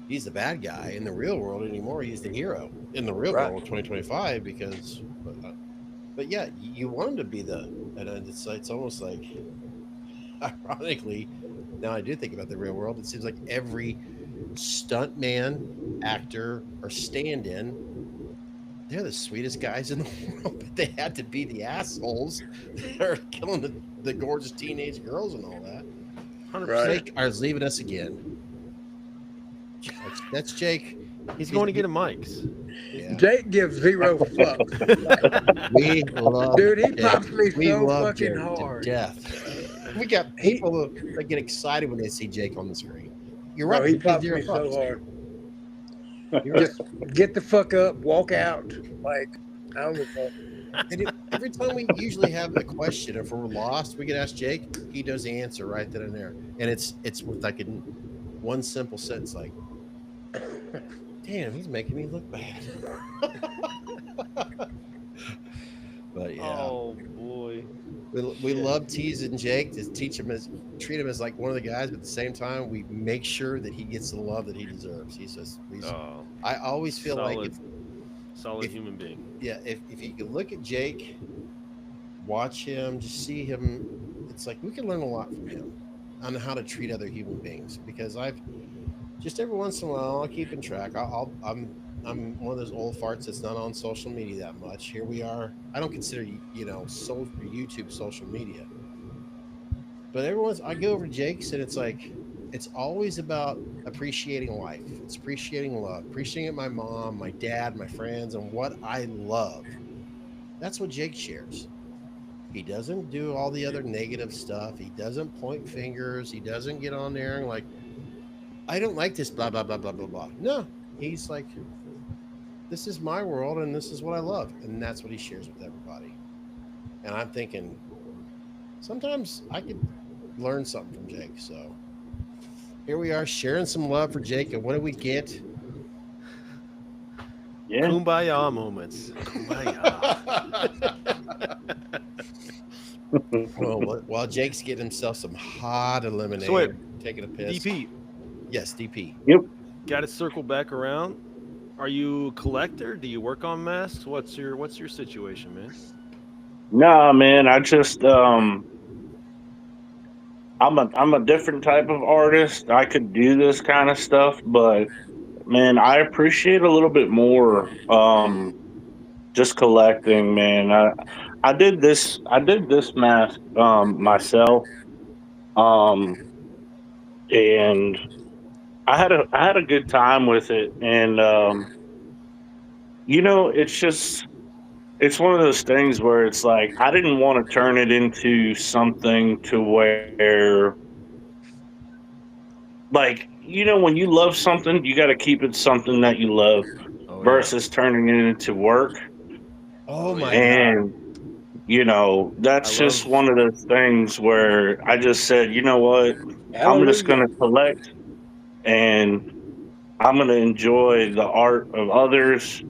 He's the bad guy in the real world anymore. He's the hero in the real world, 2025. Because, but yeah, you want him to be and it's almost like, ironically, now I do think about the real world. It seems like every stuntman, actor, or stand-in, they're the sweetest guys in the world, but they had to be the assholes that are killing the gorgeous teenage girls and all that. 100%. Jake is leaving us again. That's Jake. He's going to get a mics. Yeah. Jake gives zero fucks. We love Dude, he Jake. pops me We so love fucking Jake hard. to death. We got people that get excited when they see Jake on the screen. You're Bro, right. he pops me so hard. Just get the fuck up, walk out. Like, I don't give a fuck. And every time we usually have a question, if we're lost, we can ask Jake. He knows the answer right then and there, and it's with like in one simple sentence, like, "Damn, he's making me look bad." But yeah, Oh boy, we love teasing Jake to treat him as like one of the guys, but at the same time, we make sure that he gets the love that he deserves. I always feel like solid human being. Yeah, if you can look at Jake, watch him, just see him, it's like we can learn a lot from him on how to treat other human beings. Because I've just every once in a while, I'll keep in track. I'm one of those old farts that's not on social media that much. Here we are. I don't consider YouTube social media, but I go over to Jake's and it's like it's always about appreciating life. It's appreciating love, appreciating my mom, my dad, my friends, and what I love. That's what Jake shares. He doesn't do all the other negative stuff. He doesn't point fingers. He doesn't get on there and like, I don't like this, blah, blah, blah, blah, blah, blah. No, he's like, this is my world and this is what I love. And that's what he shares with everybody. And I'm thinking, sometimes I could learn something from Jake. So here we are sharing some love for Jake. And what do we get? Yeah. Kumbaya moments. Kumbaya. Well, while Jake's getting himself some hot lemonade, So wait, taking a piss. DP, Yes, DP. Yep. got to circle back around. Are you a collector? Do you work on masks? What's your situation, man? Nah, man. I just I'm a different type of artist. I could do this kind of stuff, but man, I appreciate a little bit more just collecting, man. I did this mask myself. And I had a good time with it, and it's one of those things where it's like I didn't want to turn it into something to where, like, when you love something, you got to keep it something that you love Oh, versus turning it into work. Oh my God. And that's just one of those things where I just said, you know what, I'm just going to collect and I'm going to enjoy the art of others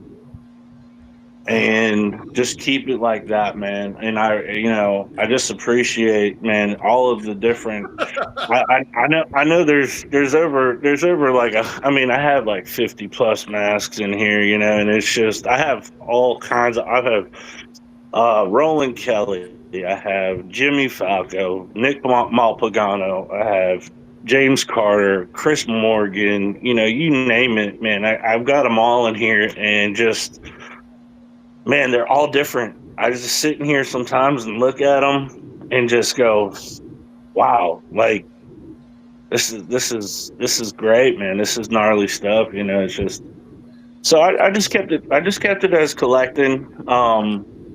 and just keep it like that, man. And I just appreciate, man, all of the different. I know there's over like I have like 50 plus masks in here, and it's just I have all kinds of. I have Roland Kelly, I have Jimmy Falco, Nick Malpagano, I have James Carter, Chris Morgan, you name it, man. I've got them all in here, and just, man, they're all different. I just sit in here sometimes and look at them and just go, wow, like this is great, man. This is gnarly stuff, it's just. So I just kept it. I just kept it as collecting.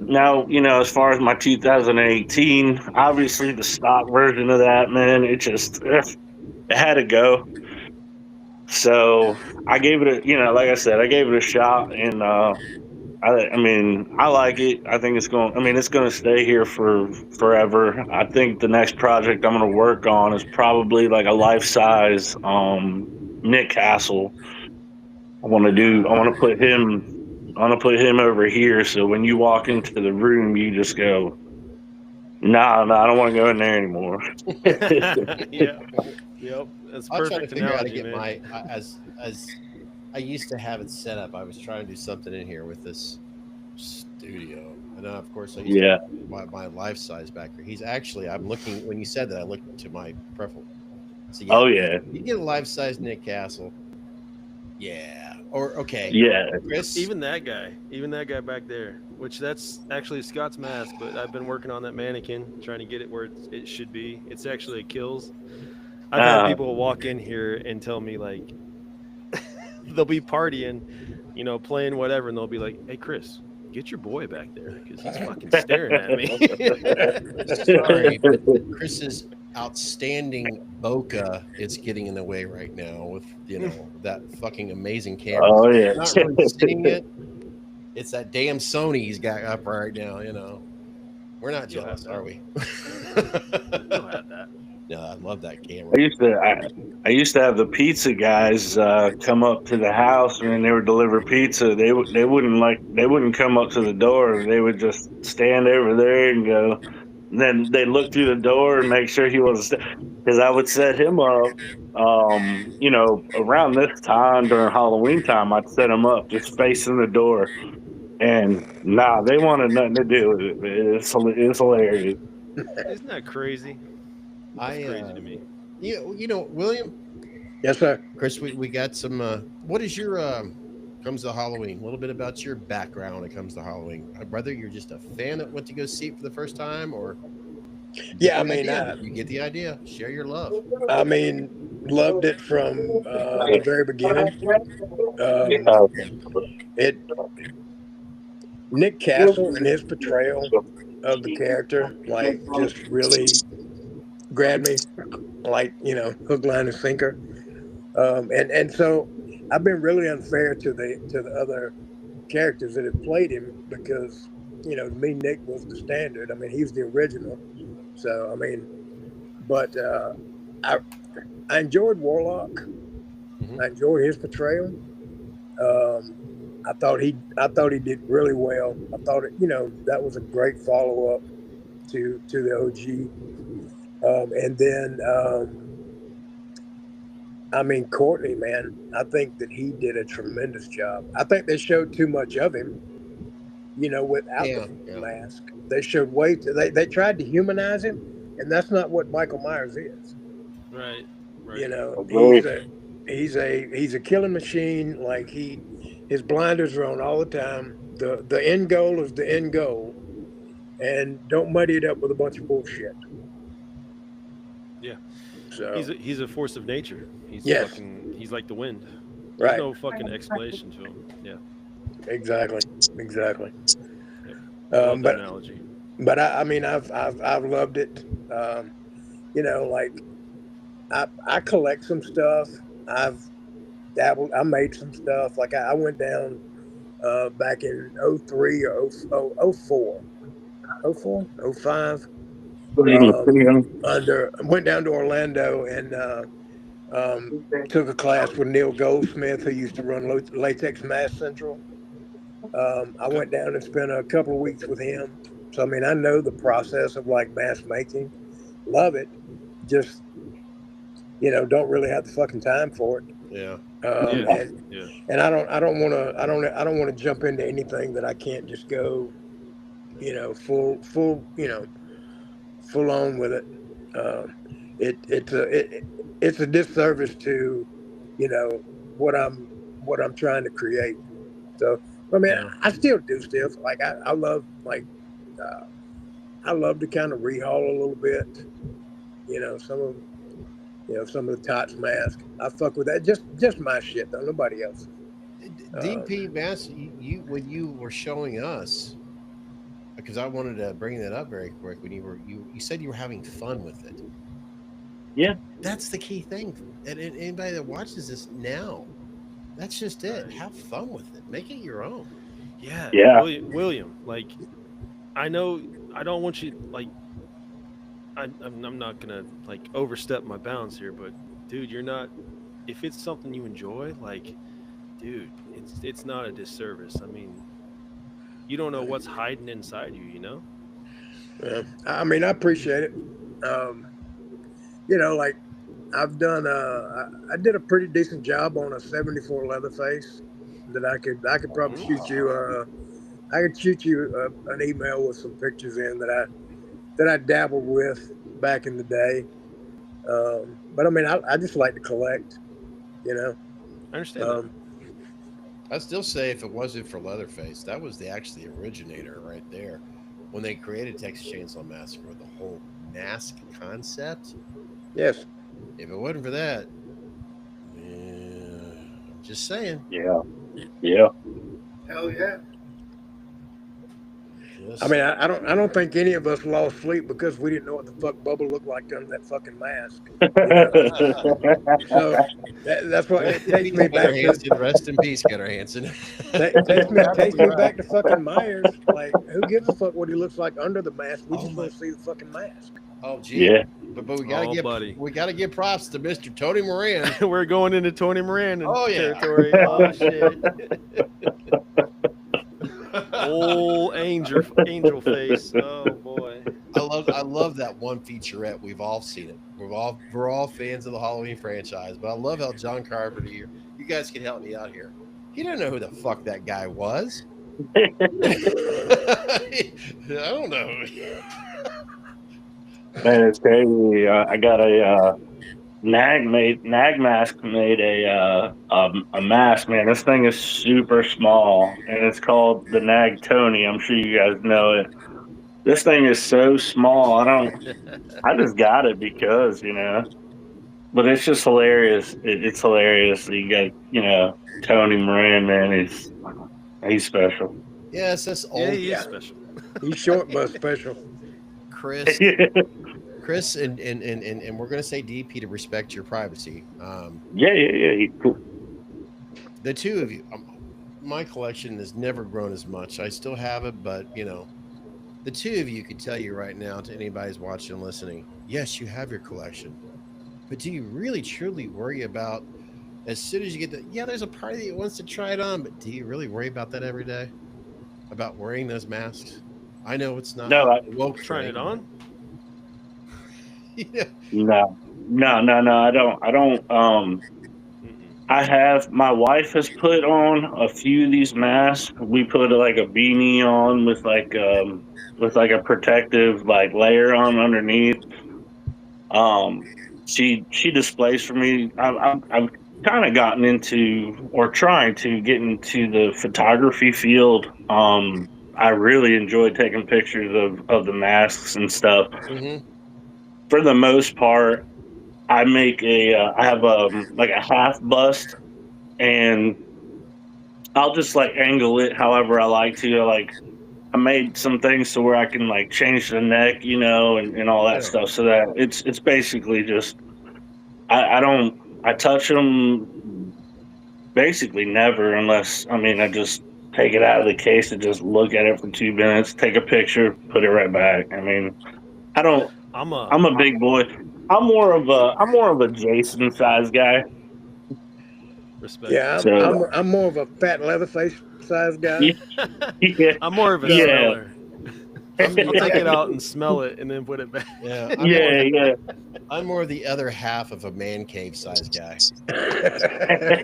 Now, as far as my 2018, obviously the stock version of that, man, it had to go. So I gave it like I said, I gave it a shot, and I like it. I think it's going to stay here for forever. I think the next project I'm going to work on is probably like a life size Nick Castle. I want to put him over here. So when you walk into the room, you just go, nah, I don't want to go in there anymore. Yep. That's I'm trying to perfect figure out how to analogy, get man. as I used to have it set up. I was trying to do something in here with this studio, and of course I used to have my life size back here. He's actually, I'm looking, when you said that, I looked to my profile. So you get a life size Nick Castle. Yeah. Or okay. Yeah. Chris? Even that guy back there, which that's actually Scott's mask, but I've been working on that mannequin, trying to get it where it should be. It's actually a Kills. I've had people walk in here and tell me, like, they'll be partying, playing whatever, and they'll be like, "Hey, Chris, get your boy back there because he's fucking staring at me." Sorry, but Chris's outstanding bokeh is getting in the way right now with that fucking amazing camera. Oh yeah, not really seeing it. It's that damn Sony he's got up right now. We're not jealous, are we? You'll have that. No, I love that camera. I used to have the pizza guys come up to the house when they would deliver pizza. They wouldn't come up to the door. They would just stand over there and go. And then they look through the door and make sure he wasn't, because I would set him up. Around this time during Halloween time, I'd set him up just facing the door. And they wanted nothing to do with it. It's hilarious. Isn't that crazy? That's crazy to me. William. Yes, sir. Chris, we got some. What is your comes to Halloween? A little bit about your background when it comes to Halloween. Whether you're just a fan that went to go see it for the first time, or you get the idea. Share your love. Loved it from the very beginning. Nick Castle and his portrayal of the character, like, just really grabbed me, like, hook, line, and sinker. And so I've been really unfair to the other characters that have played him, because, to me, Nick was the standard. He was the original. So, but I enjoyed Warlock. Mm-hmm. I enjoyed his portrayal. I thought he did really well. I thought that was a great follow up to the OG. And then Courtney, man, I think that he did a tremendous job. I think they showed too much of him, without the mask. They showed they tried to humanize him, and that's not what Michael Myers is. Right. He's a killing machine. Like, his blinders are on all the time. The end goal is the end goal, and don't muddy it up with a bunch of bullshit. Yeah. So he's a force of nature. He's like the wind. There's no fucking explanation to him. Yeah. Exactly. But analogy. But I've loved it. I collect some stuff. I've dabbled. I made some stuff. Like I went down back in 03 or 04, 04, 05. Went down to Orlando and took a class with Neil Goldsmith, who used to run Latex Mask Central. I went down and spent a couple of weeks with him. So I mean, I know the process of like mask making. Love it. Just don't really have the fucking time for it. Yeah. And I don't want to jump into anything that I can't just go, full on with it. It's a disservice to, what I'm trying to create. So I mean, I still do stuff. Like I love I love to kind of rehaul a little bit. Some of the Tots mask. I fuck with that. Just my shit though. Nobody else. DP Mask, you when you were showing us, because I wanted to bring that up very quick. When you said you were having fun with it. Yeah, that's the key thing. And anybody that watches this now, that's just it. Have fun with it. Make it your own. Yeah. William, like, I know I don't want you like. I'm not gonna like overstep my bounds here, but dude, you're not. If it's something you enjoy, like, dude, it's not a disservice. I mean, you don't know what's hiding inside you, Yeah, I mean, I appreciate it. Like I've done. I did a pretty decent job on a '74 Leatherface that I could probably shoot you. I could shoot you an email with some pictures in that I dabbled with back in the day. But I mean, I just like to collect, I understand I still say if it wasn't for Leatherface, that was actually the originator right there. When they created Texas Chainsaw Massacre, the whole mask concept. Yes. If it wasn't for that, I'm just saying. Yeah. Hell yeah. I mean, I don't think any of us lost sleep because we didn't know what the fuck Bubba looked like under that fucking mask. So that's what it takes me back to. Rest in peace, Gunnar Hansen. Takes me back to fucking Myers. Like, who gives a fuck what he looks like under the mask? We just want to see the fucking mask. Oh, gee. Yeah. But we gotta give props to Mr. Tony Moran. We're going into Tony Moran territory. Oh shit. Old angel face. Oh boy. I love that one featurette. We've all seen it. We're all fans of the Halloween franchise, but I love how John Carpenter here. You guys can help me out here. He didn't know who the fuck that guy was. I don't know. Man, it's crazy. I got a Nag Mask made a mask. Man, this thing is super small, and it's called the Nag Tony. I'm sure you guys know it. This thing is so small. I just got it because but it's just hilarious. It's hilarious. You got Tony Moran, man. He's special. Yes, that's old. Yeah, he is special. He's short but special. Chris, and we're gonna say DP to respect your privacy. Yeah. He's cool. The two of you, my collection has never grown as much. I still have it, but the two of you could tell you right now to anybody who's watching and listening. Yes, you have your collection, but do you really truly worry about as soon as you get there's a party that wants to try it on, but do you really worry about that every day? About wearing those masks? I know it's not. No, trying it on. Yeah. No, I don't. I have. My wife has put on a few of these masks. We put like a beanie on with like a protective like layer on underneath. She displays for me. I've kind of gotten into or trying to get into the photography field. I really enjoy taking pictures of the masks and stuff. Mm-hmm. For the most part, I make I have a half bust, and I'll just like angle it however I like to. I made some things to where I can like change the neck, and all that stuff. So that it's basically just I don't I touch them basically never, unless I just take it out of the case and just look at it for 2 minutes, take a picture, put it right back. I mean, I don't. I'm I'm a big boy. I'm more of a Jason size guy. respect. Yeah, So I'm more of a fat Leatherface size guy. yeah, I'm more of a Yeah. smeller. I'll take it out and smell it and then put it back. Yeah, yeah. I'm more of the other half of a man cave size guy. I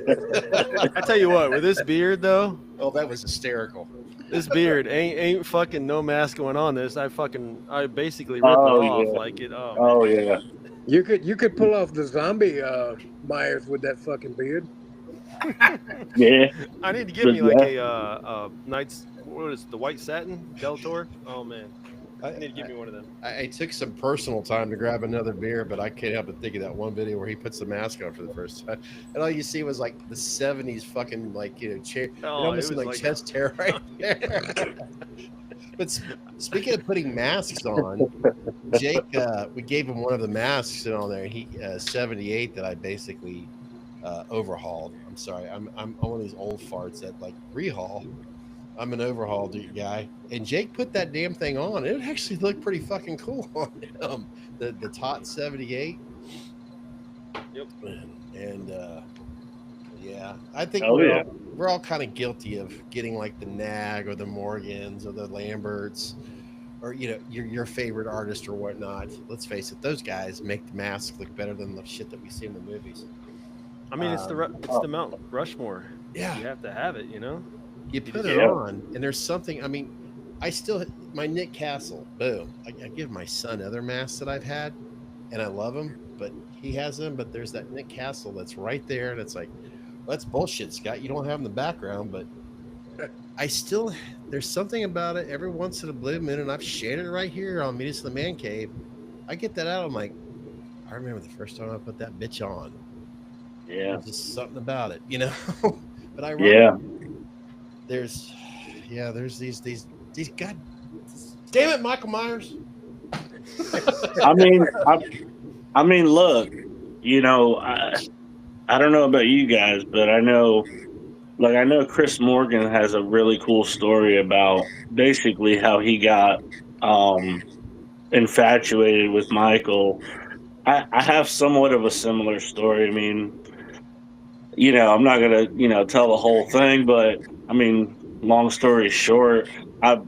tell you what, with this beard though, Oh, that was hysterical. this beard ain't fucking no mask going on this. I basically ripped Oh, it off yeah. like it. Oh, Oh yeah. You could pull off the zombie Myers with that fucking beard. Yeah. I need to give me like a Knights. What is it, the white satin Bellator? Oh man, I need to give me one of them. I took some personal time to grab another beer, but I can't help but think of that one video where he puts the mask on for the first time, and all you see was like the '70s fucking chair. It Oh, almost it was like chest hair right there. But speaking of putting masks on, Jake, we gave him one of the masks and on there. He 78 that I basically overhauled. I'm sorry, I'm one of these old farts that like rehaul. I'm an overhaul guy, and Jake put that damn thing on. It actually looked pretty fucking cool on him. The Tot 78. Yep. And yeah, I think Oh, yeah. we're all kind of guilty of getting like the Nag or the Morgans or the Lamberts, or your favorite artist or whatnot. Let's face it, those guys make the masks look better than the shit that we see in the movies. I mean, it's the Mount Rushmore. Yeah. You have to have it, you know. You put it Yeah. on, and there's something. I mean, I still my Nick Castle. Boom. I give my son other masks that I've had, and I love them, but he has them. But there's that Nick Castle that's right there, and it's like, well, that's bullshit, Scott. You don't have him in the background, but there's something about it. Every once in a blue moon, and I've shared it right here on Meet Us in the Man Cave. I get that out. I'm like, I remember the first time I put that bitch on. Yeah. There's just something about it, But I there's these god damn it, Michael Myers. I mean, look, I don't know about you guys, but I know Chris Morgan has a really cool story about basically how he got infatuated with Michael. I have somewhat of a similar story. I mean, I'm not gonna, tell the whole thing, but I mean, long story short, I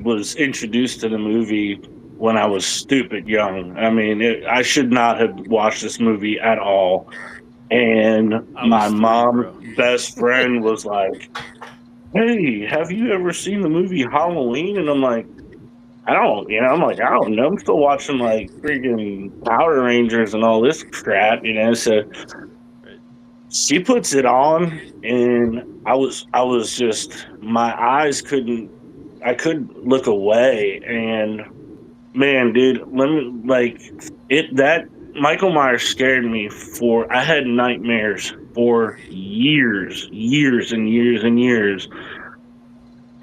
was introduced to the movie when I was stupid young. I mean, I should not have watched this movie at all. And my mom's best friend was like, "Hey, have you ever seen the movie Halloween?" And I'm like, I don't know. I'm still watching like freaking Power Rangers and all this crap, So she puts it on, and I was just, my eyes couldn't look away. And man, dude, that Michael Myers scared me I had nightmares for years and years and years.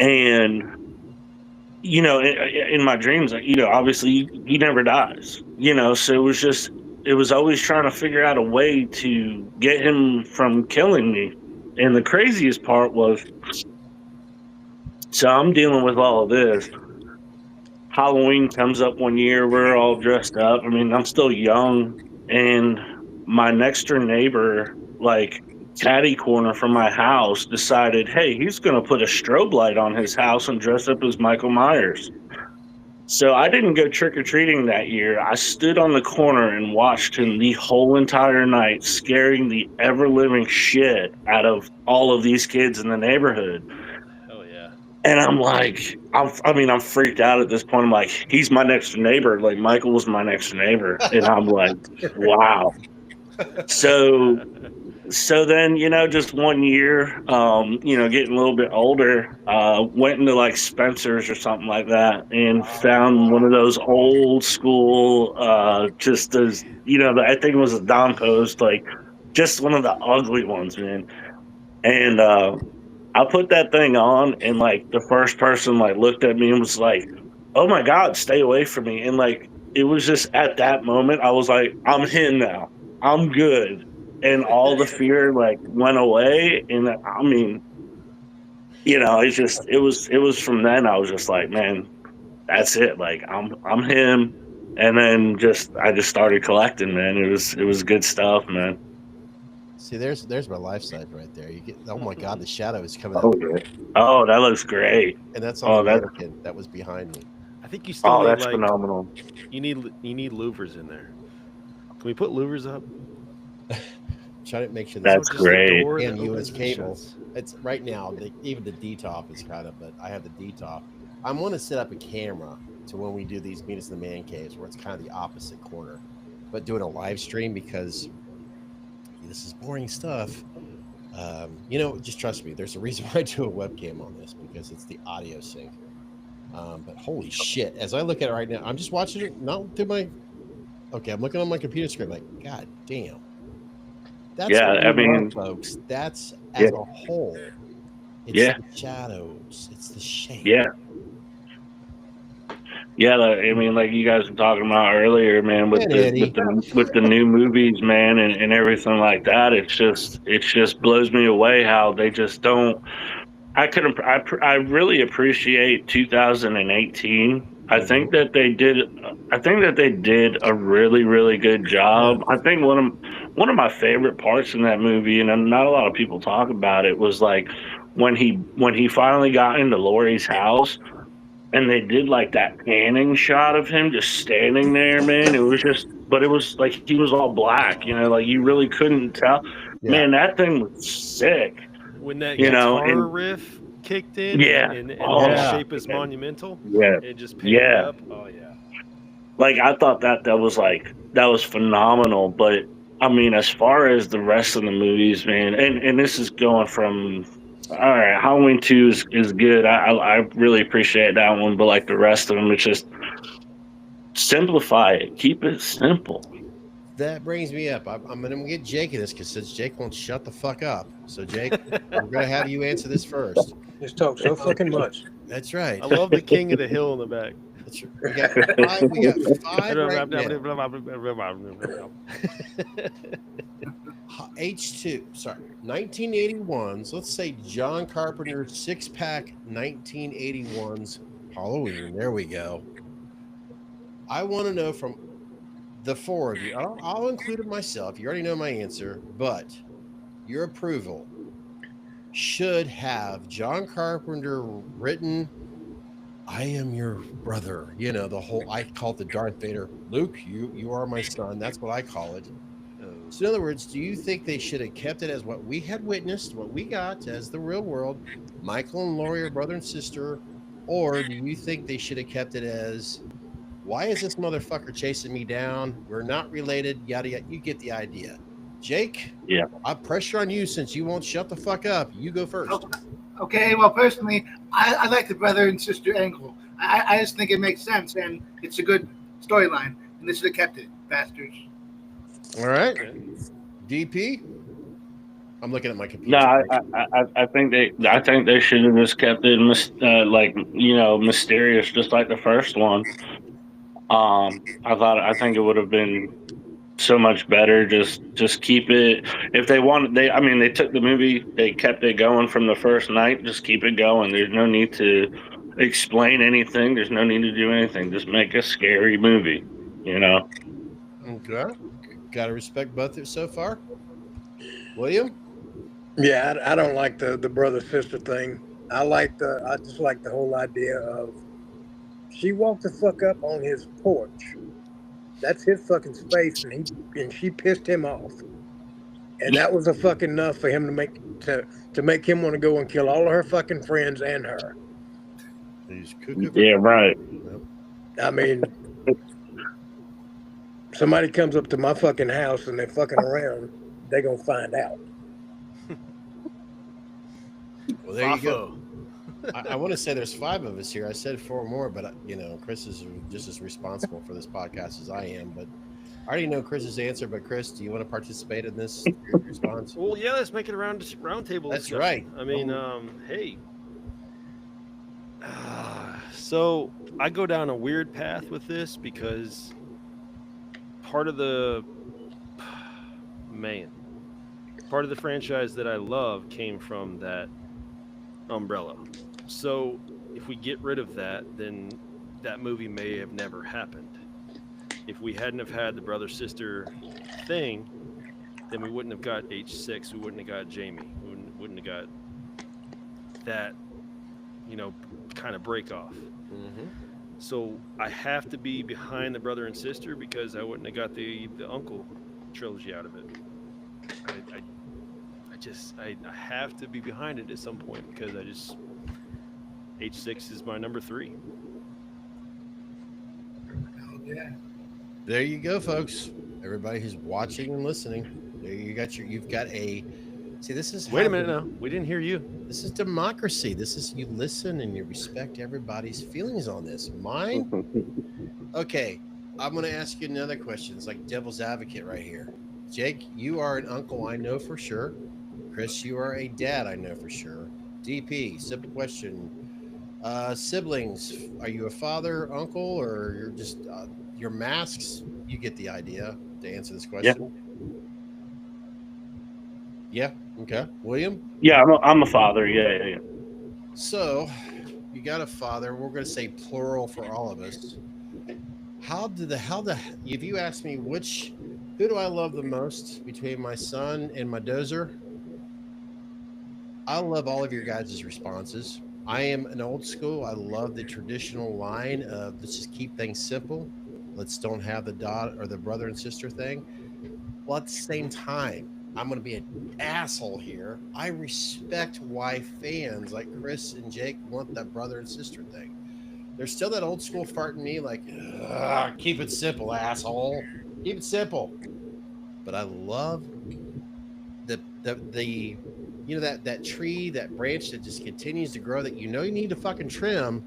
And, in my dreams, obviously he never dies, so it was always trying to figure out a way to get him from killing me. And the craziest part was, so I'm dealing with all of this. Halloween comes up one year, we're all dressed up. I mean, I'm still young, and my next door neighbor, like catty corner from my house, decided, hey, he's going to put a strobe light on his house and dress up as Michael Myers. So I didn't go trick-or-treating that year. I stood on the corner and watched him the whole entire night, scaring the ever-living shit out of all of these kids in the neighborhood. Oh, yeah. And I'm like, I'm freaked out at this point. I'm like, he's my next neighbor. Like, Michael was my next neighbor. And I'm like, wow. So then, just one year, getting a little bit older, went into like Spencer's or something like that, and found one of those old school, just as, I think it was a Don Post, like just one of the ugly ones, man. And I put that thing on, and like the first person like looked at me and was like, "Oh my God, stay away from me." And like, it was just at that moment, I was like, I'm him now. I'm good. and all the fear like went away. And I mean, you know, it was from then I was just like, man, that's it. Like I'm him. And then I just started collecting, man. It was good stuff, man. See, there's my life size right there. You get, oh my God, the shadow is coming Oh, up, yeah. Oh, that looks great. and that's on the mannequin that was behind me. I think you still need that's like phenomenal. you need louvers in there. Can we put louvers up? Try to make sure That's Just a great. door that And opens US and cable. shuts. It's right now. Even the D-top is kind of, but I have the D-top. I'm going to set up a camera to when we do these Meet Us in the Man Caves, where it's kind of the opposite corner, but doing a live stream because this is boring stuff. You know, just trust me. There's a reason why I do a webcam on this, because it's the audio sync. But holy shit! As I look at it right now, I'm just watching it not through my. Okay, I'm looking on my computer screen. Like, God damn. That's Yeah, what I we mean, love, folks. That's as a whole. It's Yeah. the shadows. It's the shape. Yeah. Yeah, I mean, like you guys were talking about earlier, man, with the new movies, man, and everything like that. It just blows me away how they just don't. I really appreciate 2018. I think that they did a really, really good job. I think one of my favorite parts in that movie, and not a lot of people talk about it, was like when he finally got into Laurie's house. And they did like that panning shot of him just standing there, man. It was like he was all black, you know, like you really couldn't tell. Yeah. Man, that thing was sick. When that You know, guitar and- riff kicked in, Yeah. and Oh, the yeah. shape is monumental. Yeah. It just panned Yeah. up. Oh yeah. Like I thought that was phenomenal. But I mean, as far as the rest of the movies, man, and this is going from all right, Halloween 2 is good. I really appreciate that one, but like the rest of them, it's just simplify it, keep it simple. That brings me up. I'm going to get Jake in this because since Jake won't shut the fuck up. So, Jake, we're going to have you answer this first. Just talk so fucking much. That's right. I love the king of the hill in the back. That's right. We got five right now. H2, sorry, 1981s. Let's say John Carpenter's 6-pack 1981s Halloween. There we go. I want to know from the four of you. I'll include myself. You already know my answer, but your approval should have John Carpenter written, I am your brother. You know, the whole, I call it the Darth Vader, Luke, you are my son. That's what I call it. So in other words, do you think they should have kept it as what we had witnessed, what we got as the real world, Michael and Laurie are brother and sister, or do you think they should have kept it as, why is this motherfucker chasing me down? We're not related, yada, yada. You get the idea. Jake? Yeah. I pressure on you since you won't shut the fuck up. You go first. Okay, well, personally, I like the brother and sister angle. I just think it makes sense, and it's a good storyline, and they should have kept it, bastards. All right. DP? I'm looking at my computer. No, I think they should have just kept it like, you know, mysterious, just like the first one. I think it would have been so much better. Just keep it. If they wanted, they took the movie, they kept it going from the first night. Just keep it going. There's no need to explain anything. There's no need to do anything. Just make a scary movie, you know. Okay. Gotta respect both so far. William? Yeah, I don't like the brother sister thing. I just like the whole idea of she walked the fuck up on his porch. That's his fucking space, and she pissed him off. And that was a fucking enough for him to make him want to go and kill all of her fucking friends and her. He's cuckoo. Yeah, right. I mean, somebody comes up to my fucking house and they're fucking around, they gonna find out. Well, there you go. I want to say there's 5 of us here. I said 4 more, but Chris is just as responsible for this podcast as I am. But I already know Chris's answer. But Chris, do you want to participate in this response? Well, yeah, let's make it a round table. That's discussion. right. I mean, hey. So I go down a weird path with this because part of the man, part of the franchise that I love came from that umbrella. So if we get rid of that, then that movie may have never happened. If we hadn't have had the brother-sister thing, then we wouldn't have got H6. We wouldn't have got Jamie. We wouldn't have got that, kind of break off. Mm-hmm. So I have to be behind the brother and sister because I wouldn't have got the uncle trilogy out of it. I have to be behind it at some point because H6 is my number 3. Oh, yeah. There you go, folks. Everybody who's watching and listening, there you've got a. See, this is. Wait a minute now. We didn't hear you. This is democracy. This is you listen and you respect everybody's feelings on this. Mine. Okay, I'm going to ask you another question. It's like devil's advocate right here. Jake, you are an uncle, I know for sure. Chris, you are a dad, I know for sure. DP, simple question. Siblings, are you a father, uncle, or you're just your masks? You get the idea to answer this question. Yeah. Okay. William? Yeah, I'm a father. Yeah. So you got a father. We're going to say plural for all of us. If you ask me who do I love the most between my son and my dozer? I love all of your guys' responses. I am an old school. I love the traditional line of let's just keep things simple. Let's don't have the dot or the brother and sister thing. Well, at the same time, I'm going to be an asshole here. I respect why fans like Chris and Jake want that brother and sister thing. There's still that old school fart in me like, keep it simple, asshole. Keep it simple. But I love the that tree, that branch that just continues to grow that you need to fucking trim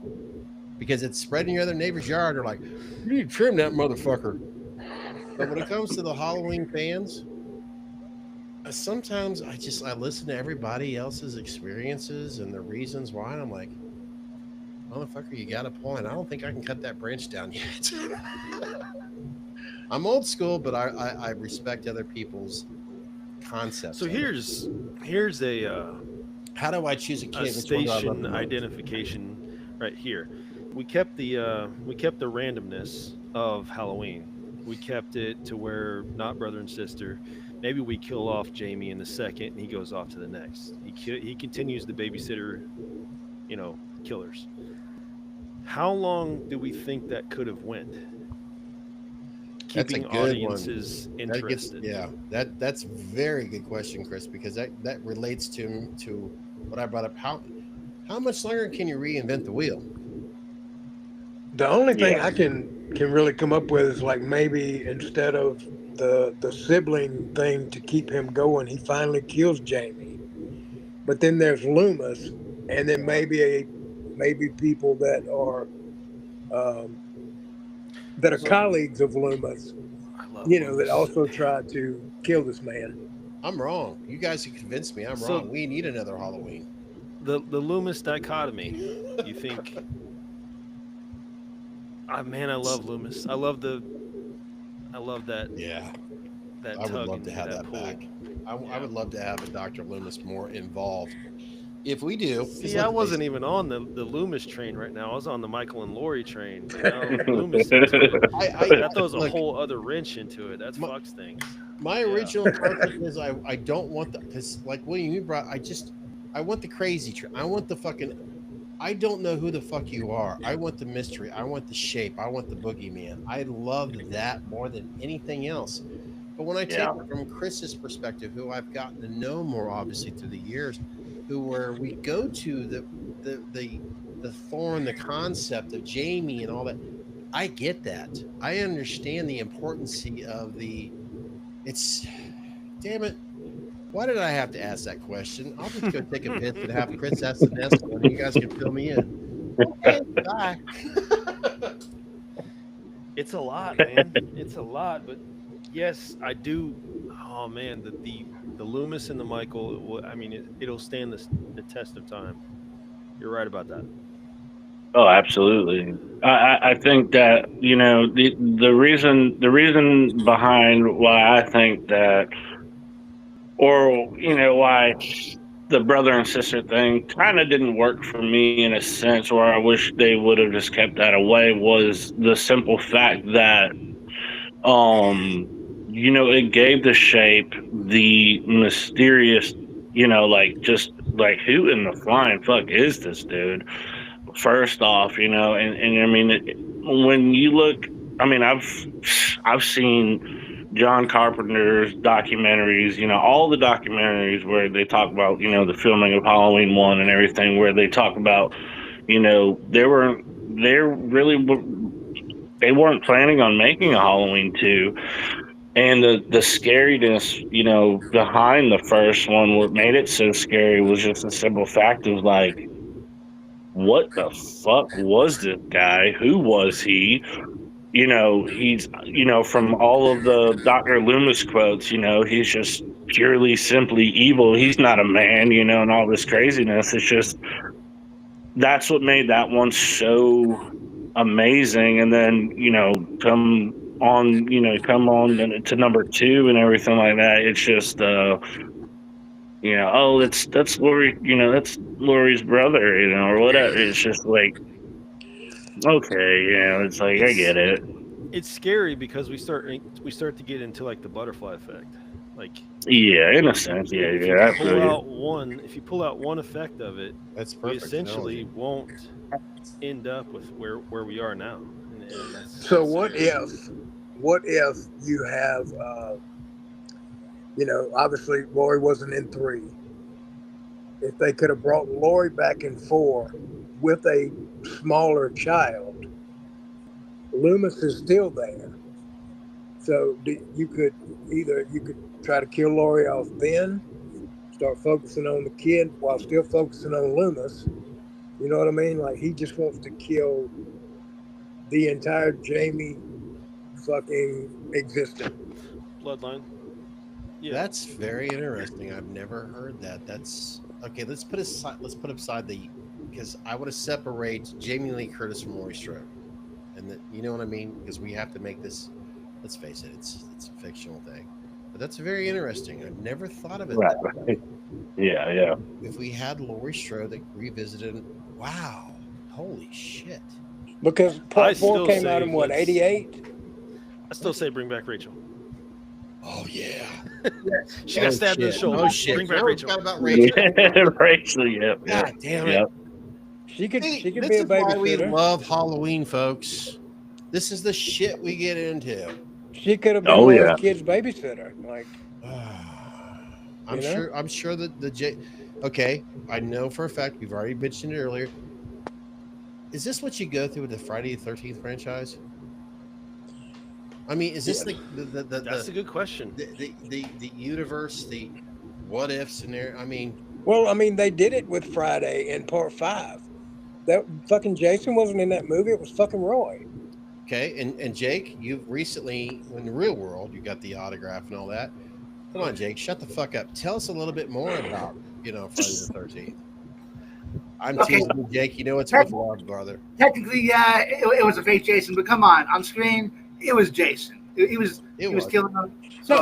because it's spreading your other neighbor's yard. They're like, you need to trim that motherfucker. But when it comes to the Halloween fans, sometimes I listen to everybody else's experiences and the reasons why, and I'm like, motherfucker, you got a point. I don't think I can cut that branch down yet. I'm old school, but I respect other people's concepts. So here's a how do I choose a kid? A station identification right here. We kept the randomness of Halloween. We kept it to where not brother and sister. Maybe we kill off Jamie in the second, and he goes off to the next. He continues the babysitter, killers. How long do we think that could have went? Keeping audiences interested. That's a very good question, Chris, because that relates to what I brought up. How much longer can you reinvent the wheel? The only thing I can really come up with is like maybe instead of the sibling thing to keep him going, he finally kills Jamie. But then there's Loomis, and then maybe people that are colleagues of Loomis, that also try to kill this man. I'm wrong. You guys have convinced me I'm wrong. We need another Halloween. The Loomis dichotomy. You think? Man, I love Loomis. I love that. Yeah. That I would tug love to have that back. I would love to have a Dr. Loomis more involved. If we do. See, I wasn't even on the Loomis train right now. I was on the Michael and Laurie train. Loomis, that throws a whole other wrench into it. That fucks things. My original concept is I don't want because like William, you brought, I want the crazy train. I want the fucking, I don't know who the fuck you are. I want the mystery. I want the shape. I want the boogeyman. I love that more than anything else. But when I take it from Chris's perspective, who I've gotten to know more obviously through the years, where we go to the thorn, the concept of Jamie and all that. I get that. I understand the importance of damn it. Why did I have to ask that question? I'll just go take a piss and have Chris ask the next one. You guys can fill me in. Okay, bye. It's a lot, man. It's a lot, but yes, I do. Oh man, the Loomis and the Michael. It'll stand the test of time. You're right about that. Oh, absolutely. I think that the reason behind why I think that or like the brother and sister thing kind of didn't work for me in a sense, where I wish they would have just kept that away, was the simple fact that it gave the shape the mysterious, just like, who in the flying fuck is this dude? First off, and I mean, when you look, I mean, I've seen John Carpenter's documentaries, all the documentaries where they talk about, the filming of Halloween 1 and everything, where they talk about, they weren't planning on making a Halloween 2. And the scariness, behind the first one, what made it so scary was just the simple fact of, like, what the fuck was this guy? Who was he? He's, from all of the Dr. Loomis quotes, he's just purely, simply evil. He's not a man, and all this craziness. It's just, that's what made that one so amazing. And then, come on to number 2 and everything like that. It's just, that's Laurie, that's Laurie's brother, or whatever. It's just like, okay, it's like, I get it. It's scary because we start to get into like the butterfly effect. Like, yeah, in a sense, yeah, if you pull out one effect of it, That's we perfect. essentially won't end up with where we are now. And So what if you have, obviously Laurie wasn't in 3. If they could have brought Laurie back in 4 with a smaller child, Loomis is still there. So you could try to kill Laurie off then, start focusing on the kid while still focusing on Loomis. You know what I mean? Like, he just wants to kill the entire Jamie fucking existence. Bloodline. Yeah. That's very interesting. I've never heard that. That's okay. Let's put aside because I want to separate Jamie Lee Curtis from Laurie Strode, and you know what I mean? Because we have to make this. Let's face it, it's a fictional thing, but that's very interesting. I've never thought of it. Right. That way. Yeah. If we had Laurie Strode that revisited, wow, holy shit! Because part 4 came out in what, 88? I still say bring back Rachel. Oh yeah, she got stabbed in the shoulder. Oh shit! Bring back I Rachel. forgot about Rachel. Rachel, yeah. God damn it! Yep. She could See, be this a is why we babysitter. love Halloween, folks. This is the shit we get into. She could have been Oh, Laurie's yeah. kid's babysitter. Like, I'm sure that okay, I know for a fact, we've already mentioned it earlier. Is this what you go through with the Friday the 13th franchise? I mean, is this the That's a good question. the universe, the what if scenario? I mean, they did it with Friday in part 5. That fucking Jason wasn't in that movie. It was fucking Roy. okay, and Jake, you've recently in the real world, you got the autograph and all that. Come on, Jake, shut the fuck up. Tell us a little bit more about Friday the 13th. I'm teasing you, Jake. You know it's with love, brother. Technically, yeah, it was a fake Jason, but come on screen, it was Jason. He was killing them. So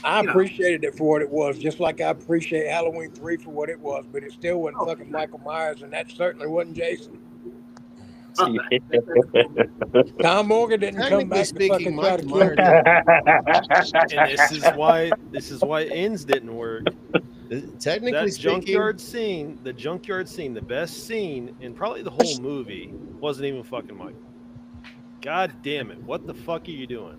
I appreciated it for what it was, just like I appreciate Halloween 3 for what it was, but it still wasn't fucking Michael Myers, and that certainly wasn't Jason. Tom Morgan didn't come back to fucking try to kill him. And this is why ends didn't work. Technically That speaking, the junkyard scene, the best scene in probably the whole movie wasn't even fucking Michael. God damn it! What the fuck are you doing?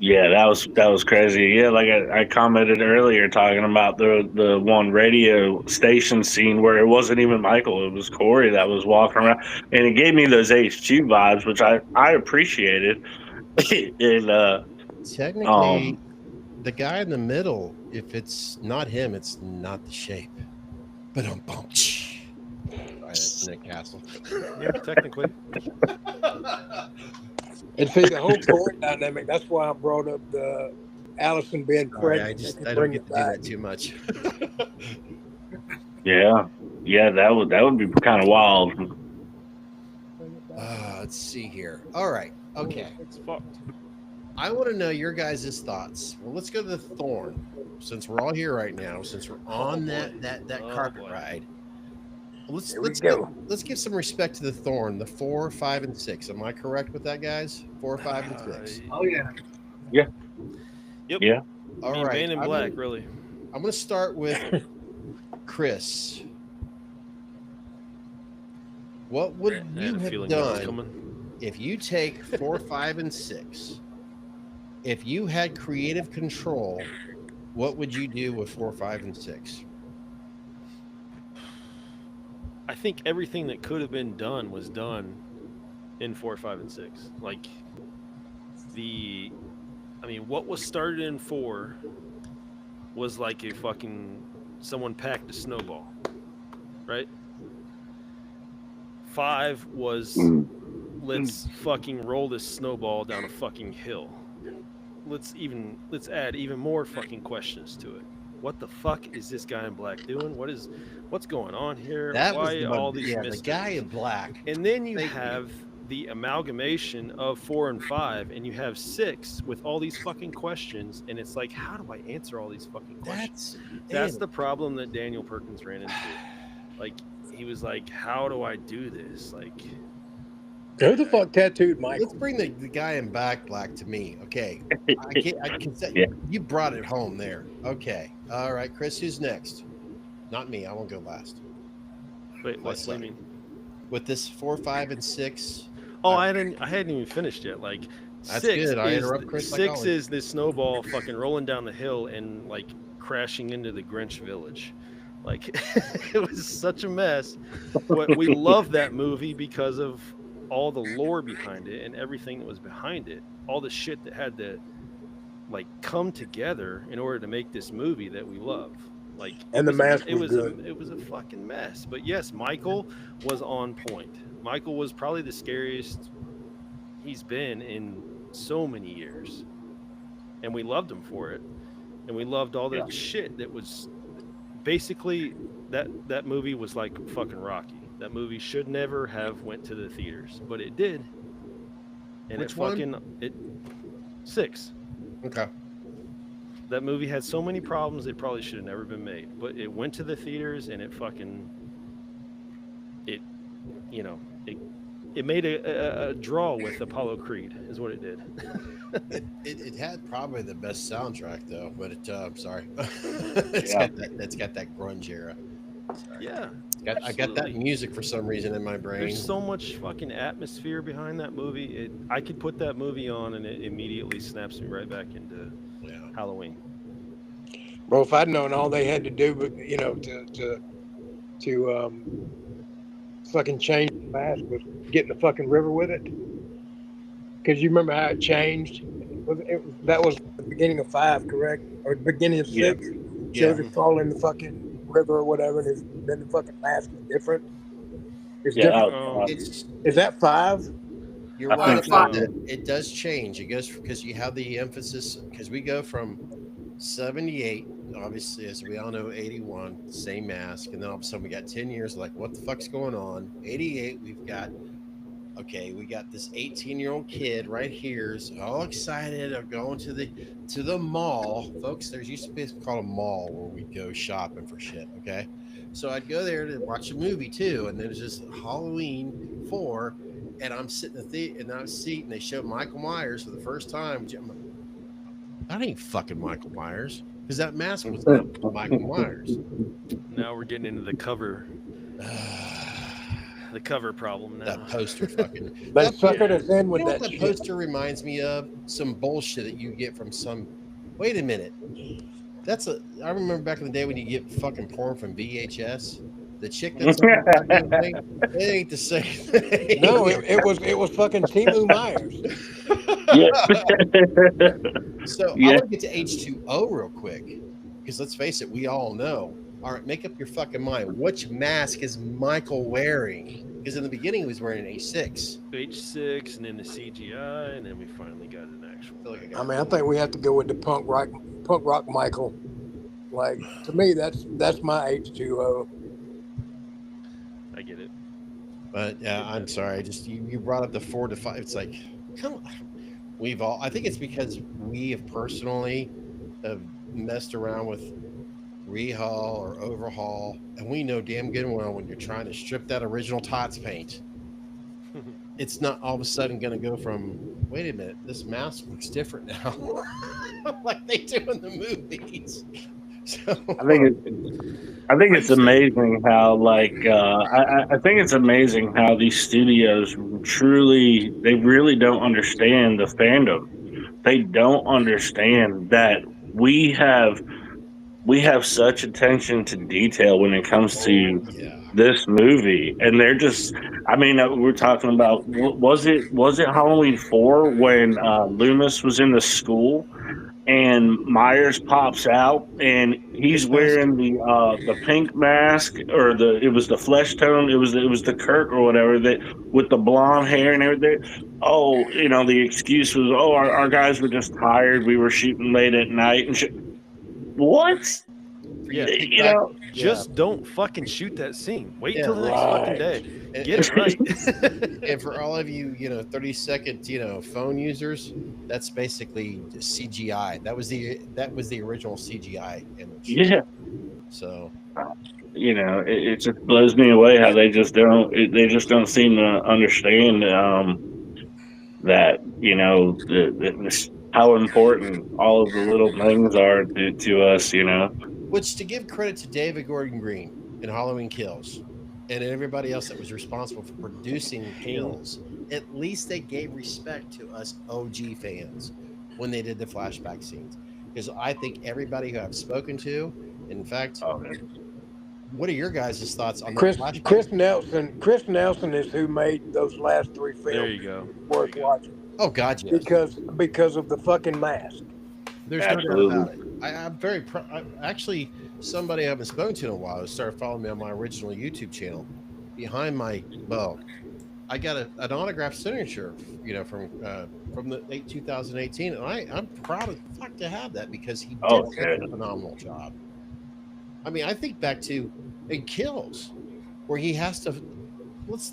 Yeah, that was crazy. Yeah, like I commented earlier, talking about the one radio station scene where it wasn't even Michael, it was Corey that was walking around, and it gave me those H2 vibes, which I appreciated. And technically, the guy in the middle, if it's not him, it's not the shape. But that's Nick Castle. Yeah, technically. And see, the whole Corey dynamic, that's why I brought up the Allison being pregnant. I don't get to do that too much. yeah, that would be kind of wild. Let's see here. All right. Okay. It's fucked. I want to know your guys' thoughts. Well, let's go to the Thorn, since we're all here right now. Since we're on that carpet ride, let's give some respect to the Thorn, the 4, 5, and 6. Am I correct with that, guys? 4, 5, and 6. Oh yeah. Yeah. Yep. Yeah. All right. Man in Black, really. I'm going to start with Chris. What would you have done if you take 4, 5, and 6? If you had creative control, what would you do with 4, 5, and 6? I think everything that could have been done was done in 4, 5, and 6. Like what was started in 4 was like a fucking someone packed a snowball, right? 5 was let's fucking roll this snowball down a fucking hill. Let's add even more fucking questions to it. What the fuck is this guy in black doing? What's going on here? Why all these mysteries? The guy in black. And then you have the amalgamation of 4 and 5, and you have 6 with all these fucking questions, and it's like, how do I answer all these fucking questions? That's the problem that Daniel Perkins ran into. Like, he was like, how do I do this? Like, who the fuck tattooed Michael? Let's bring the guy in black to me. Okay. I can say, you brought it home there. Okay. All right, Chris, who's next? Not me. I won't go last. Wait, what do you mean? With this 4, 5, and 6. Oh, I hadn't even finished yet. Like, that's 6 good. I interrupt Chris. 6 is this snowball fucking rolling down the hill and like crashing into the Grinch village. Like, it was such a mess. But we love that movie because of all the lore behind it and everything that was behind it. All the shit that had to like come together in order to make this movie that we love. Like, and the mask it was a fucking mess. But yes, Michael was on point. Michael was probably the scariest he's been in so many years, and we loved him for it. And we loved all the shit that was basically that movie was like fucking Rocky. That movie should never have went to the theaters, but it did. And Which one? 6. Okay. That movie had so many problems, it probably should have never been made. But it went to the theaters, and it made a draw with Apollo Creed, is what it did. it had probably the best soundtrack, though. But I'm sorry, it's got that grunge era. Sorry. Yeah, I got that music for some reason in my brain. There's so much fucking atmosphere behind that movie. I could put that movie on, and it immediately snaps me right back into Halloween. Bro, if I'd known all they had to do, to fucking change the mask was get in the fucking river with it. Because you remember how it changed? That was the beginning of 5, correct? Or the beginning of 6? Yeah. So it fall in the fucking river or whatever, and then the fucking mask is different. It's different. Is that 5? You're right about that. It does change. It goes because you have the emphasis, because we go from 78, obviously, as we all know, 81, same mask, and then all of a sudden we got 10 years like, what the fuck's going on? 88, we got this 18-year-old kid right here is all excited of going to the mall. Folks, there used to be called a mall where we'd go shopping for shit, okay? So I'd go there to watch a movie too, and then it's just Halloween 4, and I'm sitting in the seat, and they show Michael Myers for the first time. That ain't fucking Michael Myers, because that mask was Michael Myers. Now we're getting into the cover. The cover problem now. That poster fucking. That suckered us in with that poster reminds me of some bullshit that you get from some. Wait a minute. I remember back in the day when you get fucking porn from VHS. The chick that's on the thing, it ain't the same thing. No, it was fucking Timu Myers. So I want to get to H2O real quick, because let's face it, we all know. All right, make up your fucking mind. Which mask is Michael wearing? Because in the beginning he was wearing an H6. H6, and then the CGI, and then we finally got an actual. I think we have to go with the punk rock Michael. Like, to me, that's my H2O. I get it. But yeah, I'm sorry. You brought up the 4 to 5. It's like, come on. I think it's because we have personally have messed around with rehaul or overhaul, and we know damn good and well when you're trying to strip that original Tots paint, it's not all of a sudden going to go from, wait a minute, this mask looks different now, like they do in the movies. So, I think it's amazing how I think it's amazing how these studios they really don't understand the fandom. They don't understand that we have such attention to detail when it comes to this movie, and they're just. I mean, we're talking about was it Halloween 4 when Loomis was in the school and Myers pops out and he's wearing the pink mask, or it was the flesh tone, it was the Kirk or whatever, that with the blonde hair and everything. Oh, the excuse was, our guys were just tired, we were shooting late at night and shit. What? Yeah, just don't fucking shoot that scene. Wait till the next fucking day. Get it right. And for all of you, 30-second, phone users, that's basically CGI. That was the original CGI image. Yeah. So, it just blows me away how they just don't seem to understand that how important all of the little things are to us. Which, to give credit to David Gordon Green and Halloween Kills and everybody else that was responsible for producing Kills, at least they gave respect to us OG fans when they did the flashback scenes. Because I think everybody who I've spoken to, in fact, what are your guys' thoughts on Chris flashback? Chris Nelson is who made those last 3 films. There you go. Worth watching. Oh God, yes. Because of the fucking mask. There's no doubt about it. I'm very actually, somebody I haven't spoken to in a while who started following me on my original YouTube channel. Behind my I got an autographed signature, from the 2018, and I'm proud as fuck to have that because he did a phenomenal job. I mean, I think back to in Kills, where he has to let's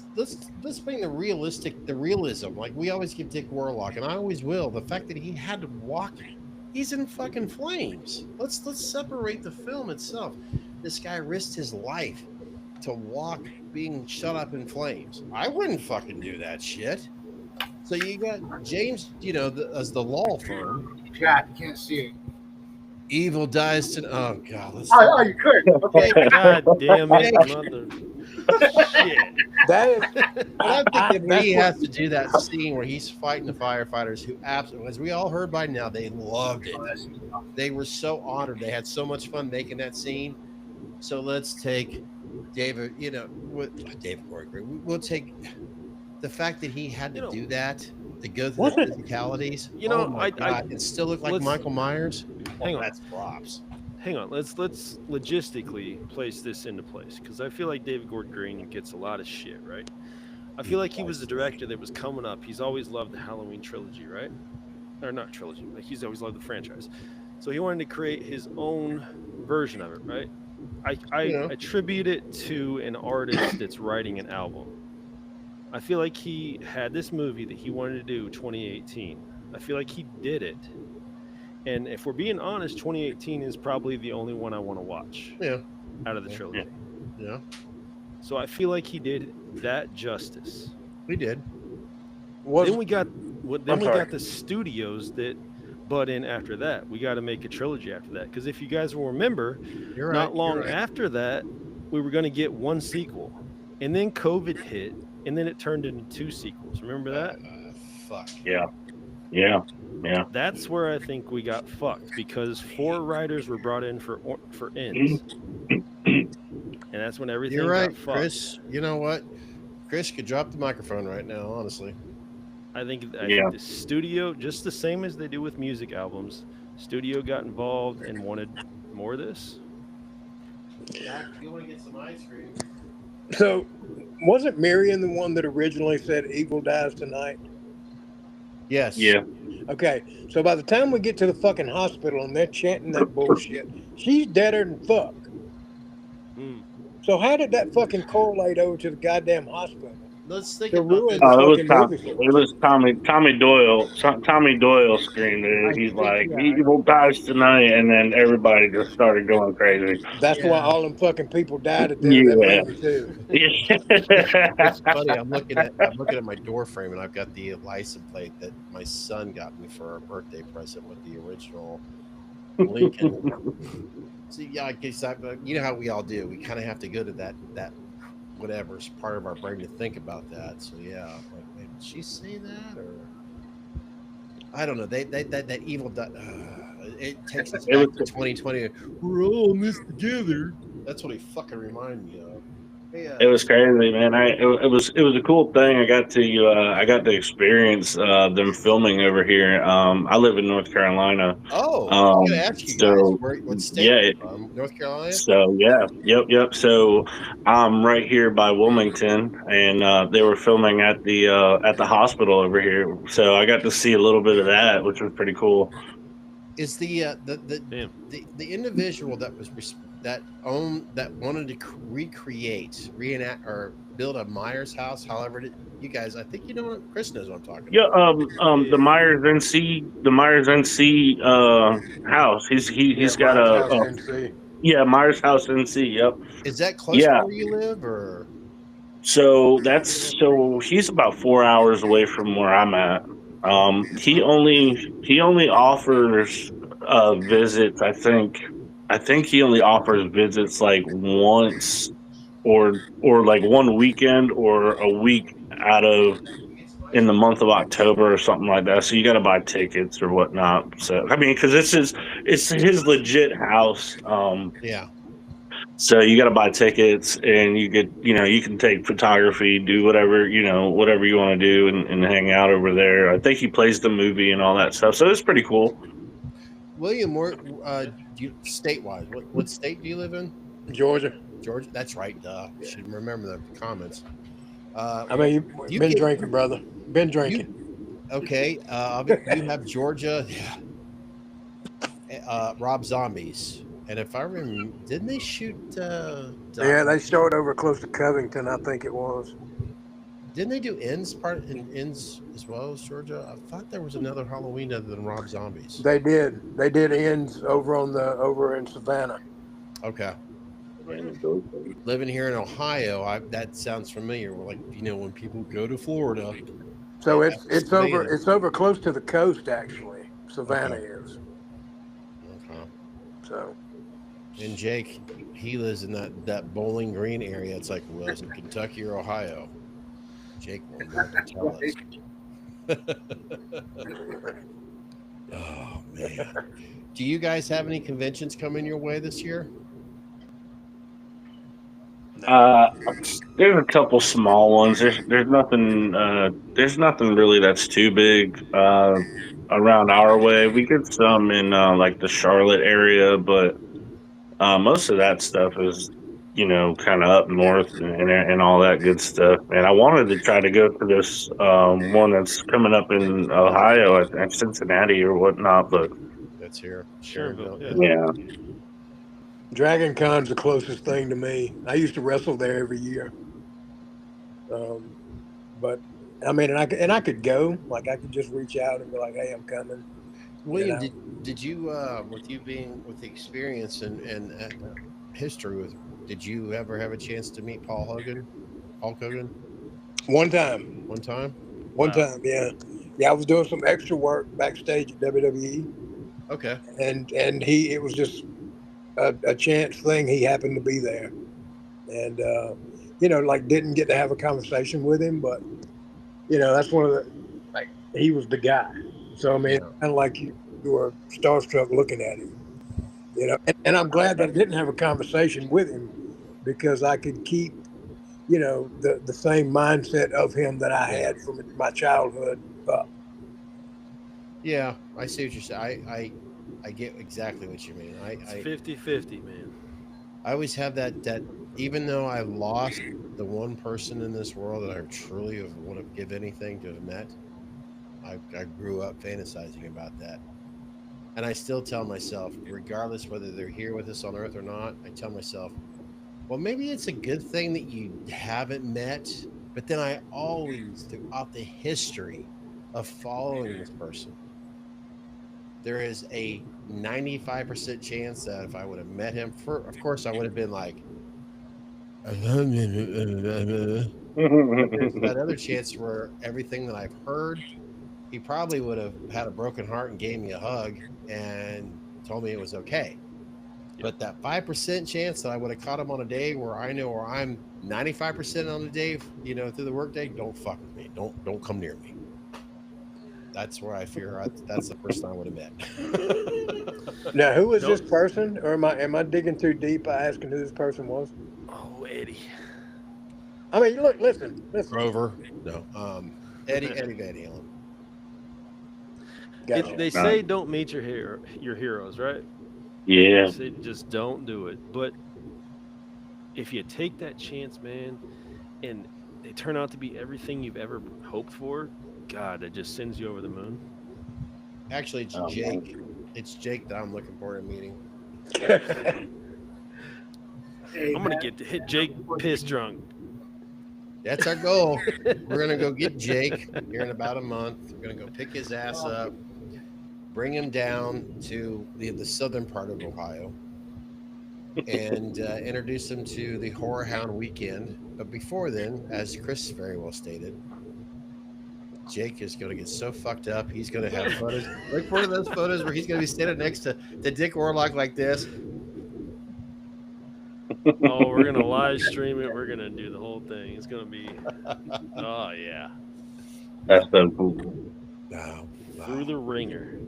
bring the realism. Like we always give Dick Warlock, and I always will. The fact that he had to walk. He's in fucking flames. Let's separate the film itself. This guy risked his life to walk being shut up in flames. I wouldn't fucking do that shit. So you got James, as the law firm. Yeah, you can't see it. Evil dies to. Oh God. You could. Okay. God damn it, mother. Shit. That is. I think that he has to do that scene where he's fighting the firefighters who absolutely, as we all heard by now, they loved it. They were so honored. They had so much fun making that scene. So let's take David, David Gordon. We'll take the fact that he had to do that to go through the physicalities. And still look like Michael Myers. Hang on. That's props. Hang on, let's logistically place this into place, because I feel like David Gordon Green gets a lot of shit, right? I feel like he was the director that was coming up. He's always loved the Halloween trilogy, right? Or not trilogy, like he's always loved the franchise. So he wanted to create his own version of it, right? I attribute it to an artist that's writing an album. I feel like he had this movie that he wanted to do 2018. I feel like he did it. And if we're being honest, 2018 is probably the only one I want to watch. Yeah. Out of the trilogy. Yeah. So I feel like he did that justice. We did. Then we got the studios that butt in after that. We got to make a trilogy after that, because if you guys will remember, not long after that, we were going to get one sequel, and then COVID hit, and then it turned into 2 sequels. Remember that? Fuck. Yeah. That's where I think we got fucked, because 4 writers were brought in for ends, and that's when everything. You're right, got fucked. Chris. You know what? Chris could drop the microphone right now. Honestly, I think the studio, just the same as they do with music albums, studio got involved and wanted more of this. Jack, you want to get some ice cream? So, wasn't Marion the one that originally said "Evil dies tonight"? Yes. Yeah. Okay, so by the time we get to the fucking hospital and they're chanting that bullshit, she's deader than fuck. So how did that fucking correlate over to the goddamn hospital? let's think To about ruin this. the Oh, fucking movie for it was Tommy Doyle. Tommy Doyle screamed I it. He's think, like, yeah, "Evil dies tonight," and then everybody just started going crazy. That's why yeah. all them fucking people died at the end of that Yeah. movie too. It's funny. I'm looking at my door frame, and I've got the license plate that my son got me for a birthday present with the original Lincoln. See, yeah, I guess you know how we all do. We kind of have to go to that whatever's part of our brain to think about that. So yeah, like, wait, did she say that, or I don't know. That evil. It takes us It back was to 2020. We're all in this together. That's what he fucking reminded me of. Yeah. It was crazy, man. It was a cool thing. I got to experience them filming over here. I live in North Carolina. Oh, I was gonna ask you guys So what state yeah, you're from? North Carolina. so yeah, yep. So I'm right here by Wilmington, and they were filming at the hospital over here. So I got to see a little bit of that, which was pretty cool. Is the Damn. the individual that that wanted to reenact or build a Myers house? However, you guys, I think you know what Chris knows what I'm talking Yeah, about. the Myers NC house. He's got Myers a House NC. Myers House NC. Yep. Is that close Yeah. to where you live, or? So he's about 4 hours away from where I'm at. He only offers visits. I think he only offers visits like once or like one weekend or a week out of in the month of October or something like that. So you got to buy tickets or whatnot. So I mean, because it's his legit house. Yeah. So you got to buy tickets, and you can take photography, do whatever you want to do, and hang out over there. I think he plays the movie and all that stuff. So it's pretty cool. William, statewide, what state do you live in? Georgia. Georgia. That's right. Should remember the comments. I mean, you been get- drinking, brother. Been drinking. Okay. You have Georgia. Rob Zombies, and if I remember, didn't they shoot? Yeah, they showed over close to Covington, I think it was. Didn't they do Ends as well as Georgia? I thought there was another Halloween other than Rob Zombies. They did. They did Ends over in Savannah. Okay. Living here in Ohio, that sounds familiar. Like, when people go to Florida. So it's over close to the coast actually. Savannah is. Okay. So. And Jake, he lives in that Bowling Green area. It's like, well, is it Kentucky or Ohio? Jake won't be able to tell us. Oh man. Do you guys have any conventions coming your way this year? There's a couple small ones. There's nothing really that's too big around our way. We get some in like the Charlotte area, but most of that stuff is kind of up north and all that good stuff. And I wanted to try to go for this one that's coming up in Ohio at Cincinnati or whatnot, but that's here. Sherville, yeah. Dragon Con's the closest thing to me. I used to wrestle there every year. But I mean, and I could go. Like, I could just reach out and be like, "Hey, I'm coming." William, did you with you being with the experience and history with, did you ever have a chance to meet Hulk Hogan? One time. One time, Yeah. I was doing some extra work backstage at WWE. Okay. And it was just a chance thing. He happened to be there, and didn't get to have a conversation with him, but that's one of the, like, he was the guy. So I mean, kind of like you were starstruck looking at him, and I'm glad that I didn't have a conversation with him, because I could keep the same mindset of him that I had from my childhood up. Yeah, I see what you're saying. I get exactly what you mean. It's 50-50, man. I always have that even though I lost the one person in this world that I truly would have given anything to have met, I grew up fantasizing about that. And I still tell myself, regardless whether they're here with us on Earth or not, I tell myself, well, maybe it's a good thing that you haven't met, But then I always, throughout the history of following this person, there is a 95% chance that if I would have met him, of course, I would have been like, but there's that other chance where everything that I've heard, he probably would have had a broken heart and gave me a hug and told me it was okay. But that 5% chance that I would have caught him on a day where I know where I'm 95% on the day, you know, through the workday, don't fuck with me. Don't come near me. That's where I fear that's the person I would have met. Now, who was this person? Or am I digging too deep by asking who this person was? Oh, Eddie. I mean, look, listen. Grover. No. Eddie Van Halen. Gotcha. They say don't meet your heroes, right? Yeah. They say just don't do it. But if you take that chance, man, and they turn out to be everything you've ever hoped for, God, it just sends you over the moon. Actually, it's Jake. It's Jake that I'm looking for in a meeting. I'm gonna hit Jake piss drunk. That's our goal. We're gonna go get Jake here in about a month. We're gonna go pick his ass up, bring him down to the southern part of Ohio, and introduce him to the Horror Hound weekend. But before then, as Chris very well stated, Jake is going to get so fucked up. He's going to have photos. Look for those photos where he's going to be standing next to Dick Warlock like this. Oh, we're gonna live stream it. We're gonna do the whole thing. It's gonna be, oh yeah, That's so cool. Wow. through the ringer.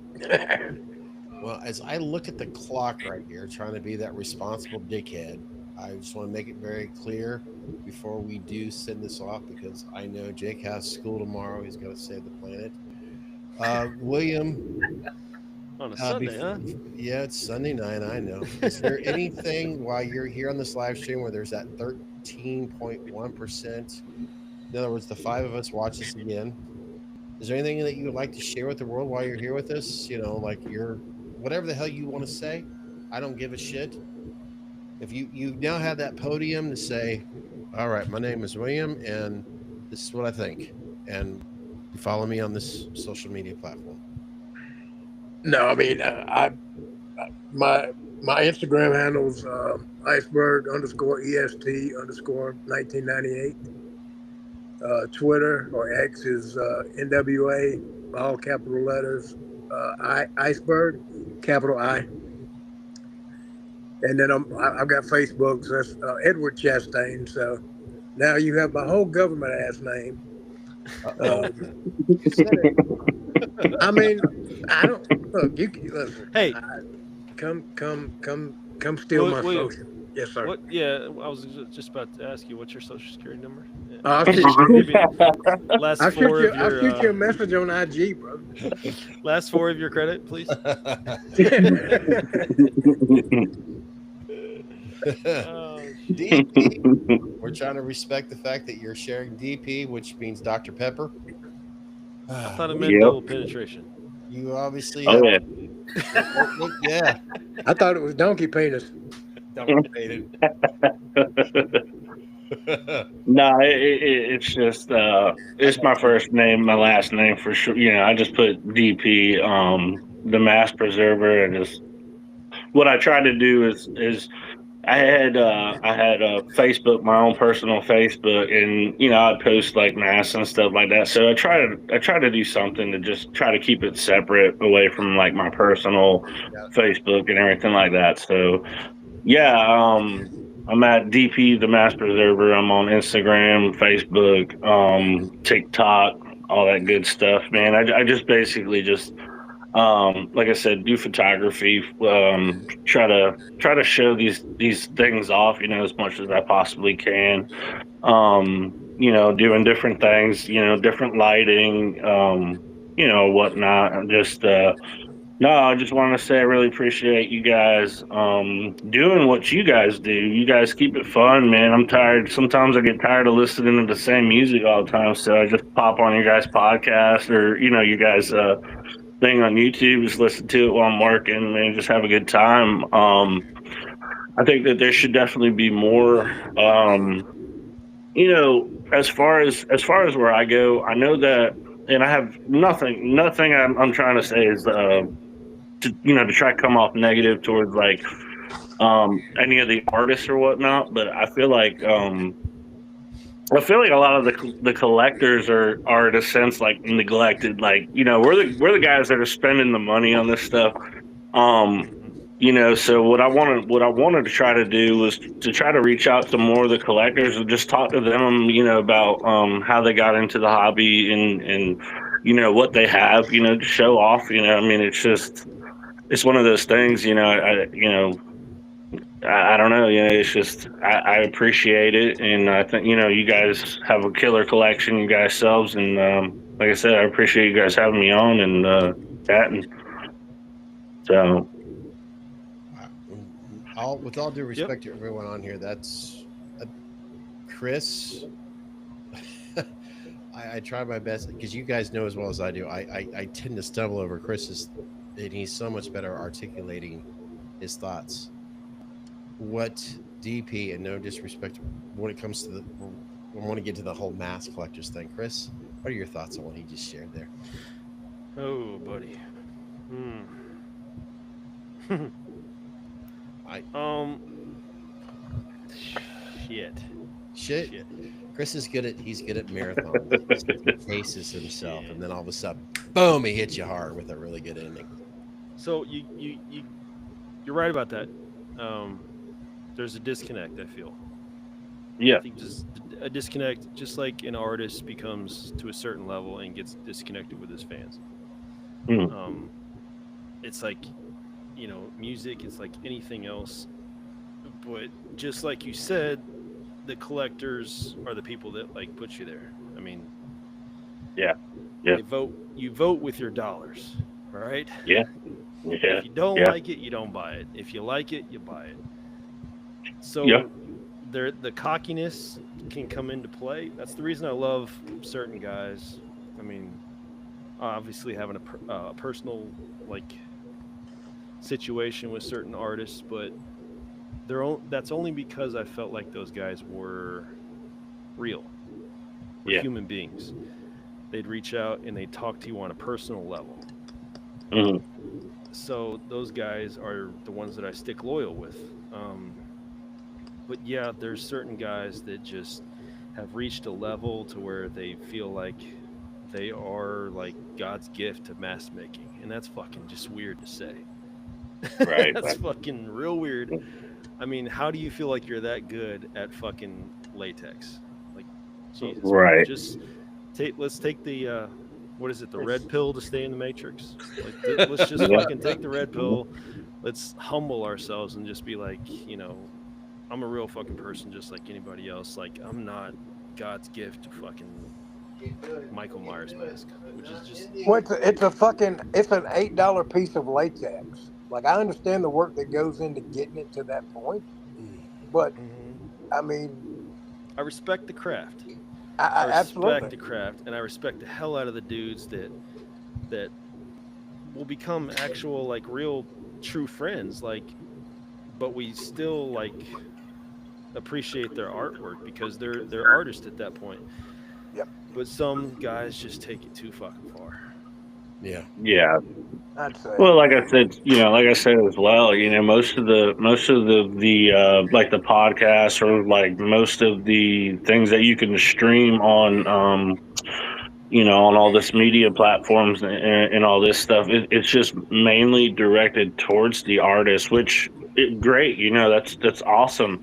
Well, as I look at the clock right here, trying to be that responsible dickhead, I just want to make it very clear before we do send this off, because I know Jake has school tomorrow. He's going to save the planet. William. On a Sunday, huh? Yeah, it's Sunday night. I know. Is there anything while you're here on this live stream where there's that 13.1%? In other words, the 5 of us watch this again. Is there anything that you would like to share with the world while you're here with us? You know, like whatever the hell you want to say. I don't give a shit. If you now have that podium to say, all right, my name is William, and this is what I think, and you follow me on this social media platform. No, I mean, my Instagram handle's iceberg_EST_1998. Twitter or X is NWA, all capital letters, iceberg, capital I. And then I've got Facebook, so that's Edward Chastain. So now you have my whole government ass name. I mean, I don't look. You listen. Hey, come steal my William, social. Yes, sir. What? Yeah, I was just about to ask you, what's your social security number? Yeah. I'll shoot you a message on IG, bro. Last 4 of your credit, please. DP. We're trying to respect the fact that you're sharing DP, which means Dr. Pepper. I thought it meant double penetration. You obviously. Yeah. Yeah. I thought it was donkey penis. Donkey penis. No, it's just it's my first name, my last name for sure. You know, I just put DP, the Mass Preserver, and just what I try to do is I had a Facebook, my own personal Facebook, and you know I'd post like mass and stuff like that. So I try to do something to just try to keep it separate away from like my personal Facebook and everything like that. So yeah, I'm at DP the Mass Preserver. I'm on Instagram, Facebook, TikTok, all that good stuff, man. I just basically just like I said, do photography, try to show these things off, you know, as much as I possibly can. You know, doing different things, you know, different lighting, you know, whatnot. And just no, I just want to say I really appreciate you guys doing what you guys do. You guys keep it fun, man. I'm tired. Sometimes I get tired of listening to the same music all the time, so I just pop on your guys' podcast or, you know, you guys thing on YouTube, just listen to it while I'm working and just have a good time. I think that there should definitely be more you know, as far as where I go, I know that, and I have nothing I'm trying to say is to try to come off negative towards like any of the artists or whatnot, but I feel like a lot of the collectors are in a sense like neglected. Like, you know, we're the guys that are spending the money on this stuff. So what I wanted to try to do was to try to reach out to more of the collectors and just talk to them, about how they got into the hobby and what they have, to show off. I mean, it's one of those things. I don't know. It's just I appreciate it, and I think you guys have a killer collection, you guys selves, and like I said, I appreciate you guys having me on and chatting. So, with all due respect to everyone on here, that's Chris. I try my best because you guys know as well as I do. I tend to stumble over Chris's, and he's so much better articulating his thoughts. What DP, and no disrespect when it comes to I want to get to the whole mass collectors thing. Chris, what are your thoughts on what he just shared there? Oh, buddy. Shit. Chris is good at marathons. He paces himself, and then all of a sudden, boom, he hits you hard with a really good ending. So you're right about that. There's a disconnect, I feel. Yeah. I think just a disconnect, just like an artist becomes to a certain level and gets disconnected with his fans. It's like, music, it's like anything else. But just like you said, the collectors are the people that like put you there. I mean, yeah. You vote with your dollars, right? Yeah. If you don't like it, you don't buy it. If you like it, you buy it. So the cockiness can come into play. That's the reason I love certain guys. I mean, obviously having a personal like situation with certain artists, but that's only because I felt like those guys were real, human beings. They'd reach out and they'd talk to you on a personal level. So those guys are the ones that I stick loyal with. But yeah, there's certain guys that just have reached a level to where they feel like they are like God's gift to mask making, and that's fucking just weird to say. Right. That's fucking real weird. I mean, how do you feel like you're that good at fucking latex? Like, Jesus. Right. Just let's take the what is it? The red pill to stay in the matrix. Like, let's just fucking take the red pill. Let's humble ourselves and just be like, I'm a real fucking person just like anybody else. Like, I'm not God's gift to fucking Michael Myers mask, which is just... Well, it's an $8 piece of latex. Like, I understand the work that goes into getting it to that point, but I mean, I respect the craft. I respect the craft, and I respect the hell out of the dudes that will become actual, like, real true friends, like, but we still like appreciate their artwork because they're artists at that point. Yep. But some guys just take it too fucking far. Yeah. I'd say. Well, like I said as well, most of the like the podcasts or like most of the things that you can stream on on all this media platforms and all this stuff, it's just mainly directed towards the artist, which great, that's awesome.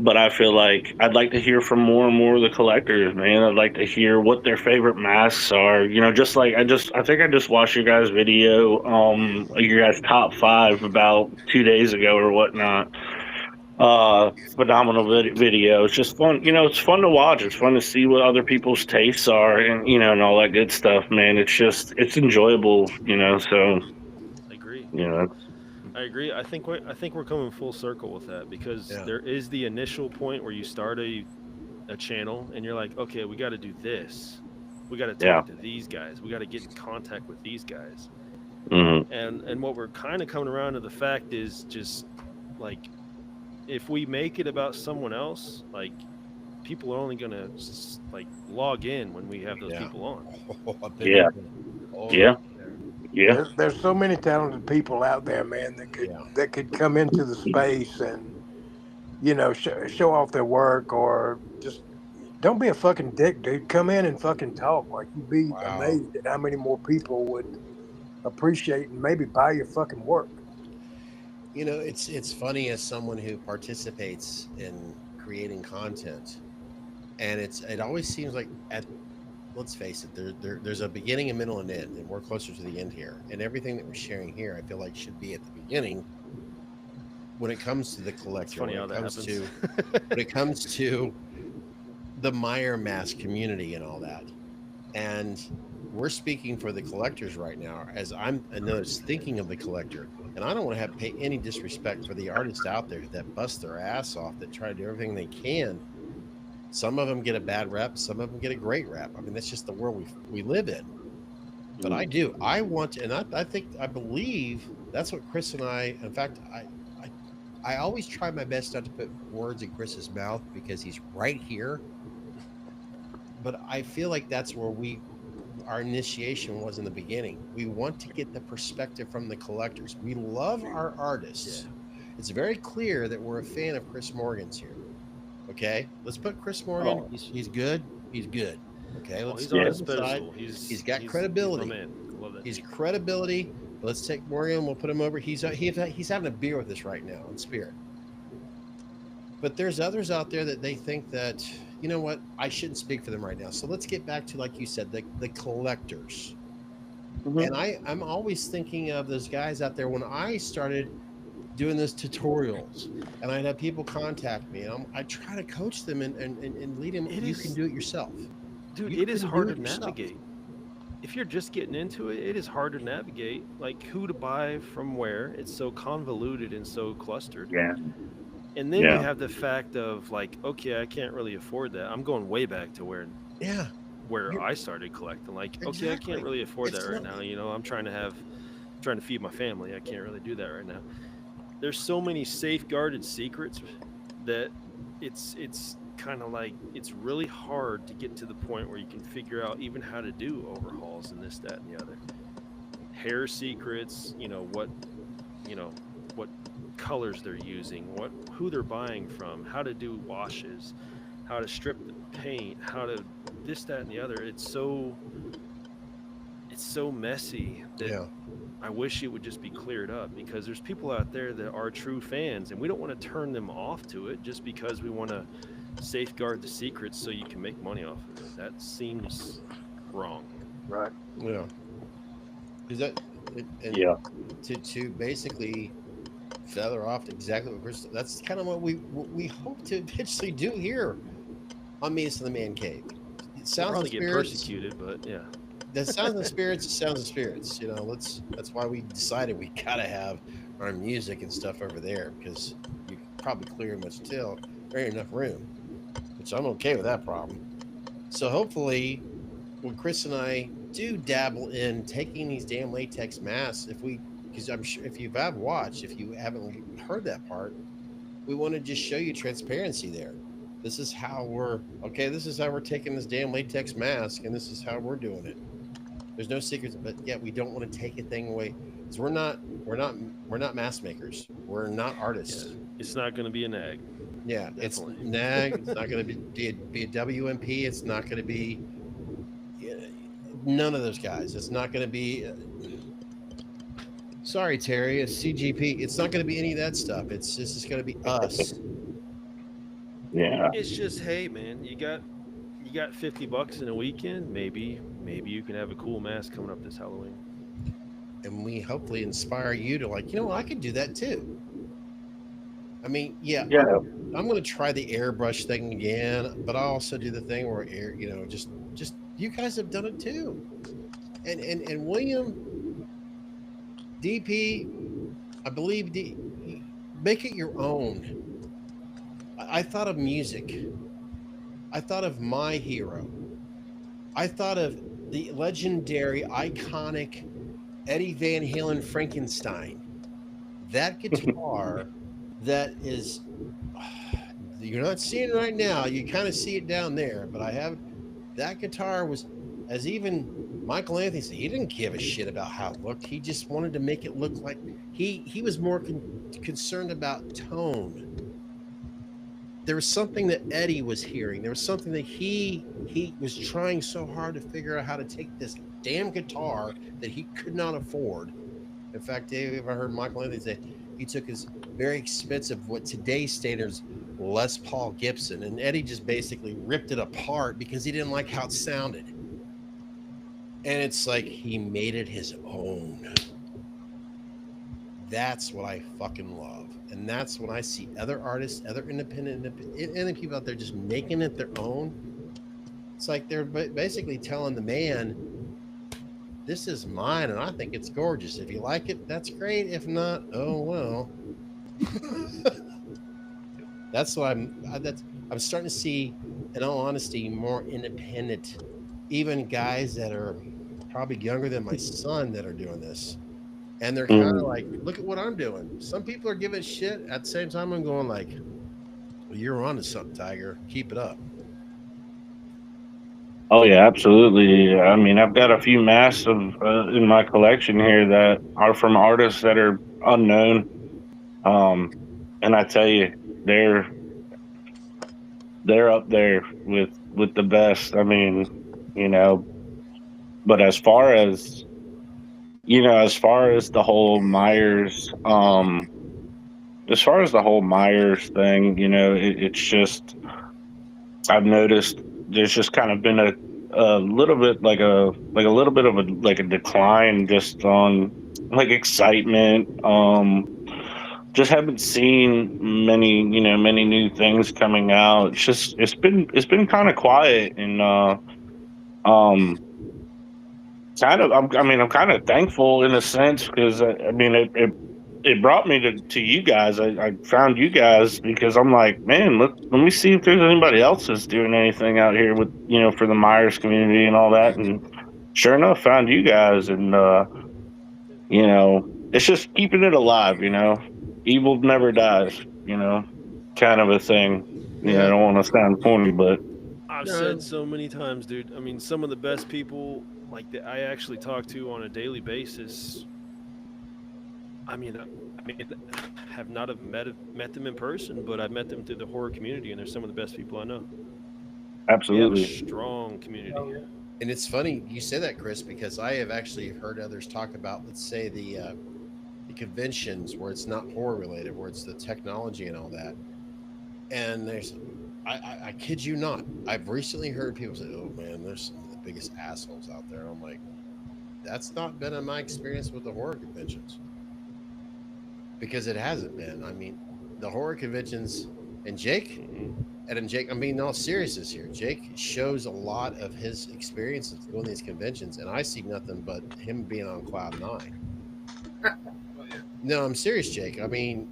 But I feel like I'd like to hear from more and more of the collectors, man. I'd like to hear what their favorite masks are. Just like I think I just watched your guys' video, your guys' top 5 about 2 days ago or whatnot. Phenomenal video. It's just fun. It's fun to watch. It's fun to see what other people's tastes are and and all that good stuff, man. It's enjoyable, so I agree. I agree. I think we're coming full circle with that because there is the initial point where you start a channel and you're like, okay, we got to do this. We got to talk to these guys. We got to get in contact with these guys. And what we're kind of coming around to the fact is just like, if we make it about someone else, like people are only gonna like log in when we have those Yeah. people on. I've been Yeah. there. Oh, Yeah. there. Yeah. There's so many talented people out there, man, Yeah. that could come into the space and show off their work, or just don't be a fucking dick, dude. Come in and fucking talk. Like, you'd be Wow. amazed at how many more people would appreciate and maybe buy your fucking work. You know, it's funny as someone who participates in creating content, and it always seems like let's face it, there's a beginning, a middle, and end, and we're closer to the end here. And everything that we're sharing here, I feel like should be at the beginning. When it comes to the collector, funny how that happens. when it comes to the Meyer Mask community and all that, and we're speaking for the collectors right now. As I'm thinking of the collector, and I don't want to pay any disrespect for the artists out there that bust their ass off, that try to do everything they can. Some of them get a bad rep, some of them get a great rep. I mean, that's just the world we live in. But I want to, and I believe that's what Chris and I, in fact, I always try my best not to put words in Chris's mouth because he's right here. But I feel like that's where our initiation was in the beginning. We want to get the perspective from the collectors. We love our artists. Yeah. It's very clear that we're a fan of Chris Morgan's here. Okay, let's put Chris Morgan. Oh. He's good. He's good. Okay, he's on his pedestal. He's got credibility. He's credibility. Let's take Morgan. We'll put him over. He's having a beer with us right now in spirit. But there's others out there that they think that, you know what, I shouldn't speak for them right now. So let's get back to, like you said, the collectors. Mm-hmm. And I'm always thinking of those guys out there when I started doing those tutorials, and I'd have people contact me, and I try to coach them and lead them. You can do it yourself. Dude, it is hard to navigate. If you're just getting into it, it is hard to navigate, like who to buy from where. It's so convoluted and so clustered. Yeah. And then you have the fact of like, okay, I can't really afford that. I'm going way back to where I started collecting. Like, okay, I can't really afford that right now. You know, I'm trying to feed my family. I can't really do that right now. There's so many safeguarded secrets that it's kind of like, it's really hard to get to the point where you can figure out even how to do overhauls and this, that, and the other. Hair secrets, what colors they're using, who they're buying from, how to do washes, how to strip the paint, how to this, that, and the other. It's so messy that I wish it would just be cleared up, because there's people out there that are true fans, and we don't want to turn them off to it just because we want to safeguard the secrets so you can make money off of it. That seems wrong. Right. Yeah. Is that to basically feather off exactly what Chris, that's kind of what we hope to eventually do here on Meet Us in the Man Cave. It sounds like get persecuted, but yeah. That sounds in spirits. It sounds in spirits. That's why we decided we gotta have our music and stuff over there, because you could probably clear much till there ain't enough room, which I'm okay with that problem. So hopefully, when Chris and I do dabble in taking these damn latex masks, because I'm sure if you have watched, if you haven't heard that part, we want to just show you transparency there. This is how we're taking this damn latex mask, and this is how we're doing it. There's no secrets, but yet we don't want to take a thing away, because we're not mask makers. We're not artists. Yeah. It's not going to be a NAG. Yeah, definitely. It's NAG. It's not going to be a WMP. It's not going to be none of those guys. It's not going to be. Sorry, Terry. It's CGP. It's not going to be any of that stuff. It's just going to be us. Yeah. It's just, hey, man, you got $50 in a weekend. Maybe you can have a cool mask coming up this Halloween. And we hopefully inspire you to, like, I could do that too. I mean, I'm going to try the airbrush thing again, but I also do the thing where just you guys have done it too. And William, DP, I believe make it your own. I thought of music. I thought of my hero. I thought of the legendary, iconic Eddie Van Halen Frankenstein. That guitar that is you're not seeing it right now. You kind of see it down there, but I have that guitar was, as even Michael Anthony said, he didn't give a shit about how it looked. He just wanted to make it look like he was more concerned about tone. There was something that Eddie was hearing. There was something that he was trying so hard to figure out how to take this damn guitar that he could not afford. In fact, Dave, I heard Michael Anthony say he took his very expensive, what today's standards, Les Paul Gibson, and Eddie just basically ripped it apart because he didn't like how it sounded. And it's like he made it his own. That's what I fucking love. And that's when I see other artists, other independent people out there just making it their own. It's like they're basically telling the man, this is mine and I think it's gorgeous. If you like it, that's great. If not, oh well. That's what I'm starting to see, in all honesty, more independent, even guys that are probably younger than my son that are doing this. And they're kind of like, look at what I'm doing. Some people are giving shit. At the same time, I'm going like, well, you're on to something, Tiger. Keep it up. Oh yeah, absolutely. I mean, I've got a few masks in my collection here that are from artists that are unknown, and I tell you, they're up there with the best. I mean, you know, but as far as the whole Myers, thing, you know, it's just, I've noticed there's just kind of been a little bit like a little bit of a decline just on like excitement. Just haven't seen many new things coming out. It's been kind of quiet, and I'm kind of thankful in a sense, because I mean it brought me to you guys. I found you guys because I'm like, man, let me see if there's anybody else that's doing anything out here with, you know, for the Myers community and all that. And sure enough, found you guys, and you know, it's just keeping it alive, you know. Evil never dies, you know, kind of a thing. Yeah, I don't want to sound corny, but I've said so many times, dude. I mean, some of the best people like that I actually talk to on a daily basis. I mean, have not have met them in person, but I've met them through the horror community, and they're some of the best people I know. Absolutely. We have a strong community. And it's funny you say that, Chris, because I have actually heard others talk about, let's say, the conventions where it's not horror related, where it's the technology and all that. And there's, I kid you not, I've recently heard people say, "Oh man, there's some of the biggest assholes out there." I'm like, that's not been in my experience with the horror conventions, because it hasn't been. I mean, the horror conventions, and Jake, I mean, in all seriousness here, Jake shows a lot of his experiences going to these conventions, and I see nothing but him being on cloud nine. No, I'm serious, Jake. I mean,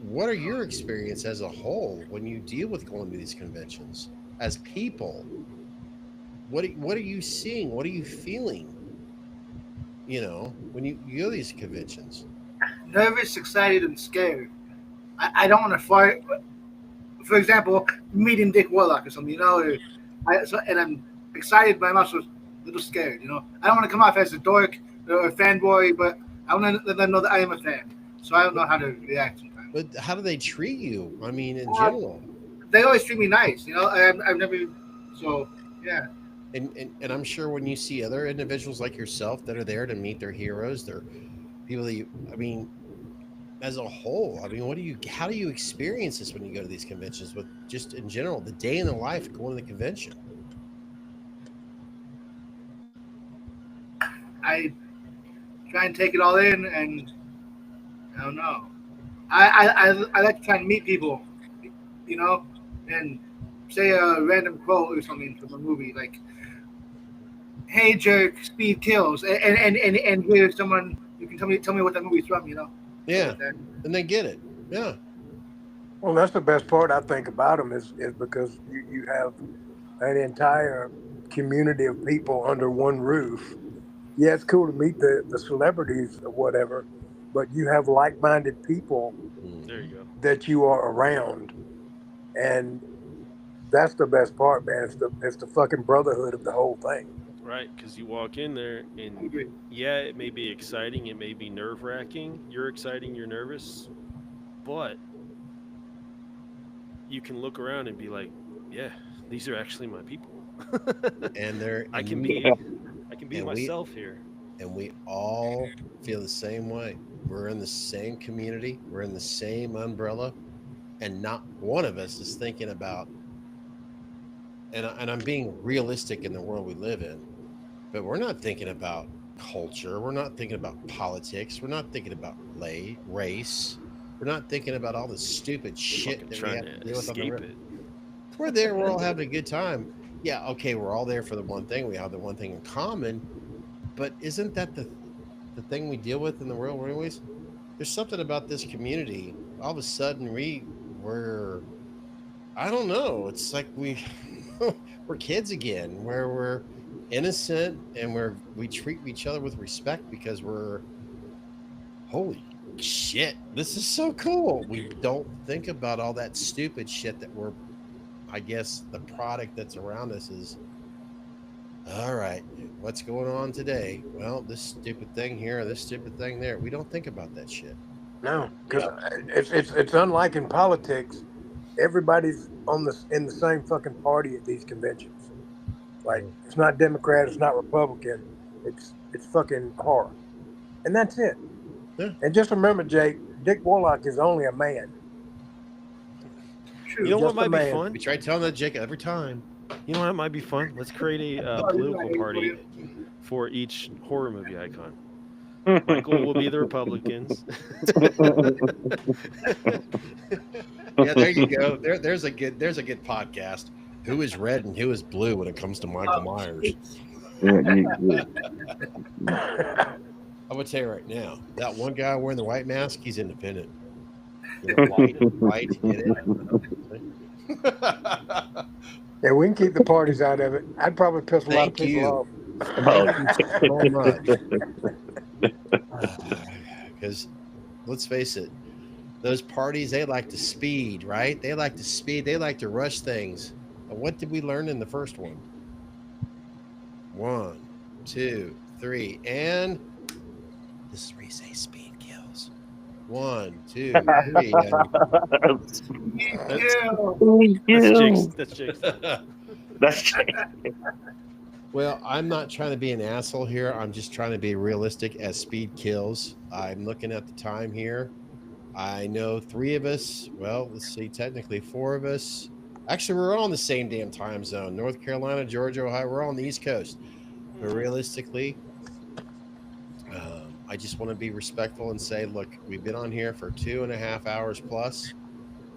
what are your experience as a whole when you deal with going to these conventions as people? What are you seeing? What are you feeling? You know, when you go to these conventions? Nervous, excited, and scared. I don't want to fight. For example, meeting Dick Warlock or something, you know, and I'm excited, but I'm also a little scared, you know. I don't want to come off as a dork or a fanboy, but I want to let them know that I am a fan. So I don't know how to react sometimes. But how do they treat you? I mean, in general. They always treat me nice, you know. I've never, so yeah. And I'm sure when you see other individuals like yourself that are there to meet their heroes, they're people that I mean, as a whole, I mean, how do you experience this when you go to these conventions, with just in general, the day in the life going to the convention? I try and take it all in, and I don't know. I like to try and meet people, you know, and say a random quote or something from a movie, like, "Hey jerk, speed kills," and hear someone, you can tell me what that movie's from, you know. Yeah, and they get it. Yeah. Well, that's the best part I think about them is because you have an entire community of people under one roof. Yeah, it's cool to meet the celebrities or whatever, but you have like-minded people There you go. that you are around. And that's the best part, man. It's the fucking brotherhood of the whole thing. Right, because you walk in there I and agree. yeah, it may be exciting, it may be nerve wracking. You're exciting, you're nervous, but you can look around and be like, yeah, these are actually my people. And they're I can and be Yeah. I can be And myself here. we all feel the same way. We're in the same community. We're in the same umbrella, and not one of us is thinking about. And I'm being realistic in the world we live in, but we're not thinking about culture. We're not thinking about politics. We're not thinking about race. We're not thinking about all the stupid shit Fucking that we trying have to to deal with on the escape road. it. We're there. We're all having a good time. Yeah, okay, we're all there for the one thing. We have the one thing in common, but isn't that the thing we deal with in the world anyways? There's something about this community. All of a sudden we're I don't know. It's like we're kids again, where we're innocent and we treat each other with respect because we're holy shit. This is so cool. We don't think about all that stupid shit that we're I guess the product that's around us is all right. What's going on today? Well, this stupid thing here, this stupid thing there. We don't think about that shit. No, because it's unlike in politics. Everybody's in the same fucking party at these conventions. Like it's not Democrat, it's not Republican, it's fucking horror, and that's it. Yeah. And just remember, Jake, Dick Warlock is only a man. True. You know Just what a might be man. fun? We try telling that Jake every time. You know what might be fun? Let's create a political party for each horror movie icon. Michael will be the Republicans. Yeah, there you go. There's a good podcast. Who is red and who is blue when it comes to Michael Myers? I'm gonna tell you right now, that one guy wearing the white mask, he's independent. You know, white, get it? Yeah, we can keep the parties out of it. I'd probably piss a lot of Thank people you. off. So much. Because let's face it, those parties, they like to speed, right? They like to speed, they like to rush things. And what did we learn in the first one? 1, 2, 3, and this is where you say speed kills. 1, 2, 3. That's Jake's. That's Well, I'm not trying to be an asshole here. I'm just trying to be realistic as speed kills. I'm looking at the time here. I know 3 of us. Well, let's see, technically 4 of us. Actually, we're all in the same damn time zone. North Carolina, Georgia, Ohio. We're all on the East Coast. But realistically, I just want to be respectful and say, look, we've been on here for 2.5 hours plus.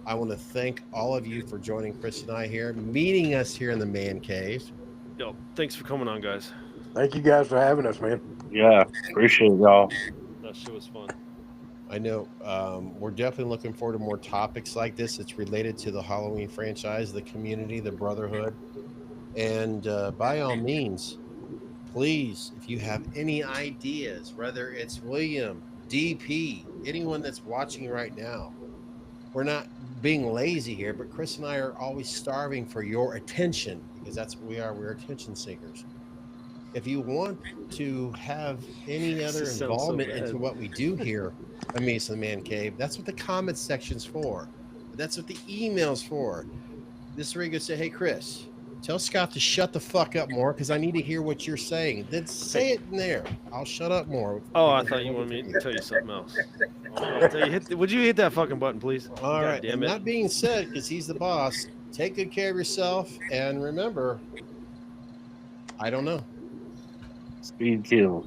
I want to thank all of you for joining Chris and I here, meeting us here in the man cave. Yo, thanks for coming on, guys. Thank you guys for having us, man. Yeah, appreciate y'all. That shit was fun. I know we're definitely looking forward to more topics like this. It's related to the Halloween franchise, the community, the brotherhood. And by all means, please, if you have any ideas, whether it's William, DP, anyone that's watching right now, we're not being lazy here, but Chris and I are always starving for your attention because that's what we are. We're attention seekers. If you want to have any other This sounds so involvement bad. into what we do here at Mesa Man Cave, that's what the comments section's for. That's what the email's for. This is where you go say, hey, Chris, tell Scott to shut the fuck up more because I need to hear what you're saying. Then say it in there. I'll shut up more. Oh, I thought you wanted me to tell you something else. Would you hit that fucking button, please? All God right. damn And it. that being said, because he's the boss, take good care of yourself. And remember, I don't know. Speed kills.